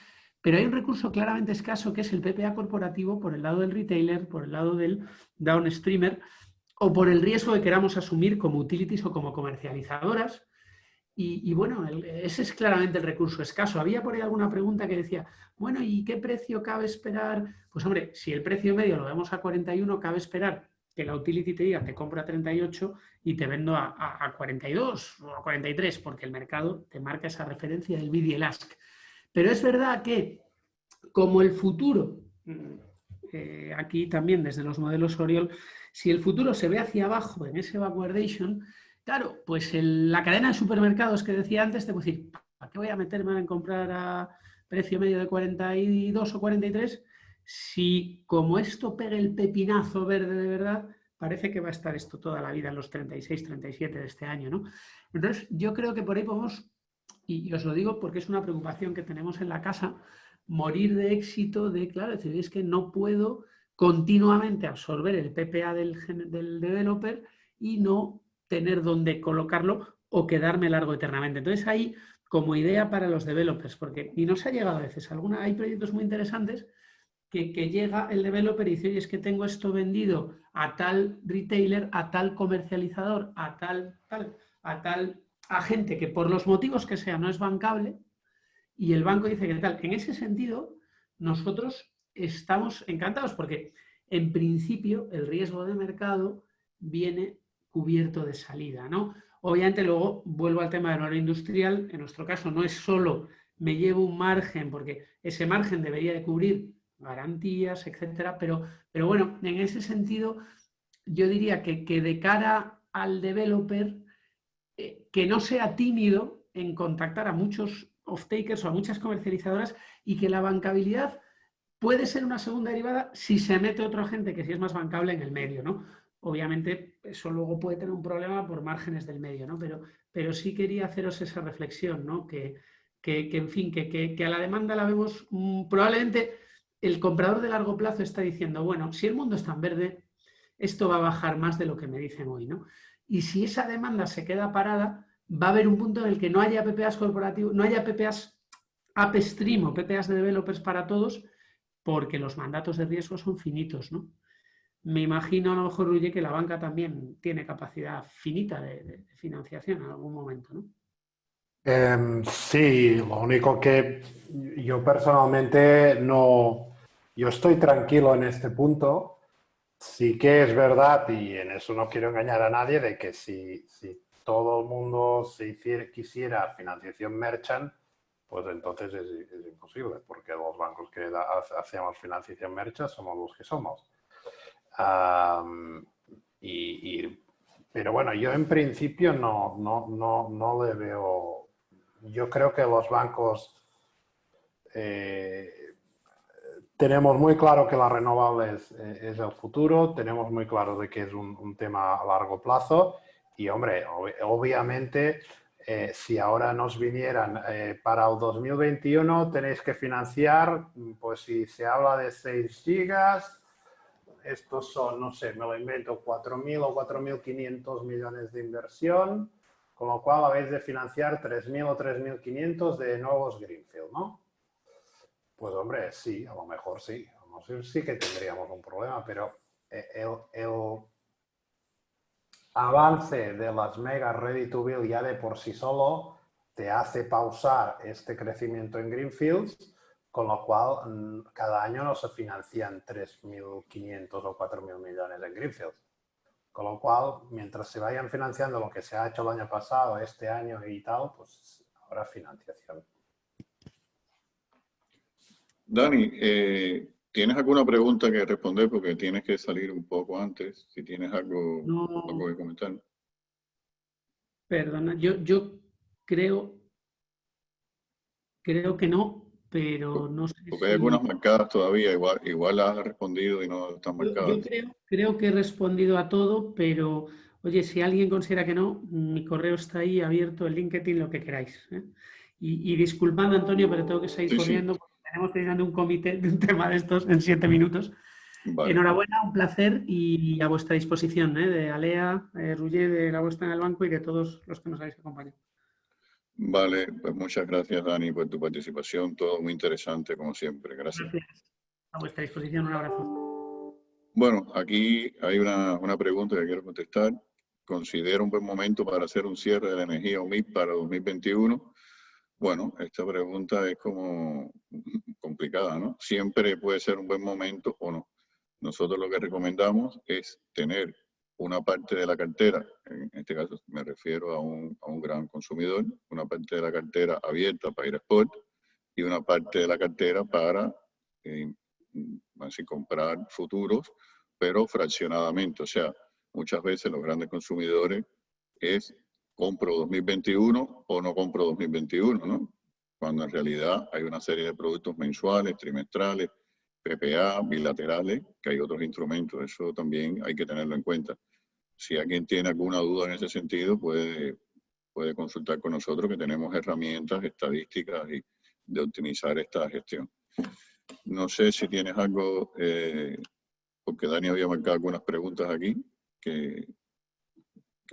S4: Pero hay un recurso claramente escaso que es el PPA corporativo por el lado del retailer, por el lado del downstreamer o por el riesgo que queramos asumir como utilities o como comercializadoras. Y bueno, ese es claramente el recurso escaso. Había por ahí alguna pregunta que decía, bueno, ¿y qué precio cabe esperar? Pues hombre, si el precio medio lo vemos a 41, cabe esperar que la utility te diga, te compro a 38 y te vendo a 42 o a 43, porque el mercado te marca esa referencia del bid y el ask. Pero es verdad que, como el futuro, aquí también desde los modelos Oriol, si el futuro se ve hacia abajo en ese backwardation, claro, pues la cadena de supermercados que decía antes, te puedo decir, ¿para qué voy a meterme en comprar a precio medio de 42 o 43 Si como esto pegue el pepinazo verde de verdad, parece que va a estar esto toda la vida en los 36, 37 de este año, ¿no? Entonces, yo creo que por ahí podemos, y os lo digo porque es una preocupación que tenemos en la casa, morir de éxito de, claro, decir, es que no puedo continuamente absorber el PPA del developer y no tener dónde colocarlo o quedarme largo eternamente. Entonces, ahí, como idea para los developers, porque, y nos ha llegado a veces, hay proyectos muy interesantes que llega el developer y dice, oye, es que tengo esto vendido a tal retailer, a tal comercializador, a tal agente que por los motivos que sea no es bancable, y el banco dice que tal. En ese sentido, nosotros estamos encantados porque en principio el riesgo de mercado viene cubierto de salida, ¿no? Obviamente luego vuelvo al tema del oro industrial, en nuestro caso no es solo me llevo un margen, porque ese margen debería de cubrir garantías, etcétera, pero bueno, en ese sentido yo diría que de cara al developer, que no sea tímido en contactar a muchos off-takers o a muchas comercializadoras y que la bancabilidad puede ser una segunda derivada si se mete otro agente que sí es más bancable en el medio, ¿no? Obviamente eso luego puede tener un problema por márgenes del medio, ¿no? Pero sí quería haceros esa reflexión, ¿no? Que en fin, que a la demanda la vemos, probablemente el comprador de largo plazo está diciendo, bueno, si el mundo es tan verde, esto va a bajar más de lo que me dicen hoy, ¿no? Y si esa demanda se queda parada, va a haber un punto en el que no haya PPAs corporativos, no haya PPAs upstream o PPAs de developers para todos, porque los mandatos de riesgo son finitos, ¿no? Me imagino a lo mejor, Ruye, que la banca también tiene capacidad finita de financiación en algún momento, ¿no?
S5: Sí, lo único que yo personalmente no, yo estoy tranquilo en este punto. Sí que es verdad, y en eso no quiero engañar a nadie, de que si todo el mundo quisiera financiación merchant, pues entonces es imposible, porque los bancos que hacemos financiación merchant somos los que somos. Pero bueno, yo en principio no le veo. Yo creo que los bancos tenemos muy claro que las renovables es el futuro, tenemos muy claro de que es un tema a largo plazo y, hombre, obviamente, si ahora nos vinieran para el 2021 tenéis que financiar, pues si se habla de 6 gigas, estos son, no sé, me lo invento, 4.000 o 4.500 millones de inversión, con lo cual habéis de financiar 3.000 o 3.500 de nuevos greenfield, ¿no? Pues hombre, sí, a lo mejor sí. A lo mejor sí que tendríamos un problema, pero el avance de las megas ready to build ya de por sí solo te hace pausar este crecimiento en greenfields, con lo cual cada año no se financian 3.500 o 4.000 millones en greenfields. Con lo cual, mientras se vayan financiando lo que se ha hecho el año pasado, este año y tal, pues habrá financiación.
S1: Dani, ¿tienes alguna pregunta que responder? Porque tienes que salir un poco antes, si tienes algo que comentar.
S4: Perdona, yo creo que no, pero no sé
S1: porque hay algunas marcadas todavía, igual las has respondido y no están marcadas.
S4: Yo creo que he respondido a todo, pero oye, si alguien considera que no, mi correo está ahí abierto, el LinkedIn, lo que queráis, ¿eh? Y disculpad, Antonio, pero tengo que seguir corriendo porque tenemos que ir a un comité de un tema de estos en 7 minutos. Vale. Enhorabuena, un placer y a vuestra disposición, de Alea, Ruye, de La Vuestra en el Banco y de todos los que nos habéis acompañado.
S1: Vale, pues muchas gracias, Dani, por tu participación. Todo muy interesante, como siempre. Gracias.
S4: A vuestra disposición, un abrazo.
S1: Bueno, aquí hay una pregunta que quiero contestar. ¿Considera un buen momento para hacer un cierre de la energía UMIP para 2021? Bueno, esta pregunta es como complicada, ¿no? Siempre puede ser un buen momento o no. Nosotros lo que recomendamos es tener una parte de la cartera, en este caso me refiero a un gran consumidor, una parte de la cartera abierta para ir a spot y una parte de la cartera para así comprar futuros, pero fraccionadamente. O sea, muchas veces los grandes consumidores es compro 2021 o no compro 2021, ¿no? Cuando en realidad hay una serie de productos mensuales, trimestrales, PPA, bilaterales, que hay otros instrumentos. Eso también hay que tenerlo en cuenta. Si alguien tiene alguna duda en ese sentido, puede consultar con nosotros, que tenemos herramientas estadísticas y de optimizar esta gestión. No sé si tienes algo, porque Dani había marcado algunas preguntas aquí, que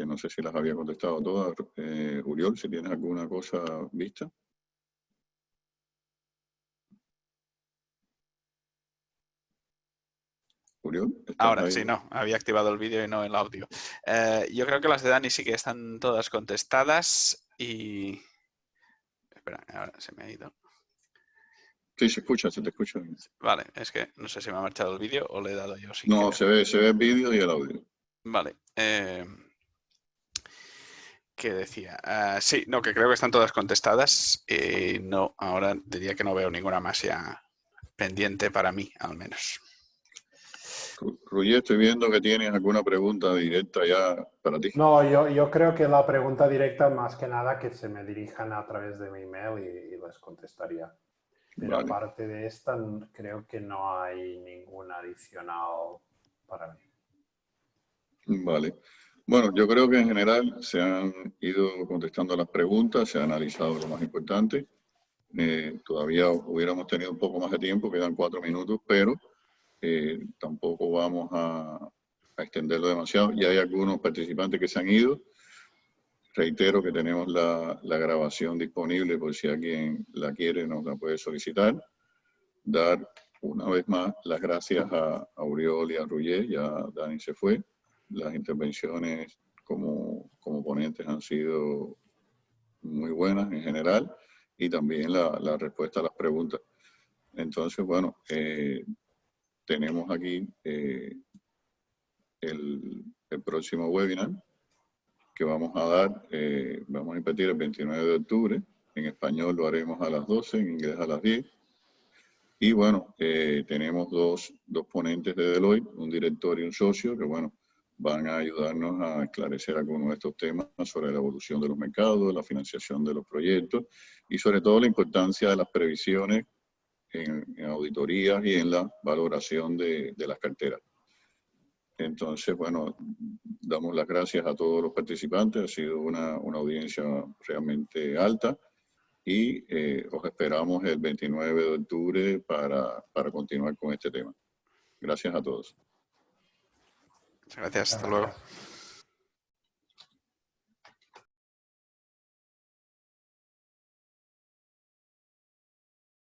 S1: no sé si las había contestado todas. Uriol, si tienes alguna cosa vista. Uriol,
S2: ahora
S1: ahí?
S2: sí, no, había activado el vídeo y no el audio. Yo creo que las de Dani sí que están todas contestadas y... Espera, ahora se me ha ido.
S1: Sí, se te escucha.
S2: Vale, es que no sé si me ha marchado el vídeo o le he dado yo sin
S1: No,
S2: querer.
S1: se ve el vídeo y el audio.
S2: Vale. ¿Qué decía? Sí, no, que creo que están todas contestadas. No, ahora diría que no veo ninguna más ya pendiente para mí, al menos.
S1: Ruggier, estoy viendo que tienes alguna pregunta directa ya para ti.
S5: No, yo creo que la pregunta directa, más que nada, que se me dirijan a través de mi email y les contestaría. Pero
S1: Vale.
S5: aparte de esta, creo que no hay ninguna adicional para mí.
S1: Vale. Bueno, yo creo que en general se han ido contestando las preguntas, se ha analizado lo más importante. Todavía hubiéramos tenido un poco más de tiempo, quedan 4 minutos, pero tampoco vamos a extenderlo demasiado. Ya hay algunos participantes que se han ido. Reitero que tenemos la grabación disponible por si alguien la quiere, nos la puede solicitar. Dar una vez más las gracias a Uriol y a Ruggier, ya Dani se fue. Las intervenciones como ponentes han sido muy buenas en general y también la respuesta a las preguntas. Entonces, bueno, tenemos aquí el próximo webinar que vamos a dar, vamos a repetir el 29 de octubre. En español lo haremos a las 12, en inglés a las 10. Y bueno, tenemos dos ponentes de Deloitte, un director y un socio, que bueno, van a ayudarnos a esclarecer algunos de estos temas sobre la evolución de los mercados, la financiación de los proyectos y sobre todo la importancia de las previsiones en auditorías y en la valoración de las carteras. Entonces, bueno, damos las gracias a todos los participantes, ha sido una audiencia realmente alta. Y os esperamos el 29 de octubre para continuar con este tema. Gracias a todos.
S2: Muchas gracias. Hasta luego.